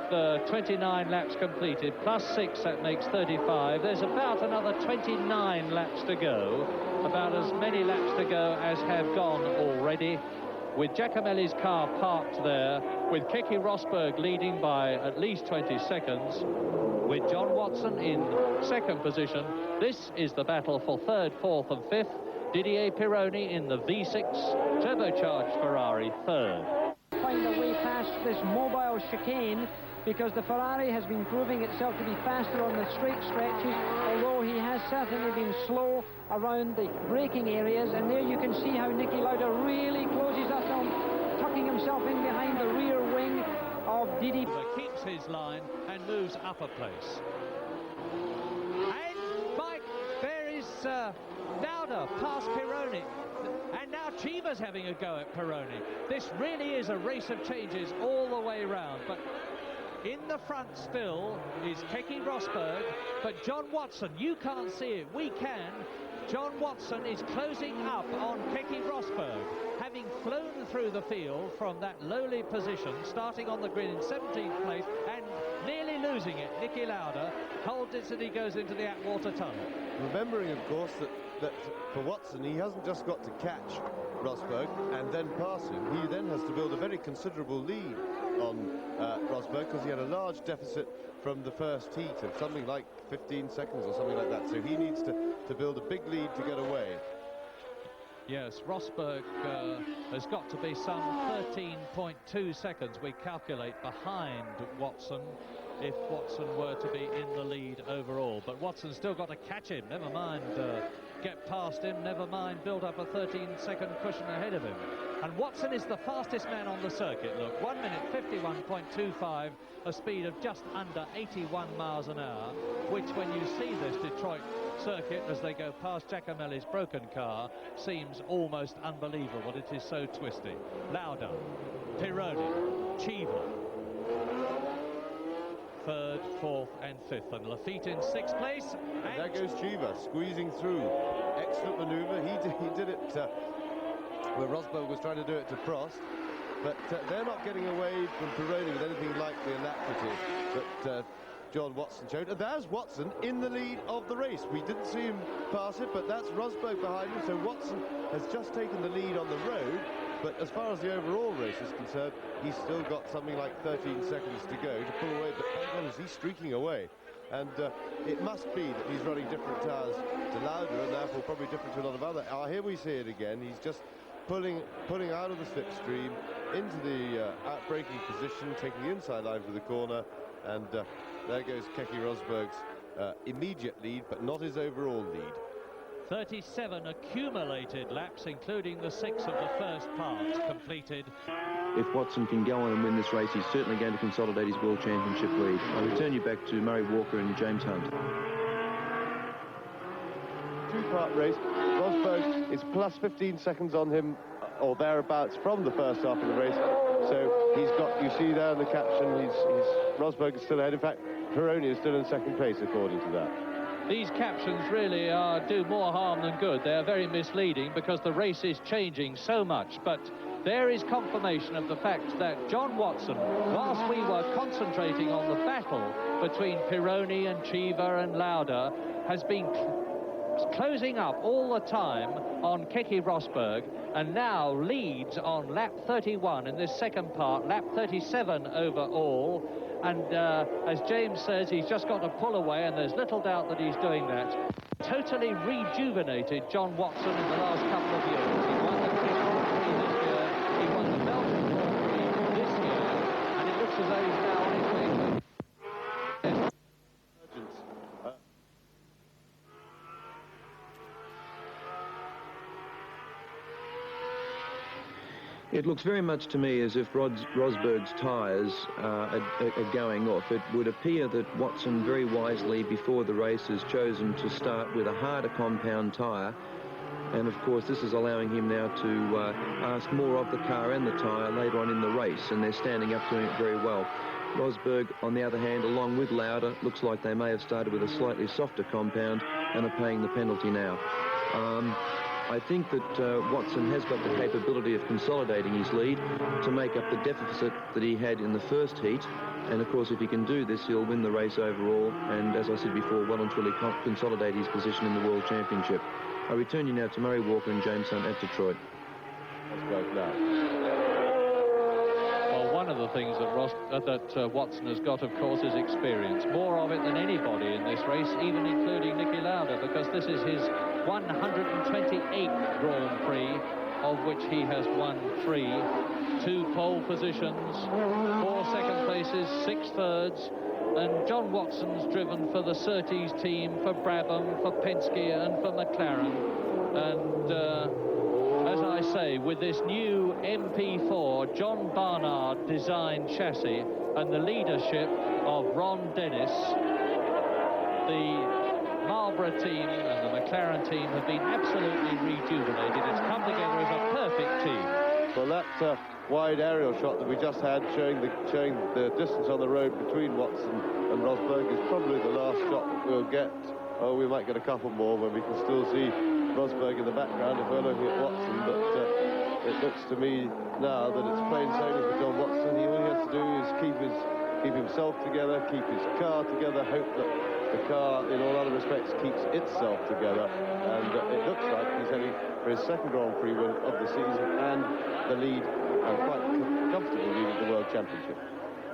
29 laps completed, plus 6, that makes 35. There's about another 29 laps to go, about as many laps to go as have gone already, with Giacomelli's car parked there, with Keke Rosberg leading by at least 20 seconds, with John Watson in 2nd position. This is the battle for 3rd, 4th and 5th. Didier Pironi in the V6 turbocharged Ferrari third. Find a way past this mobile chicane, because the Ferrari has been proving itself to be faster on the straight stretches, although he has certainly been slow around the braking areas. And there you can see how Niki Lauda really closes up on, tucking himself in behind the rear wing of Didi. Keeps his line and moves up a place. And Mike, there is Lauda past Pironi. And now Chiva's having a go at Pironi. This really is a race of changes all the way round. But in the front still is Keke Rosberg, but John Watson, you can't see it, we can. John Watson is closing up on Keke Rosberg, having flown through the field from that lowly position, starting on the grid in 17th place and nearly losing it. Niki Lauda holds it as he goes into the Atwater tunnel. Remembering, of course, that for Watson, he hasn't just got to catch Rosberg and then pass him. He then has to build a very considerable lead on Rosberg, because he had a large deficit from the first heat of something like 15 seconds or something like that. So he needs to build a big lead to get away. Yes, Rosberg has got to be some 13.2 seconds, we calculate, behind Watson, if Watson were to be in the lead overall. But Watson's still got to catch him, never mind get past him, never mind build up a 13-second cushion ahead of him. And Watson is the fastest man on the circuit, look, 1 minute 51.25, a speed of just under 81 miles an hour, which when you see this Detroit circuit as they go past Giacomelli's broken car seems almost unbelievable. It is so twisty. Lauda, Pironi, Chiva, third, fourth and fifth, and Lafitte in sixth place. And there goes Chiva squeezing through. Excellent maneuver. He did it where Rosberg was trying to do it to Prost, but they're not getting away from Pironi with anything like the alacrity that John Watson showed. And there's Watson in the lead of the race. We didn't see him pass it, but that's Rosberg behind him, so Watson has just taken the lead on the road. But as far as the overall race is concerned, he's still got something like 13 seconds to go to pull away. But is he streaking away? And it must be that he's running different tires to Lauda, and therefore probably different to a lot of other. Here we see it again. He's just pulling out of the slipstream into the out-braking position, taking the inside line for the corner, and there goes Keke Rosberg's immediate lead, but not his overall lead. 37 accumulated laps, including the 6 of the first part completed. If Watson can go on and win this race, he's certainly going to consolidate his World Championship lead. I'll return you back to Murray Walker and James Hunt. Two-part race. Rosberg is plus 15 seconds on him, or thereabouts, from the first half of the race. So he's got, you see there in the caption, Rosberg is still ahead. In fact, Pironi is still in second place, according to that. These captions really do more harm than good. They are very misleading because the race is changing so much. But there is confirmation of the fact that John Watson, whilst we were concentrating on the battle between Pironi and Chiva and Lauda, has been closing up all the time on Keke Rosberg, and now leads on lap 31 in this second part, lap 37 overall. And as James says, he's just got to pull away, and there's little doubt that he's doing that. Totally rejuvenated John Watson in the last couple of years. He won the Prix this year, he won the Belgian Grand Prix this year, and it looks as though he's now on his way to... It looks very much to me as if Rosberg's tyres are going off. It would appear that Watson very wisely before the race has chosen to start with a harder compound tyre, and of course this is allowing him now to ask more of the car and the tyre later on in the race, and they're standing up to it very well. Rosberg, on the other hand, along with Lauda, looks like they may have started with a slightly softer compound and are paying the penalty now. I think that Watson has got the capability of consolidating his lead to make up the deficit that he had in the first heat. And, of course, if he can do this, he'll win the race overall. And, as I said before, well and truly consolidate his position in the World Championship. I return you now to Murray Walker and James Hunt at Detroit. Well, one of the things that Watson has got, of course, is experience. More of it than anybody in this race, even including Niki Lauda, because this is his 128th Grand Prix, of which he has won 3. 2 pole positions, 4 second places, 6 thirds, and John Watson's driven for the Surtees team, for Brabham, for Penske and for McLaren. And as I say, with this new MP4 John Barnard designed chassis and the leadership of Ron Dennis, the Marlboro team and the McLaren team have been absolutely rejuvenated. It's come together as a perfect team. Well, that wide aerial shot that we just had showing the distance on the road between Watson and Rosberg is probably the last shot that we'll get. Oh, we might get a couple more when we can still see Rosberg in the background if we're looking at Watson, but it looks to me now that it's plain sailing for John Watson. All he has to do is keep himself together, keep his car together, hope that the car, in all other respects, keeps itself together, and it looks like he's heading for his second Grand Prix win of the season and the lead, and quite comfortable lead of the World Championship.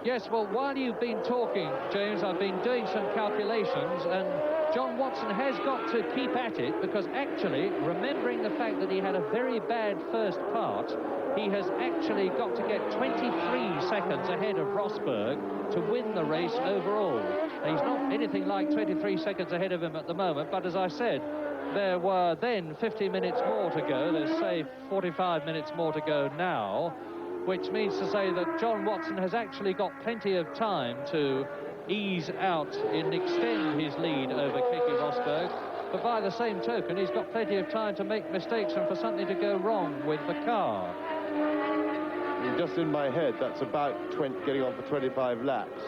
Yes, well, while you've been talking, James, I've been doing some calculations, and John Watson has got to keep at it, because actually, remembering the fact that he had a very bad first part, he has actually got to get 23 seconds ahead of Rosberg to win the race overall. Now, he's not anything like 23 seconds ahead of him at the moment, but as I said, there were then 50 minutes more to go. There's, say, 45 minutes more to go now, which means to say that John Watson has actually got plenty of time to ease out and extend his lead over Keke Rosberg. But by the same token, he's got plenty of time to make mistakes and for something to go wrong with the car. Just in my head, that's about getting on for 25 laps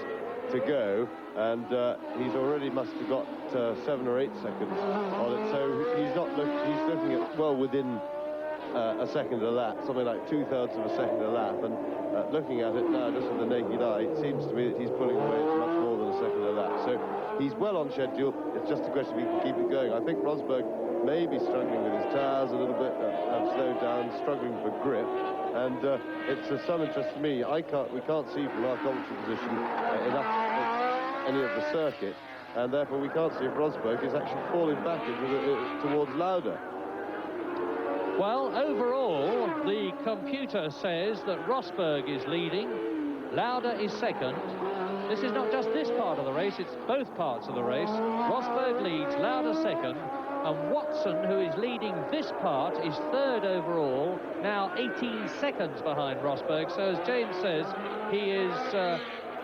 to go, and he's already must have got 7 or 8 seconds on it, so he's looking at well within a second a lap, something like 2/3 of a second a lap, and looking at it now just with the naked eye, it seems to me that he's pulling away at much more than a second a lap, so he's well on schedule. It's just a question if he can keep it going. I think Rosberg may be struggling with his tyres a little bit, have slowed down, struggling for grip, and it's of some interest to me. We can't see from our commentary position enough of any of the circuit, and therefore we can't see if Rosberg is actually falling back towards Lauda. Well, overall, the computer says that Rosberg is leading, Lauda is second. This is not just this part of the race, it's both parts of the race. Rosberg leads, Lauda second, and Watson, who is leading this part, is third overall, now 18 seconds behind Rosberg. So as James says, he is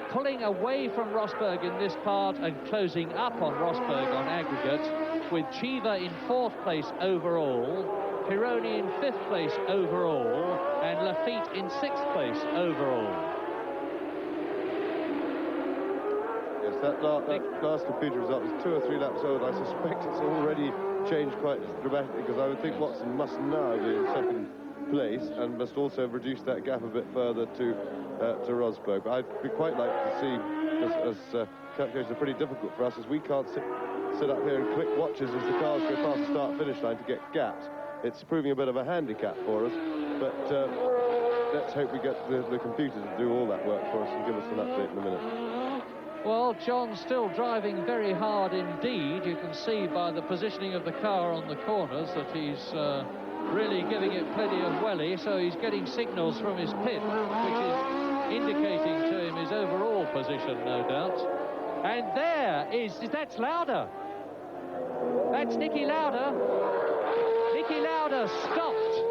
pulling away from Rosberg in this part and closing up on Rosberg on aggregate, with Cheever in 4th place overall, Pironi in 5th place overall, and Lafitte in 6th place overall. Yes, that last computer result is 2 or 3 laps old. I suspect it's already changed quite dramatically, because I would think Watson must now be in 2nd place and must also have reduced that gap a bit further to Rosberg. But I'd be quite like to see, as calculations are pretty difficult for us, as we can't sit up here and click watches as the cars go past the start-finish line to get gaps. It's proving a bit of a handicap for us, but let's hope we get the computer to do all that work for us and give us an update in a minute. Well, John's still driving very hard indeed. You can see by the positioning of the car on the corners that he's really giving it plenty of welly, so he's getting signals from his pit, which is indicating to him his overall position, no doubt. And that's Lauda. That's Niki Lauda. Niki Lauda stopped.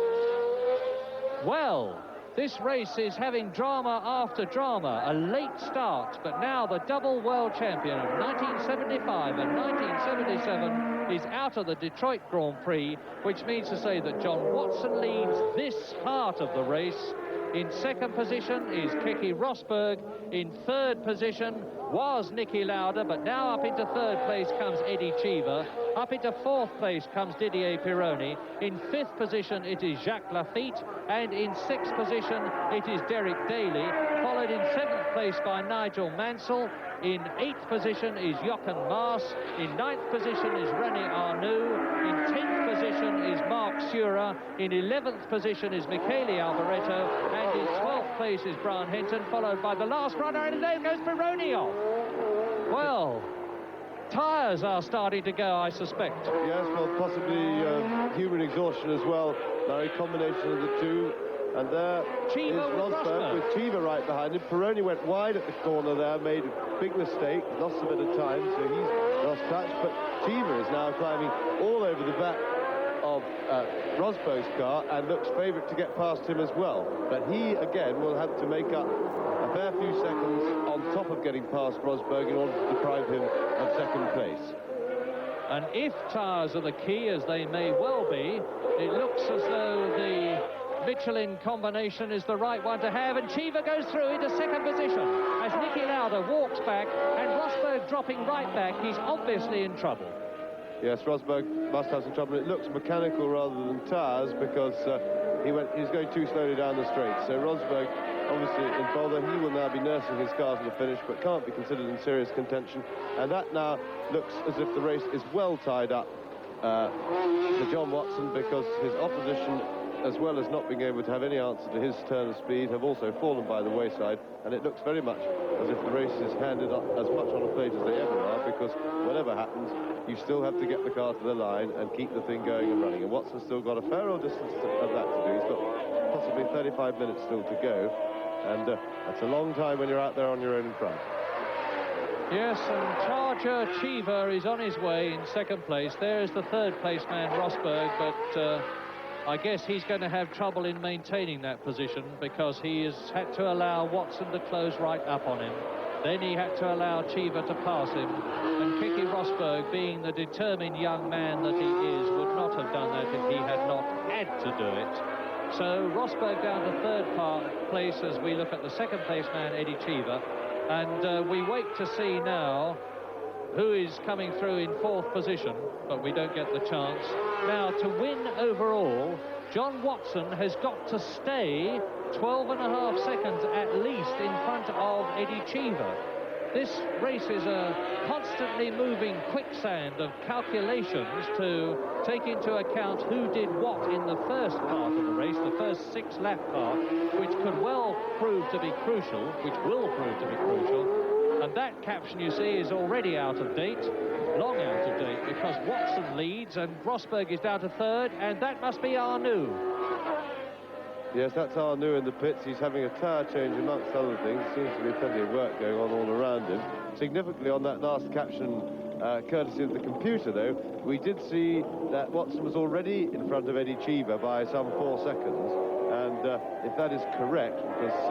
Well, this race is having drama after drama, a late start, but now the double world champion of 1975 and 1977 is out of the Detroit Grand Prix, which means to say that John Watson leads this part of the race. In 2nd position is Keke Rosberg. In 3rd position was Niki Lauda, but now up into 3rd place comes Eddie Cheever. Up into 4th place comes Didier Pironi. In 5th position it is Jacques Lafitte, and in 6th position it is Derek Daly, followed in 7th place by Nigel Mansell. In 8th position is Jochen Maas. In 9th position is René Arnoux. In 10th position is Mark Surer. In 11th position is Michele Alboreto. And in 12th place is Brian Hinton, followed by the last runner, and there goes Pironi off. Well, tyres are starting to go, I suspect. Yes, well, possibly human exhaustion as well. Very combination of the two. And there is Rosberg with Cheever right behind him. Pironi went wide at the corner there, made a big mistake, lost a bit of time, so he's lost touch. But Cheever is now climbing all over the back of Rosberg's car and looks favourite to get past him as well. But he, again, will have to make up a fair few seconds on top of getting past Rosberg in order to deprive him of second place. And if tyres are the key, as they may well be, it looks as though the Michelin combination is the right one to have, and Cheever goes through into second position as Niki Lauda walks back and Rosberg dropping right back. He's obviously in trouble. Yes, Rosberg must have some trouble. It looks mechanical rather than tyres because he's going too slowly down the straight. So Rosberg, obviously in bother, he will now be nursing his car to the finish, but can't be considered in serious contention. And that now looks as if the race is well tied up to John Watson, because his opposition, as well as not being able to have any answer to his turn of speed, have also fallen by the wayside, and it looks very much as if the race is handed up as much on a plate as they ever are, because whatever happens, you still have to get the car to the line and keep the thing going and running. And Watson's still got a fair old distance of that to do. He's got possibly 35 minutes still to go, and that's a long time when you're out there on your own in front. Yes, and Charger Cheever is on his way in second place. There's the third place man, Rosberg, but I guess he's going to have trouble in maintaining that position, because he has had to allow Watson to close right up on him. Then he had to allow Cheever to pass him, and Keke Rosberg, being the determined young man that he is, would not have done that if he had not had to do it. So Rosberg down to third place as we look at the second place man, Eddie Cheever, and we wait to see now who is coming through in fourth position, but we don't get the chance. Now, to win overall, John Watson has got to stay 12.5 seconds at least in front of Eddie Cheever. This race is a constantly moving quicksand of calculations to take into account who did what in the first part of the race, the first 6-lap part, which could well prove to be crucial, which will prove to be crucial. And that caption, you see, is already out of date, long out of date, because Watson leads and Rosberg is down to third, and that must be Arnoux. Yes, that's Arnoux in the pits. He's having a tyre change amongst other things. Seems to be plenty of work going on all around him. Significantly on that last caption, courtesy of the computer, though, we did see that Watson was already in front of Eddie Cheever by some 4 seconds. And if that is correct, because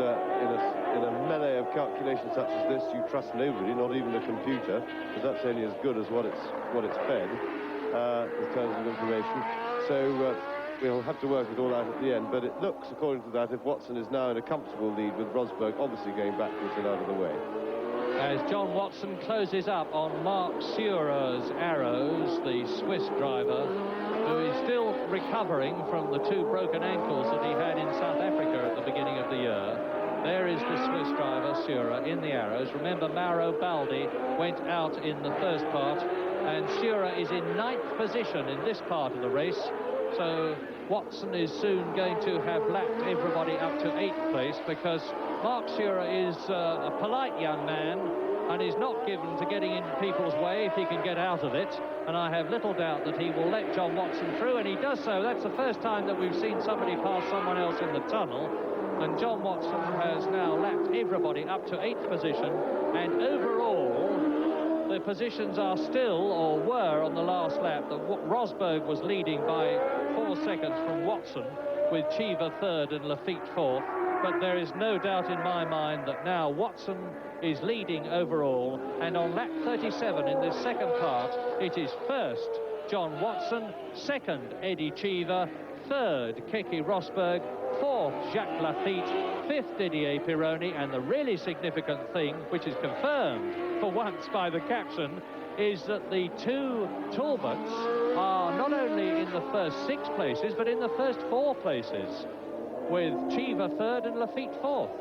in a melee of calculations such as this, you trust nobody, not even the computer, because that's only as good as what it's fed in terms of information. So we'll have to work it all out at the end. But it looks, according to that, if Watson is now in a comfortable lead with Rosberg obviously going backwards and out of the way. As John Watson closes up on Marc Sure's arrows, the Swiss driver, who is still recovering from the 2 broken ankles that he had in South Africa at the beginning of the year. There is the Swiss driver, Sure, in the arrows. Remember, Mauro Baldi went out in the first part, and Sure is in 9th position in this part of the race. So Watson is soon going to have lapped everybody up to 8th place, because Marc Sure is a polite young man and is not given to getting in people's way if he can get out of it. And I have little doubt that he will let John Watson through, and he does so. That's the first time that we've seen somebody pass someone else in the tunnel. And John Watson has now lapped everybody up to 8th position, and overall the positions are still, or were on the last lap, that Rosberg was leading by 4 seconds from Watson, with Cheever third and Lafitte fourth. But there is no doubt in my mind that now Watson is leading overall, and on lap 37 in this second part, it is first John Watson, second Eddie Cheever, third Keke Rosberg, fourth Jacques Lafitte, fifth Didier Pironi, and the really significant thing, which is confirmed for once by the caption, is that the 2 Talbots are not only in the first 6 places, but in the first 4 places, with Cheever third and Lafitte fourth.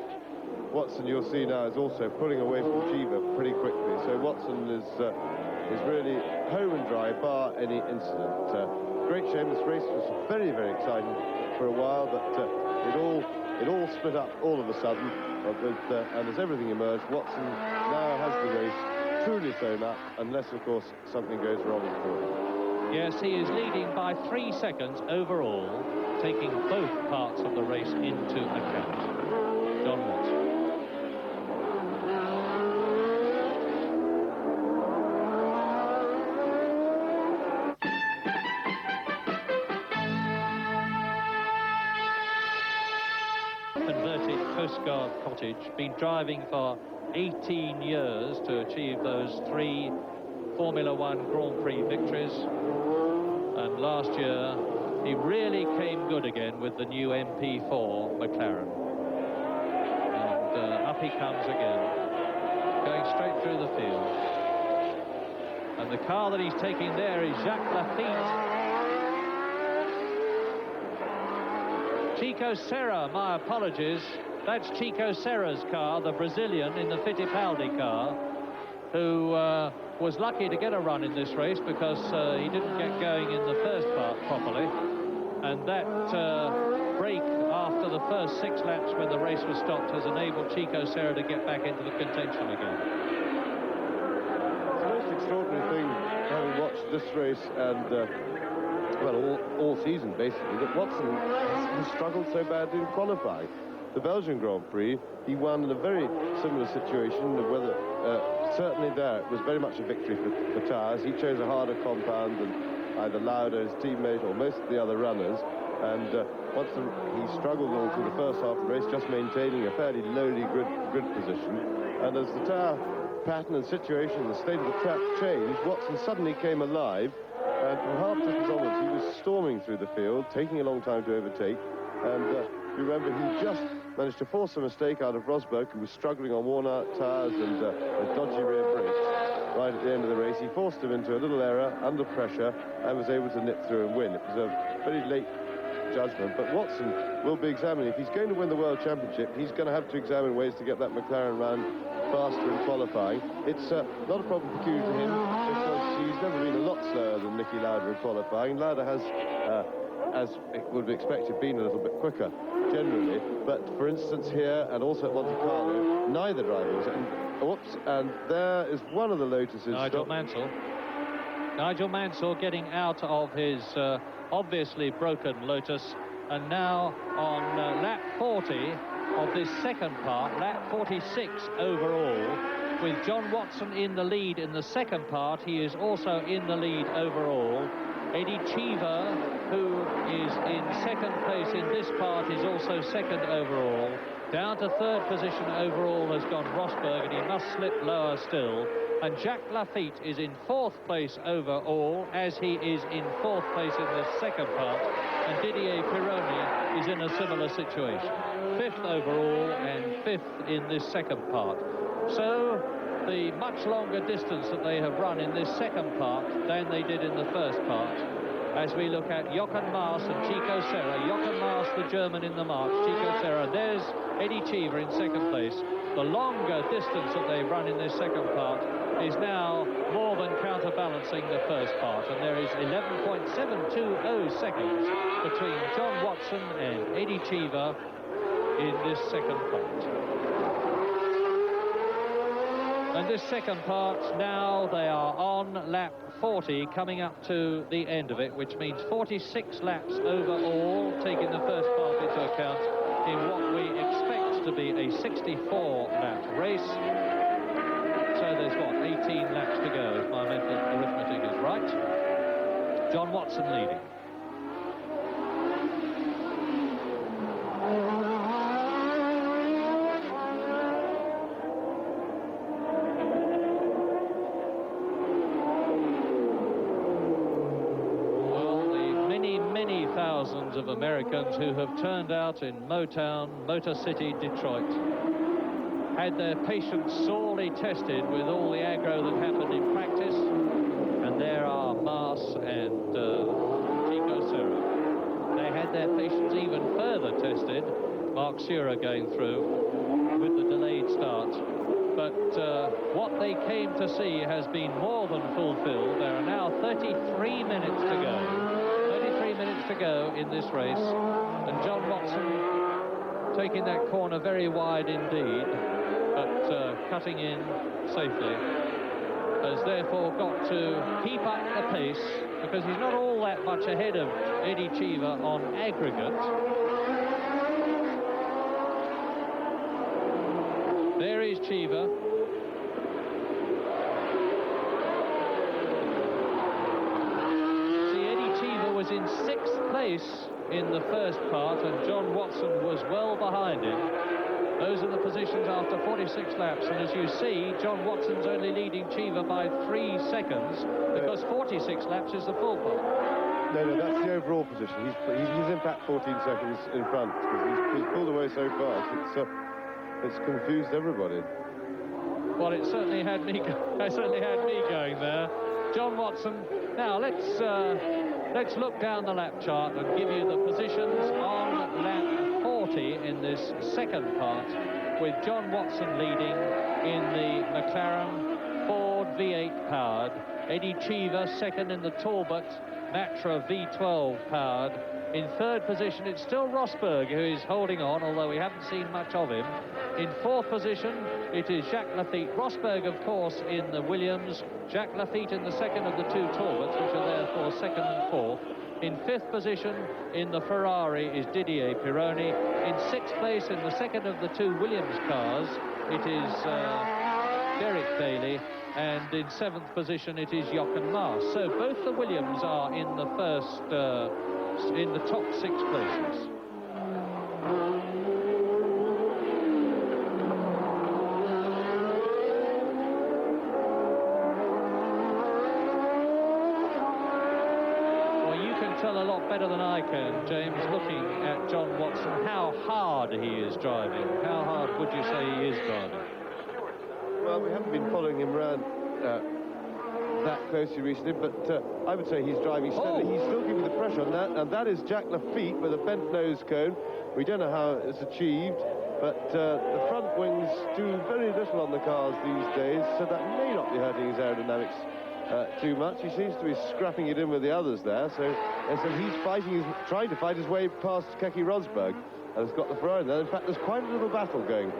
Watson, you'll see now, is also pulling away from Cheever pretty quickly. So Watson is really home and dry, bar any incident. Great shame. This race was very, very exciting for a while, but it all split up all of a sudden. And as everything emerged, Watson now has the race truly thrown up, unless, of course, something goes wrong for him. Yes, he is leading by 3 seconds overall, taking both parts of the race into account. John Watson. Converted Coast Guard cottage, been driving for 18 years to achieve those 3 Formula One Grand Prix victories, and last year he really came good again with the new MP4 McLaren, and up he comes again, going straight through the field, and the car that he's taking there is Jacques Lafitte. Chico Serra, my apologies, that's Chico Serra's car, the Brazilian in the Fittipaldi car, who was lucky to get a run in this race because he didn't get going in the first part properly, and that break after the first 6 laps when the race was stopped has enabled Chico Serra to get back into the contention again. It's the most extraordinary thing, having watched this race and well, all season basically, that Watson has struggled so badly in qualifying. The Belgian Grand Prix, he won in a very similar situation of whether, certainly there, it was very much a victory for tyres. He chose a harder compound than either Lauda, his teammate, or most of the other runners. And he struggled all through the first half of the race, just maintaining a fairly lowly grid position. And as the tyre pattern and situation, the state of the track changed, Watson suddenly came alive. And from half distance onwards, he was storming through the field, taking a long time to overtake. And you remember, he just managed to force a mistake out of Rosberg, who was struggling on worn-out tyres and dodgy rear brakes. Right at the end of the race, he forced him into a little error under pressure and was able to nip through and win. It was a very late judgment, but Watson will be examining. If he's going to win the World Championship, he's going to have to examine ways to get that McLaren round faster in qualifying. It's not a problem peculiar to him, because he's never been a lot slower than Nicky Lauda in qualifying. Lauda has, as it would be expected, been a little bit quicker generally, but for instance here and also at Monte Carlo, neither driver was. And there is one of the Lotuses. Nigel Mansell getting out of his obviously broken Lotus, and now on lap 40 of this second part, lap 46 overall, with John Watson in the lead in the second part. He is also in the lead overall. Eddie Cheever, who is in second place in this part, is also second overall. Down to third position overall has gone Rosberg, and he must slip lower still. And Jacques Lafitte is in fourth place overall, as he is in fourth place in the second part. And Didier Pironi is in a similar situation. Fifth overall and fifth in this second part. So the much longer distance that they have run in this second part than they did in the first part. As we look at Jochen Mass and Chico Serra. Jochen Mass, the German in the march. Chico Serra. There's Eddie Cheever in second place. The longer distance that they've run in this second part is now more than counterbalancing the first part. And there is 11.720 seconds between John Watson and Eddie Cheever in this second part. And this second part, now they are on lap 40, coming up to the end of it, which means 46 laps overall, taking the first part into account, in what we expect to be a 64-lap race. So there's, what, 18 laps to go, if my mental arithmetic is right. John Watson leading. Thousands of Americans who have turned out in Motown, Motor City, Detroit, had their patience sorely tested with all the aggro that happened in practice, and there are Mass and Chico Serra. They had their patience even further tested, Mark Sura going through with the delayed start. But what they came to see has been more than fulfilled. There are now 33 minutes to go. 33 minutes to go in this race, and John Watson taking that corner very wide indeed, but cutting in safely. has therefore got to keep up the pace, because he's not all that much ahead of Eddie Cheever on aggregate. There is Cheever. See, Eddie Cheever was in 6th place in the first part, and John Watson was well behind him. Those are the positions after 46 laps, and as you see, John Watson's only leading Cheever by 3 seconds, because 46 laps is the full part. No, that's the overall position. He's in fact 14 seconds in front, because he's pulled away so fast. It's confused everybody. Well, it certainly had me. It certainly had me going there. John Watson. Now let's look down the lap chart and give you the positions on lap 40 in this second part, with John Watson leading in the McLaren Ford V8 powered, Eddie Cheever second in the Talbot Matra V12 powered. In third position, it's still Rosberg who is holding on, although we haven't seen much of him. In fourth position, it is Jacques Lafitte. Rosberg, of course, in the Williams. Jacques Lafitte in the second of the 2 Talbots, which are therefore second and fourth. In fifth position, in the Ferrari, is Didier Pironi. In sixth place, in the second of the 2 Williams cars, it is Derek Daly. And in seventh position, it is Jochen Maas. So both the Williams are in the in the top 6 places. Well, you can tell a lot better than I can, James, looking at John Watson, how hard he is driving. How hard would you say he is driving? Well, we haven't been following him around that closely recently, but I would say he's driving steadily. He's still giving the pressure on that, and that is Jacques Lafitte with a bent nose cone. We don't know how it's achieved, but the front wings do very little on the cars these days, so that may not be hurting his aerodynamics too much. He seems to be scrapping it in with the others there, so he's trying to fight his way past Keke Rosberg, and has got the Ferrari there. In fact, there's quite a little battle going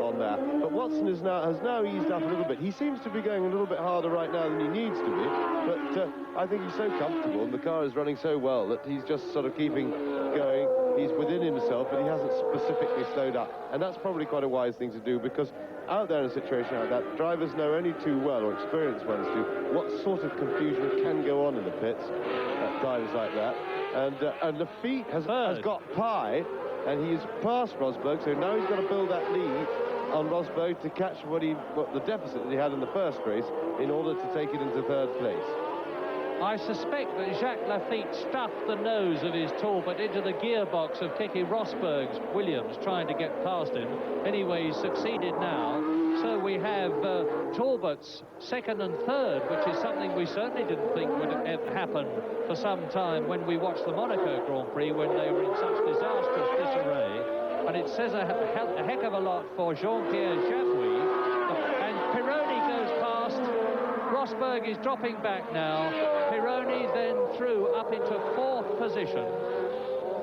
on there. But Watson has now eased up a little bit. He seems to be going a little bit harder right now than he needs to be, but I think he's so comfortable and the car is running so well that he's just sort of keeping going. He's within himself, but he hasn't specifically slowed up, and that's probably quite a wise thing to do, because out there in a situation like that, drivers know only too well, or experienced ones do, what sort of confusion can go on in the pits at times like that. And Lafitte has got pie, and he's passed Rosberg, so now he's got to build that lead on Rosberg to catch what the deficit that he had in the first race in order to take it into third place. I suspect that Jacques Lafitte stuffed the nose of his Talbot into the gearbox of Keke Rosberg's Williams, trying to get past him. Anyway, he's succeeded now. So we have Talbot's second and third, which is something we certainly didn't think would happen for some time when we watched the Monaco Grand Prix, when they were in such disastrous disarray. And it says a heck of a lot for Jean-Pierre Jafouille. And Pironi goes past. Rosberg is dropping back now. Pironi then through up into fourth position,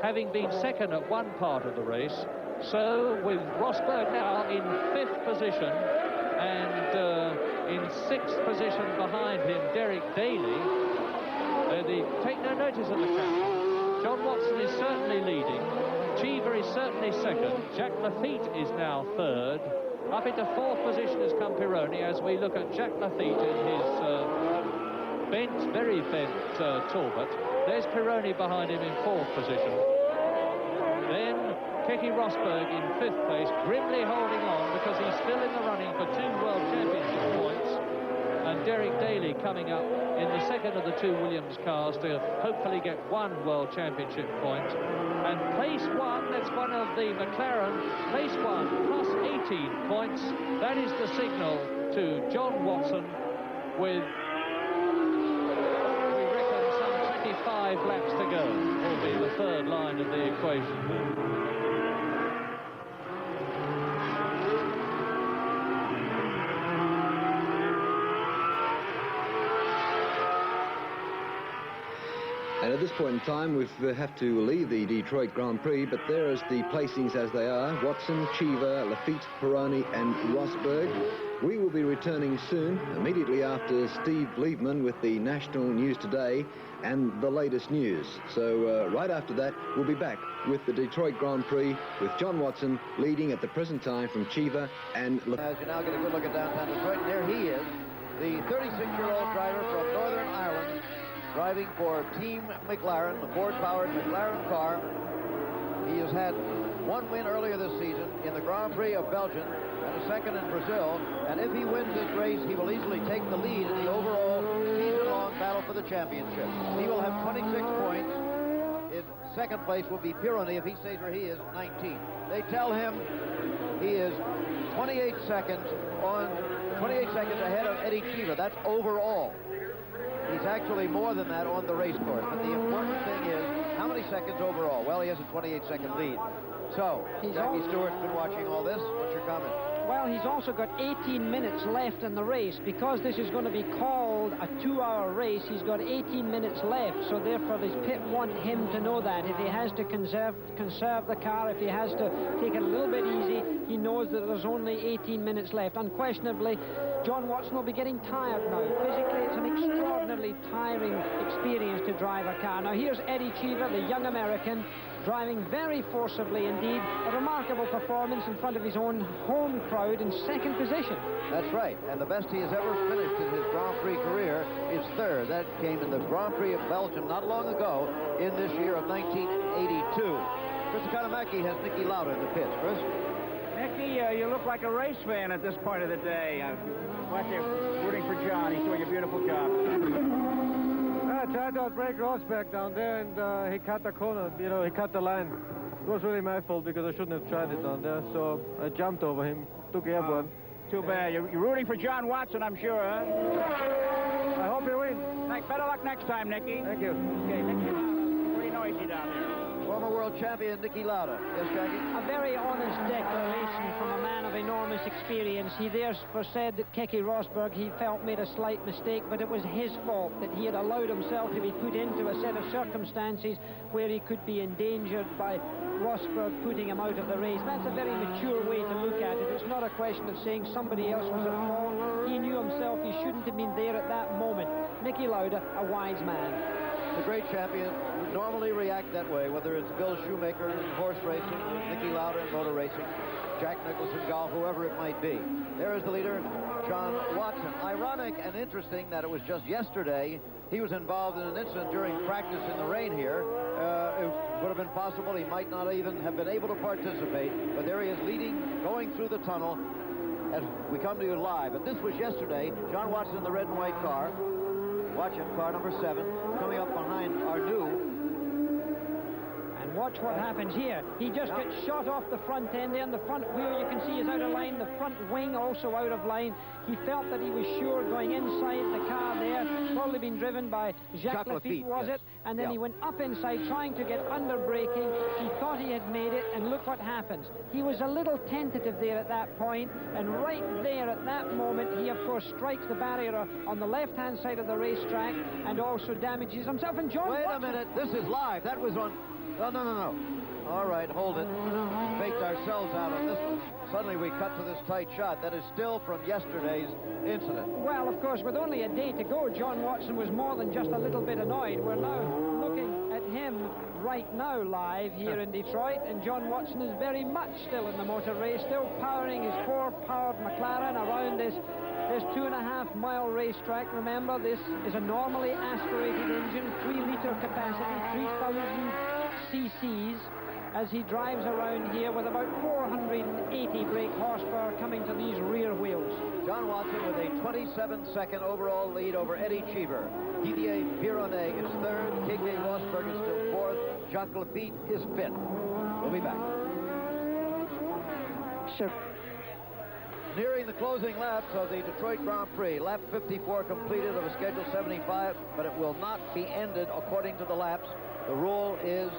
having been second at one part of the race. So with Rosberg now in fifth position, and in sixth position behind him, Derek Daly. Take no notice of the captain. John Watson is certainly leading. Cheever is certainly second. Jacques Lafitte is now third. Up into fourth position has come Pironi, as we look at Jacques Lafitte in his very bent Talbot. There's Pironi behind him in fourth position. Then Keke Rosberg in fifth place, grimly holding on because he's still in the running for 2 World Championship points. And Derek Daly coming up in the second of the 2 Williams cars to hopefully get 1 World Championship point. And place 1, that's one of the McLaren, place 1 plus 18 points. That is the signal to John Watson with, we reckon, some 25 laps to go, will be the third line of the equation. And at this point in time, we have to leave the Detroit Grand Prix, but there is the placings as they are. Watson, Cheever, Lafitte, Pironi and Rosberg. We will be returning soon, immediately after Steve Liebman with the National News Today and the latest news. So right after that, we'll be back with the Detroit Grand Prix with John Watson leading at the present time from Cheever and Lafitte. As you now get a good look at downtown Detroit, there he is, the 36-year-old driver from Northern Ireland, driving for Team McLaren, the Ford-powered McLaren car. He has had one win earlier this season in the Grand Prix of Belgium and a second in Brazil. And if he wins this race, he will easily take the lead in the overall season-long battle for the championship. He will have 26 points. In second place will be Pironi. If he stays where he is, 19. They tell him he is 28 seconds ahead of Eddie Cheever. That's overall. He's actually more than that on the race course. But the important thing is, how many seconds overall? Well, he has a 28-second lead. So, Jackie Stewart's been watching all this. What's your comment? Well, he's also got 18 minutes left in the race. Because this is going to be called a 2-hour race, he's got 18 minutes left. So therefore, the pit want him to know that. If he has to conserve the car, if he has to take it a little bit easy, he knows that there's only 18 minutes left. Unquestionably, John Watson will be getting tired now. Physically, it's an extraordinarily tiring experience to drive a car. Now, here's Eddie Cheever, the young American, driving very forcibly indeed. A remarkable performance in front of his own home crowd in second position. That's right, and the best he has ever finished in his Grand Prix career is third. That came in the Grand Prix of Belgium not long ago in this year of 1982. Chris Economaki has Nicky Lauda in the pits. Chris? Nicky, you look like a race fan at this point of the day. Like you're rooting for John. He's doing a beautiful job. I tried to outbrake Rosberg down there, and he cut the corner. You know, he cut the line. It was really my fault because I shouldn't have tried it down there. So I jumped over him, took airborne. Too bad. You're rooting for John Watson, I'm sure, huh? I hope he wins. Better luck next time, Nicky. Thank you. Okay, Nicky Lauda. Pretty noisy down there. Former world champion Nicky Lauda. Yes, Jackie? A very honest declaration from a man of enormous experience. He therefore said that Keke Rosberg, he felt, made a slight mistake, but it was his fault that he had allowed himself to be put into a set of circumstances where he could be endangered by Rosberg putting him out of the race. That's a very mature way to look at it. It's not a question of saying somebody else was at fault. He knew himself he shouldn't have been there at that moment. Nicky Lauda, a wise man. The great champion would normally react that way, whether it's Bill Shoemaker in horse racing, Nicky Lauda in motor racing, Jack Nicholson golf, whoever it might be. There is the leader, John Watson. Ironic and interesting that it was just yesterday he was involved in an incident during practice in the rain here. It would have been possible he might not even have been able to participate, but there he is leading, going through the tunnel as we come to you live. But this was yesterday. John Watson in the red and white car. Watch it, car number 7, coming up behind Arnoux. And watch what happens here. He just gets shot off the front end there, and the front wheel, you can see, is out of line. The front wing also out of line. He felt that he was sure going inside the car there, probably been driven by Jacques Lafitte, was it? And then he went up inside trying to get under braking. He thought he had made it, and look what happens. He was a little tentative there at that point, and right there at that moment, he of course strikes the barrier on the left-hand side of the racetrack and also damages himself. And John Wait Watson, a minute, this is live. That was on... Oh, no. All right, hold it. Faked ourselves out on this one. Suddenly we cut to this tight shot. That is still from yesterday's incident. well, of course, with only a day to go, John Watson was more than just a little bit annoyed. We're now looking at him right now live here in Detroit, and John Watson is very much still in the motor race, still powering his 4-powered McLaren around this 2.5-mile racetrack. Remember, this is a normally aspirated engine, 3-liter capacity, 3,000 cc's, as he drives around here with about 480 brake horsepower coming to these rear wheels. John Watson with a 27-second overall lead over Eddie Cheever. Didier PIRONI is third. Keke Rosberg is still fourth. Jacques Lafitte is fifth. We'll be back. Sure. Nearing the closing laps of the Detroit Grand Prix. Lap 54 completed of a schedule 75, but it will not be ended according to the laps. The rule is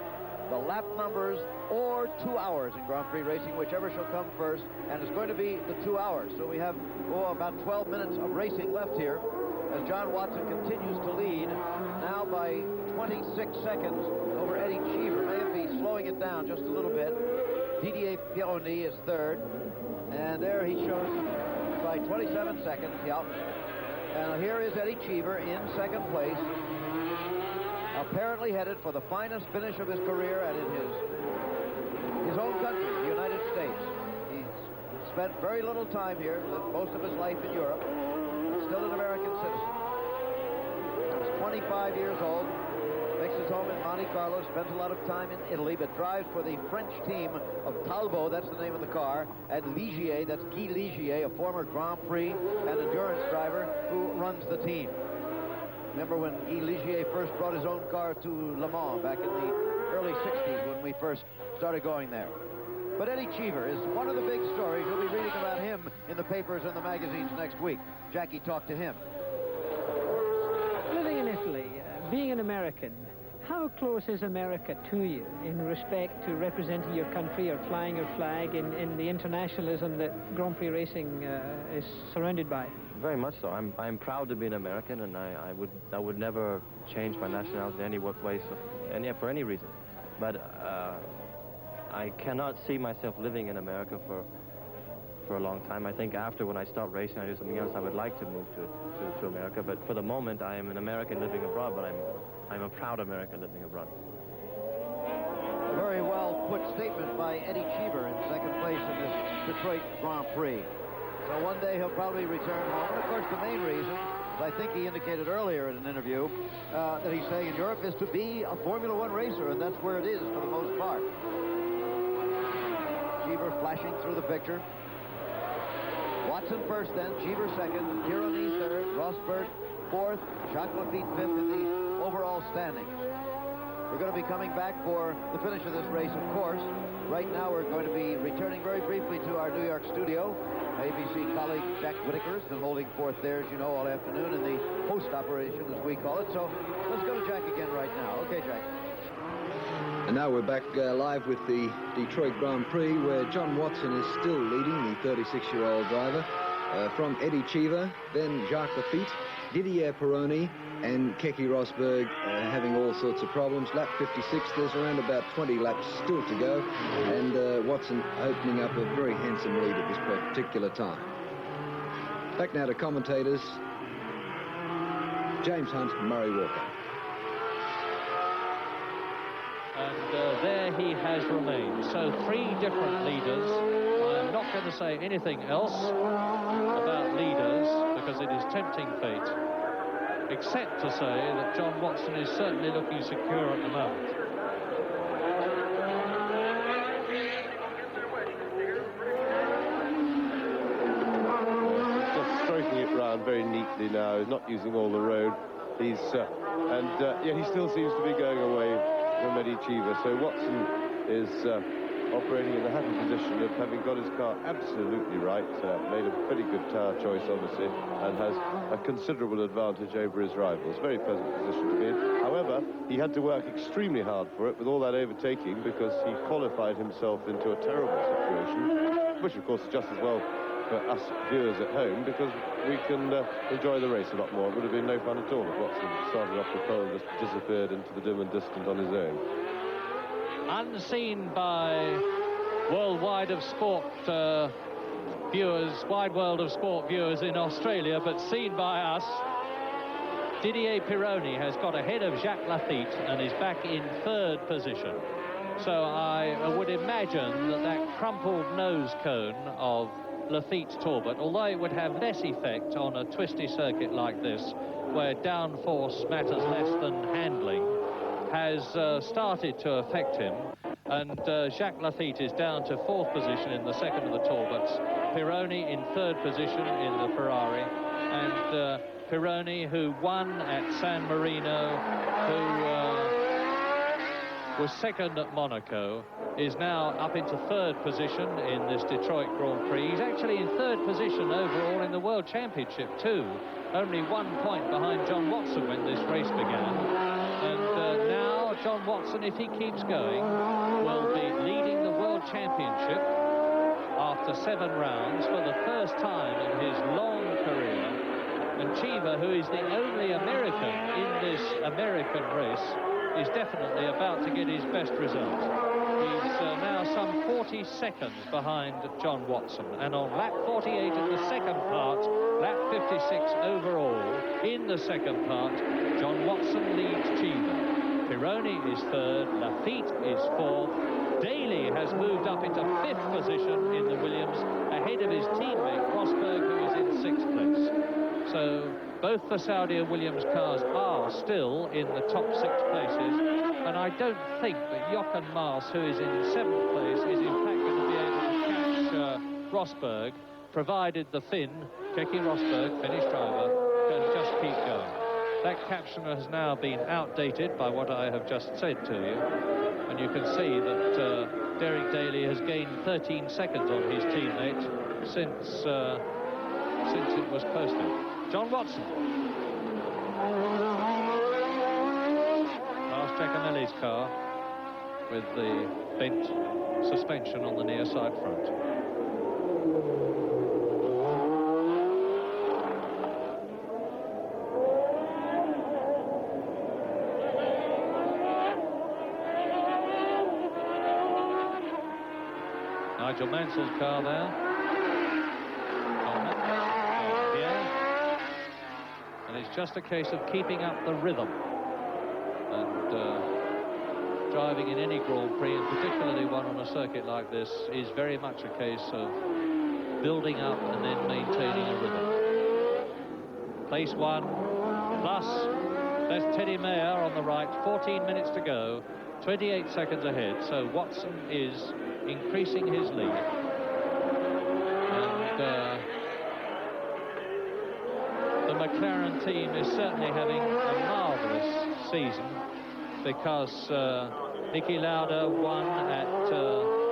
the lap numbers, or 2 hours in Grand Prix racing, whichever shall come first, and it's going to be the 2 hours. So we have about 12 minutes of racing left here as John Watson continues to lead, now by 26 seconds over Eddie Cheever. May be slowing it down just a little bit. Didier Pironi is third, and there he shows by 27 seconds. Yeah. And here is Eddie Cheever in second place, apparently headed for the finest finish of his career and in his own country, the United States. He's spent very little time here, lived most of his life in Europe, still an American citizen. He's 25 years old, makes his home in Monte Carlo, spends a lot of time in Italy, but drives for the French team of Talbot, that's the name of the car, and Ligier, that's Guy Ligier, a former Grand Prix and endurance driver who runs the team. Remember when Guy Ligier first brought his own car to Le Mans back in the early 60s when we first started going there. But Eddie Cheever is one of the big stories. You'll be reading about him in the papers and the magazines next week. Jackie talked to him. Living in Italy, being an American, how close is America to you in respect to representing your country or flying your flag in the internationalism that Grand Prix racing is surrounded by? Very much so. I'm proud to be an American, and I would never change my nationality in any way, for any reason. But I cannot see myself living in America for a long time. I think after, when I stop racing, I do something else, I would like to move to America. But for the moment, I am an American living abroad, but I'm a proud American living abroad. A very well put statement by Eddie Cheever in second place in this Detroit Grand Prix. So one day he'll probably return home. And of course, the main reason, as I think he indicated earlier in an interview, that he's saying in Europe is to be a Formula One racer, and that's where it is for the most part. Cheever flashing through the picture. Watson first then, Cheever second, Pironi third, Rosberg fourth, Jacques Lafitte fifth in the overall standings. We're going to be coming back for the finish of this race, of course. Right now, we're going to be returning very briefly to our New York studio. ABC colleague Jack Whitaker has been holding forth there, as you know, all afternoon in the post operation, as we call it. So let's go to Jack again right now. Okay, Jack. And now we're back live with the Detroit Grand Prix, where John Watson is still leading, the 36-year-old driver, from Eddie Cheever, then Jacques Lafitte, Didier Pironi, and Keke Rosberg having all sorts of problems. Lap 56, there's around about 20 laps still to go, and Watson opening up a very handsome lead at this particular time. Back now to commentators, James Hunt, Murray Walker. And there he has remained. So 3 different leaders. I'm not going to say anything else about leaders because it is tempting fate, except to say that John Watson is certainly looking secure at the moment. Just stroking it round very neatly now. He's not using all the road. He's yeah, he still seems to be going away from Eddie Cheever. So Watson is operating in the happy position of having got his car absolutely right, made a pretty good tire choice, obviously, and has a considerable advantage over his rivals. Very pleasant position to be in. However, he had to work extremely hard for it with all that overtaking, because he qualified himself into a terrible situation, which, of course, is just as well for us viewers at home, because we can enjoy the race a lot more. It would have been no fun at all if Watson started off the pole and just disappeared into the dim and distant on his own. Unseen by worldwide of sport viewers, wide world of sport viewers in Australia, but seen by us, Didier Pironi has got ahead of Jacques Lafitte and is back in 3rd position. So I would imagine that crumpled nose cone of Lafitte's Talbot, although it would have less effect on a twisty circuit like this, where downforce matters less than handling, has started to affect him, and Jacques Lafitte is down to 4th position in the second of the Talbots, Pironi in 3rd position in the Ferrari, and Pironi, who won at San Marino, who was second at Monaco, is now up into third position in this Detroit Grand Prix. He's actually in third position overall in the World Championship too, only 1 point behind John Watson when this race began. And now John Watson, if he keeps going, will be leading the World Championship after 7 rounds for the first time in his long career. And Cheever, who is the only American in this American race, is definitely about to get his best result. He's now some 40 seconds behind John Watson. And on lap 48 in the second part, lap 56 overall in the second part, John Watson leads Cheever. Pironi is third, Lafitte is fourth. Daly has moved up into 5th position in the Williams, ahead of his teammate Rosberg, who is in 6th place. So both the Saudi Williams cars are still in the top 6 places, and I don't think that Jochen Maas, who is in 7th place, is in fact going to be able to catch Rosberg, provided the Finn, Keke Rosberg, Finnish driver, can just keep going. That caption has now been outdated by what I have just said to you, and you can see that Derek Daly has gained 13 seconds on his teammate since it was posted. John Watson. Last Giacomelli's car with the bent suspension on the near side front. Nigel Mansell's car there. And it's just a case of keeping up the rhythm. And driving in any Grand Prix, and particularly one on a circuit like this, is very much a case of building up and then maintaining a rhythm. Place 1 plus. There's Teddy Mayer on the right, 14 minutes to go, 28 seconds ahead. So Watson is increasing his lead. And the McLaren team is certainly having a marvellous season, because Niki Lauda won at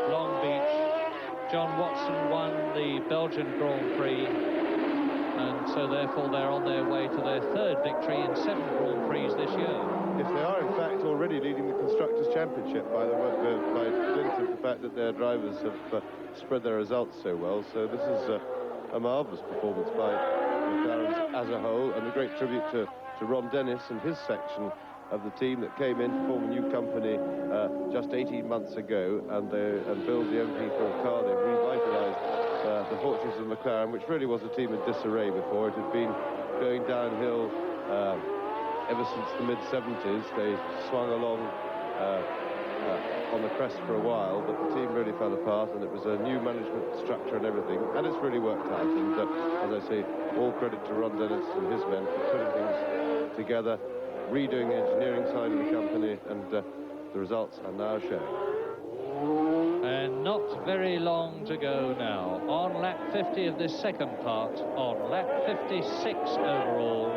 Long Beach, John Watson won the Belgian Grand Prix, and so therefore they're on their way to their 3rd victory in 7 Grand Prix this year. If they are in fact already leading the Constructors' Championship by dint of the fact that their drivers have spread their results so well. So this is a marvellous performance by McLaren as a whole, and a great tribute to Ron Dennis and his section of the team that came in to form a new company just 18 months ago and build the MP4 car. They've revitalised the fortunes of McLaren, which really was a team in disarray before. It had been going downhill ever since the mid-70s. They swung along on the crest for a while, but the team really fell apart, and it was a new management structure and everything, and it's really worked out. And as I say, all credit to Ron Dennis and his men for putting things together, redoing the engineering side of the company, and the results are now showing. And not very long to go now. On lap 50 of this second part, on lap 56 overall,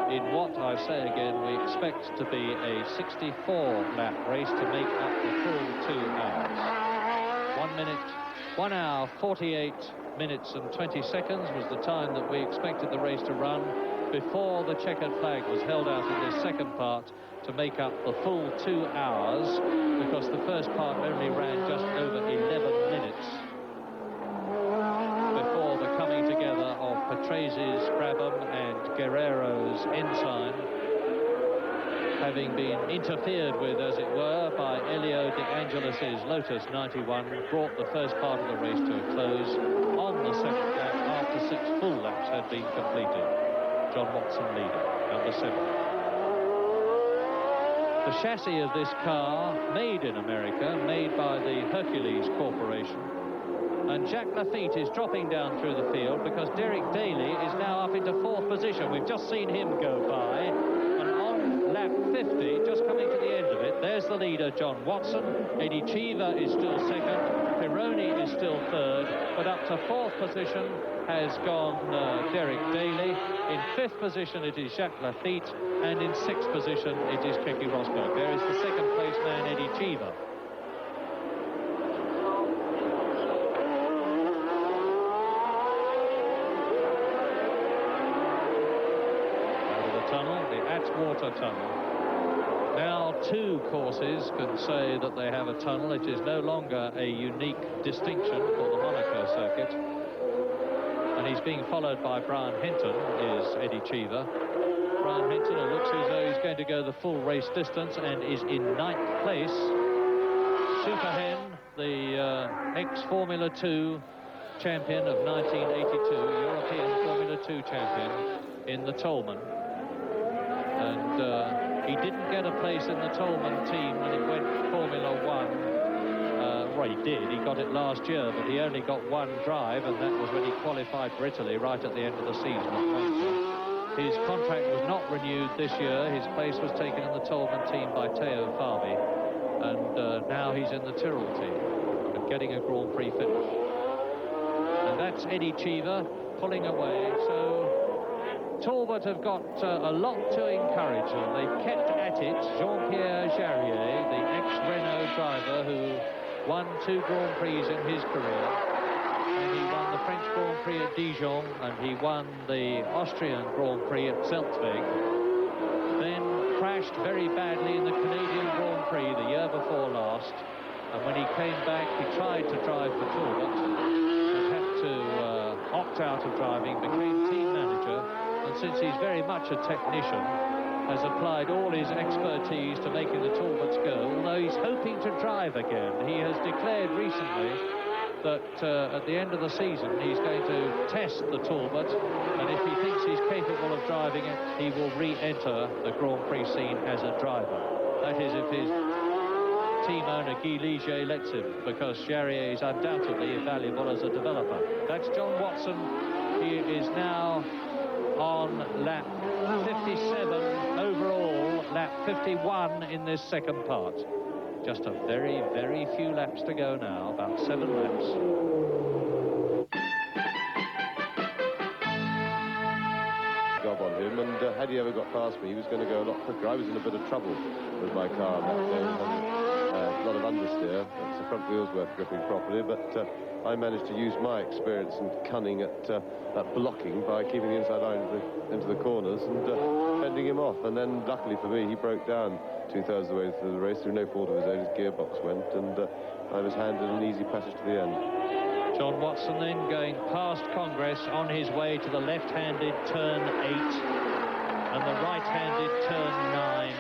in what, I say again, we expect to be a 64-lap race to make up the full 2 hours. 1 hour, 48 minutes and 20 seconds was the time that we expected the race to run before the checkered flag was held out in this second part to make up the full 2 hours, because the first part only ran just over 11 minutes before the coming together of Patrese, Brabham and Guerrero's ensign, having been interfered with, as it were, by Elio De Angelis's Lotus 91, brought the first part of the race to a close on the second lap after 6 full laps had been completed. John Watson leading, number 7. The chassis of this car, made in America, made by the Hercules Corporation. And Jacques Lafitte is dropping down through the field because Derek Daly is now up into 4th position. We've just seen him go by. And on lap 50, just coming to the end of it, there's the leader, John Watson. Eddie Cheever is still 2nd. Pironi is still 3rd. But up to 4th position, has gone Derek Daly. In 5th position, it is Jacques Lafitte. And in 6th position, it is Keke Rosberg. There is the 2nd place man, Eddie Cheever. Water tunnel. Now 2 courses can say that they have a tunnel. It is no longer a unique distinction for the Monaco circuit. And he's being followed by Brian Hinton, is Eddie Cheever. Brian Hinton, it looks as though he's going to go the full race distance and is in 9th place. Superhen, the ex-Formula 2 champion of 1982, European Formula 2 champion in the Tolman. And he didn't get a place in the Tolman team when he went Formula 1. Well, he did. He got it last year, but he only got 1 drive, and that was when he qualified for Italy right at the end of the season. His contract was not renewed this year. His place was taken in the Tolman team by Teo Fabi, and now he's in the Tyrrell team and getting a Grand Prix finish. And that's Eddie Cheever pulling away. So Talbot have got a lot to encourage them. They've kept at it. Jean-Pierre Jarier, the ex-Renault driver who won 2 Grand Prix in his career. And he won the French Grand Prix at Dijon, and he won the Austrian Grand Prix at Zeltweg. Then crashed very badly in the Canadian Grand Prix the year before last. And when he came back, he tried to drive for Talbot, but had to opt out of driving, became team manager. And since he's very much a technician, has applied all his expertise to making the Talbots go, although he's hoping to drive again. He has declared recently that at the end of the season he's going to test the Talbot, and if he thinks he's capable of driving it, he will re-enter the Grand Prix scene as a driver. That is, if his team owner Guy Ligier lets him, because Jarier is undoubtedly valuable as a developer. That's John Watson. He is now on lap 57 overall, lap 51 in this second part. Just a very, very few laps to go now, about 7 laps. Job on him, and had he ever got past me, he was going to go a lot quicker. I was in a bit of trouble with my car on that day. A lot of understeer, the front wheels weren't gripping properly, but I managed to use my experience and cunning at blocking by keeping the inside line into the corners and fending him off. And then, luckily for me, he broke down 2/3 of the way through the race through no fault of his own. His gearbox went, and I was handed an easy passage to the end. John Watson then going past Congress on his way to the left-handed turn 8 and the right-handed turn 9.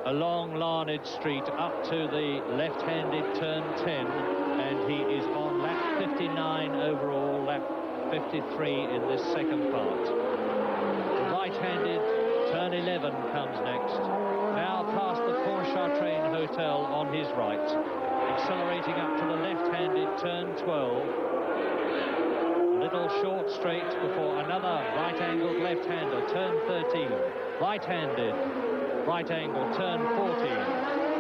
Along Larned Street up to the left-handed turn 10, and he is on lap 59 overall, lap 53 in this second part. The right-handed turn 11 comes next, now past the Pontchartrain Hotel on his right, accelerating up to the left-handed turn 12. A little short straight before another right-angled left-hander, turn 13, right-handed. Right angle, turn 14,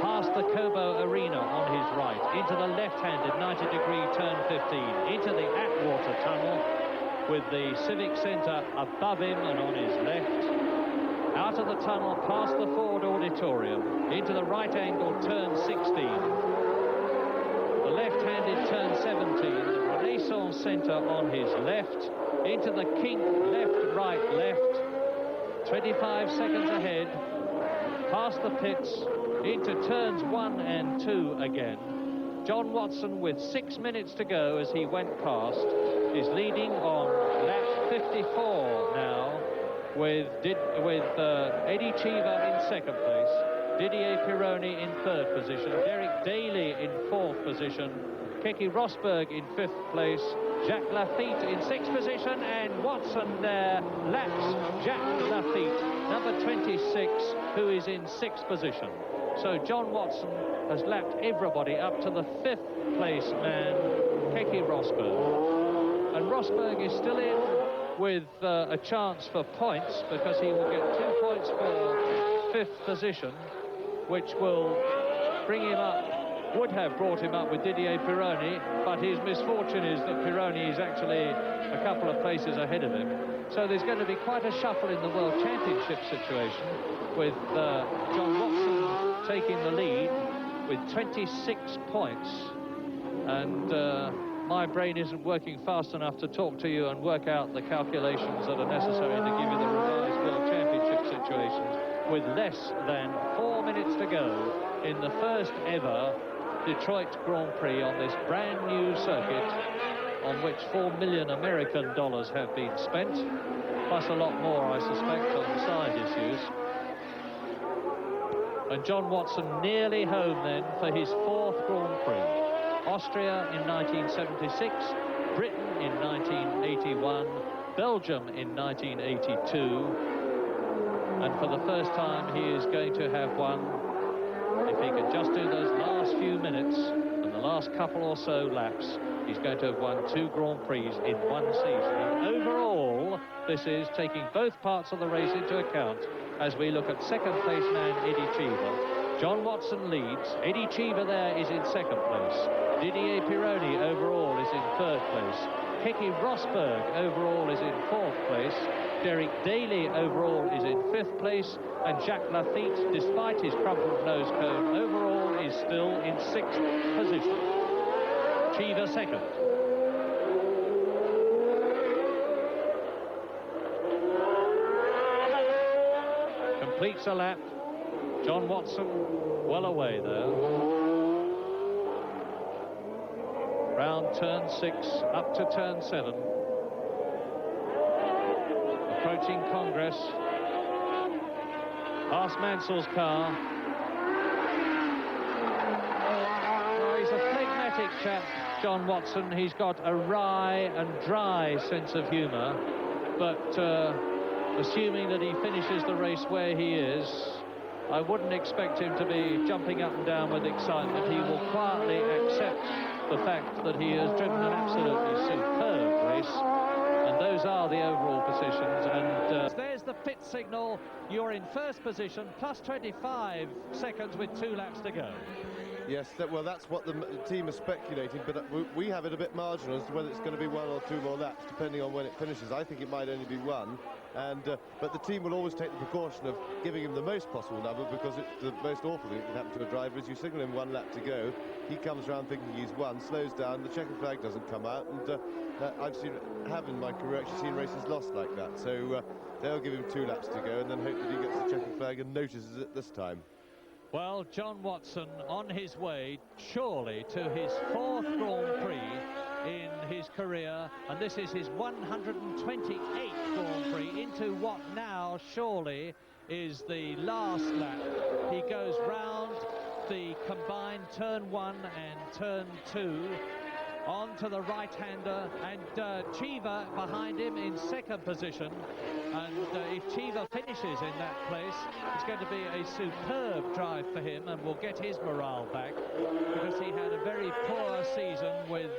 past the Cobo Arena on his right, into the left-handed 90-degree turn 15, into the Atwater Tunnel with the Civic Centre above him and on his left, out of the tunnel past the Ford Auditorium, into the right-angle turn 16, the left-handed turn 17, the Renaissance Centre on his left, into the kink left, 25 seconds ahead, past the pits, into turns 1 and 2 again. John Watson, with 6 minutes to go as he went past, is leading on lap 54 now, with Eddie Cheever in 2nd place, Didier Pironi in 3rd position, Derek Daly in 4th position, Keke Rosberg in 5th place, Jacques Lafitte in 6th position, and Watson there laps Jacques Lafitte, number 26, who is in 6th position. So John Watson has lapped everybody up to the 5th place man, Keke Rosberg. And Rosberg is still in with a chance for points, because he will get 2 points for 5th position, which will bring him up would have brought him up with Didier Pironi, but his misfortune is that Pironi is actually a couple of places ahead of him. So there's going to be quite a shuffle in the World Championship situation, with John Watson taking the lead with 26 points. And my brain isn't working fast enough to talk to you and work out the calculations that are necessary to give you the revised World Championship situations, with less than 4 minutes to go in the first ever Detroit Grand Prix on this brand new circuit, on which $4 million American have been spent, plus a lot more, I suspect, on side issues. And John Watson nearly home then for his 4th Grand Prix. Austria in 1976, Britain in 1981, Belgium in 1982, and for the first time he is going to have won, if he can just do those last few minutes and the last couple or so laps, he's going to have won 2 Grand Prix in one season. And overall, this is taking both parts of the race into account as we look at second place man Eddie Cheever. John Watson leads. Eddie Cheever there is in second place. Didier Pironi overall is in 3rd place. Keke Rosberg overall is in 4th place. Derek Daly overall is in 5th place. And Jacques Lafitte, despite his crumpled nose cone, overall is still in 6th position. Cheever second. Completes a lap. John Watson well away there. Round turn 6 up to turn 7. Approaching Congress. Past Mansell's car. Oh, he's a phlegmatic chap, John Watson. He's got a wry and dry sense of humour, but assuming that he finishes the race where he is, I wouldn't expect him to be jumping up and down with excitement. He will quietly accept the fact that he has driven an absolutely superb race, and those are the overall positions. And there's the pit signal. You're in first position, plus 25 seconds with 2 laps to go. Yes, well, that's what the team is speculating, but we have it a bit marginal as to whether it's going to be 1 or 2 more laps, depending on when it finishes. I think it might only be 1, but the team will always take the precaution of giving him the most possible number, because it's the most awful thing that can happen to a driver is you signal him 1 lap to go, he comes around thinking he's won, slows down, the checkered flag doesn't come out, and have in my career actually seen races lost like that. So they'll give him 2 laps to go and then hope that he gets the checkered flag and notices it this time. Well, John Watson on his way, surely, to his 4th Grand Prix in his career, and this is his 128th Grand Prix into what now, surely, is the last lap. He goes round the combined turn 1 and turn 2, on to the right-hander, and Cheever behind him in 2nd position. And if Cheever finishes in that place, it's going to be a superb drive for him and will get his morale back, because he had a very poor season with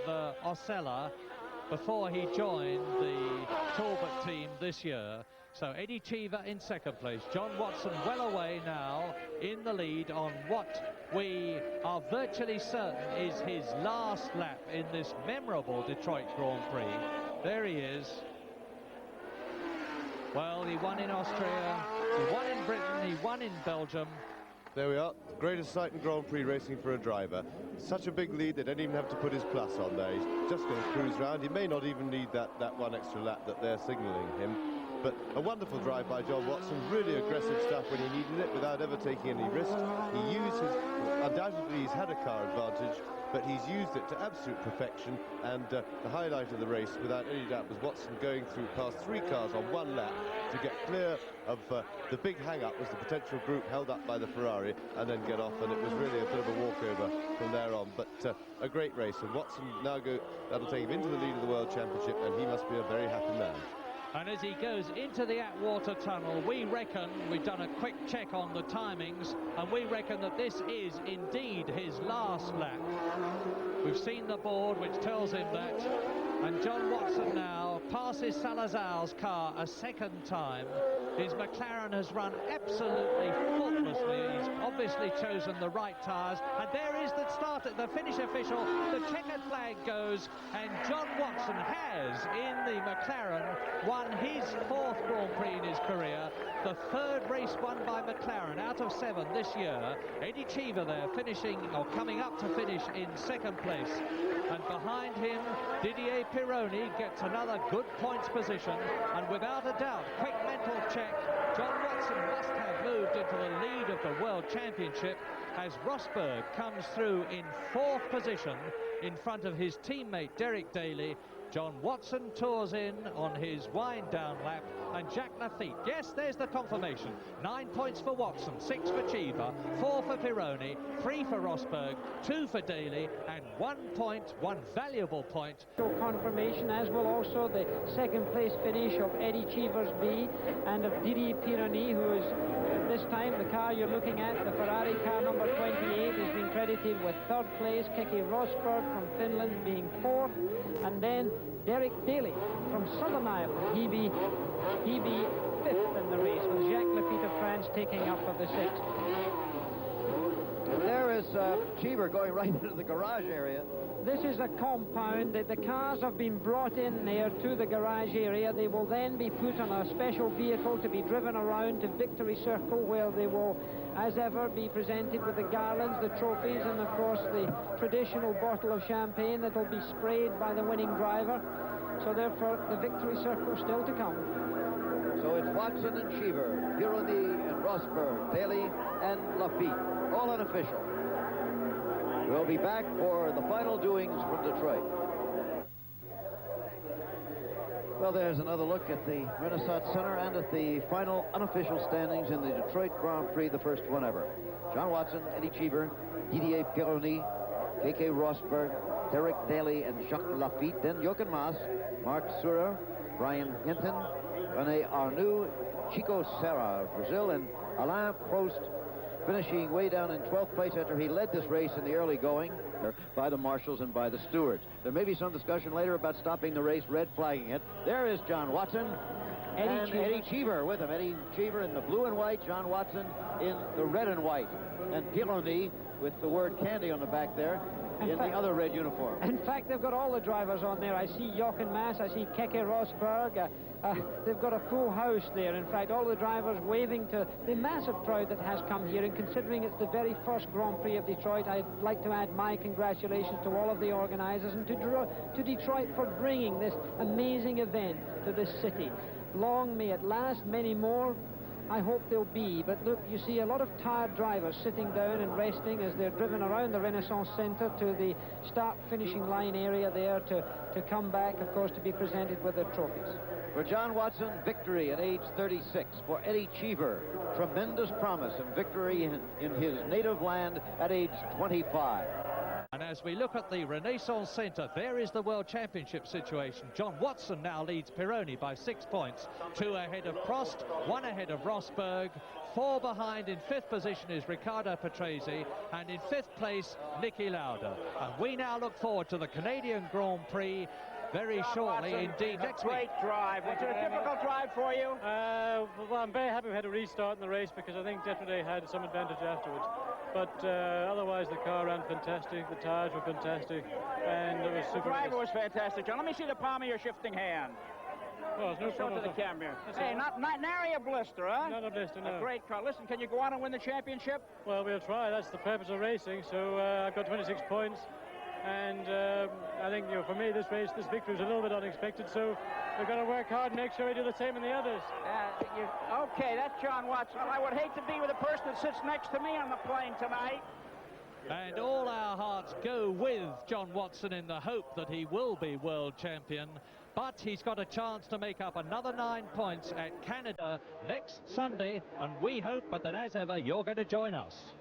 Osella before he joined the Talbot team this year. So Eddie Cheever in 2nd place. John Watson well away now in the lead on what we are virtually certain is his last lap in this memorable Detroit Grand Prix. There he is. Well, he won in Austria, he won in Britain, he won in Belgium. There we are, the greatest sight in Grand Prix racing for a driver. Such a big lead, they don't even have to put his plus on there. He's just going to cruise round. He may not even need that 1 extra lap that they're signalling him. But a wonderful drive by John Watson, really aggressive stuff when he needed it without ever taking any risks. He used his, undoubtedly he's had a car advantage, but he's used it to absolute perfection, and the highlight of the race, without any doubt, was Watson going through past 3 cars on 1 lap to get clear of the big hang-up was the potential group held up by the Ferrari, and then get off, and it was really a bit of a walkover from there on. But a great race, and Watson now that'll take him into the lead of the World Championship, and he must be a very happy man. And as he goes into the Atwater Tunnel, we reckon, we've done a quick check on the timings, and we reckon that this is indeed his last lap. We've seen the board which tells him that, and John Watson now passes passes Salazar's car a second time. His McLaren has run absolutely faultlessly. He's obviously chosen the right tyres, and there is the finish official. The checkered flag goes, and John Watson has, in the McLaren, won his 4th Grand Prix in his career, the 3rd race won by McLaren out of 7 this year. Eddie Cheever there finishing, or coming up to finish in 2nd place, and behind him Didier Pironi gets another good points position, and without a doubt, quick mental check, John Watson must have moved into the lead of the World Championship as Rosberg comes through in 4th position in front of his teammate Derek Daly. John Watson tours in on his wind-down lap, and Jacques Lafitte, yes, there's the confirmation. 9 points for Watson, 6 for Cheever, 4 for Pironi, 3 for Rosberg, 2 for Daly, and 1 point, 1 valuable point. Confirmation, as will also the 2nd place finish of Eddie Cheever's B and of Didier Pironi, who is this time the car you're looking at, the Ferrari car number 28, has been credited with 3rd place. Keke Rosberg from Finland being 4th, and then Derek Daly from Southern Ireland, he be 5th in the race, with Jacques Lafitte of France taking up for the 6th. There is Cheever going right into the garage area. This is a compound that the cars have been brought in there to the garage area. They will then be put on a special vehicle to be driven around to Victory Circle, where they will, as ever, be presented with the garlands, the trophies, and of course the traditional bottle of champagne that will be sprayed by the winning driver. So therefore the Victory Circle still to come. So it's Watson and Cheever, Pironi and Rosberg, Daly and Lafitte, all unofficial. We'll be back for the final doings from Detroit. Well, there's another look at the Renaissance Center and at the final unofficial standings in the Detroit Grand Prix, the first one ever. John Watson, Eddie Cheever, Didier Pironi, Keke Rosberg, Derek Daly, and Jacques Lafitte. Then Jochen Maas, Mark Surer, Brian Hinton, René Arnoux, Chico Serra of Brazil, and Alain Prost, finishing way down in 12th place after he led this race in the early going by the marshals and by the stewards. There may be some discussion later about stopping the race, red flagging it. There is John Watson and Eddie Cheever with him. Eddie Cheever in the blue and white, John Watson in the red and white. And Pironi with the word candy on the back there in the other red uniform. In fact, they've got all the drivers on there. I see Jochen Maas, I see Keke Rosberg. They've got a full house there. In fact, all the drivers waving to the massive crowd that has come here. And considering it's the very first Grand Prix of Detroit, I'd like to add my congratulations to all of the organizers and to Detroit for bringing this amazing event to this city. Long may it last, many more I hope they'll be. But look, you see a lot of tired drivers sitting down and resting as they're driven around the Renaissance Center to the start-finishing line area there to come back, of course, to be presented with their trophies. For John Watson, victory at age 36. For Eddie Cheever, tremendous promise and victory in his native land at age 25. And as we look at the Renaissance Center, there is the World Championship situation. John Watson now leads Pironi by 6 points. 2 ahead of Prost, 1 ahead of Rosberg. 4 behind in 5th position is Riccardo Patrese, and in 5th place, Niki Lauda. And we now look forward to the Canadian Grand Prix very shortly indeed next week. Great drive. Was it a difficult drive for you? Well, I'm very happy we had a restart in the race because I think Detroit had some advantage afterwards. But otherwise, the car ran fantastic, the tires were fantastic, and it was super. The driver was fantastic, John. Let me see the palm of your shifting hand. Oh, there's no problem. Show to the camera. Hey, not nary a blister, huh? Not a blister, no. A great car. Listen, can you go on and win the championship? Well, we'll try. That's the purpose of racing. So I've got 26 points. And I think, for me, this victory was a little bit unexpected. So we've got to work hard and make sure we do the same in the others. Okay, that's John Watson. I would hate to be with a person that sits next to me on the plane tonight. And all our hearts go with John Watson in the hope that he will be world champion. But he's got a chance to make up another 9 points at Canada next Sunday. And we hope, but that as ever, you're going to join us.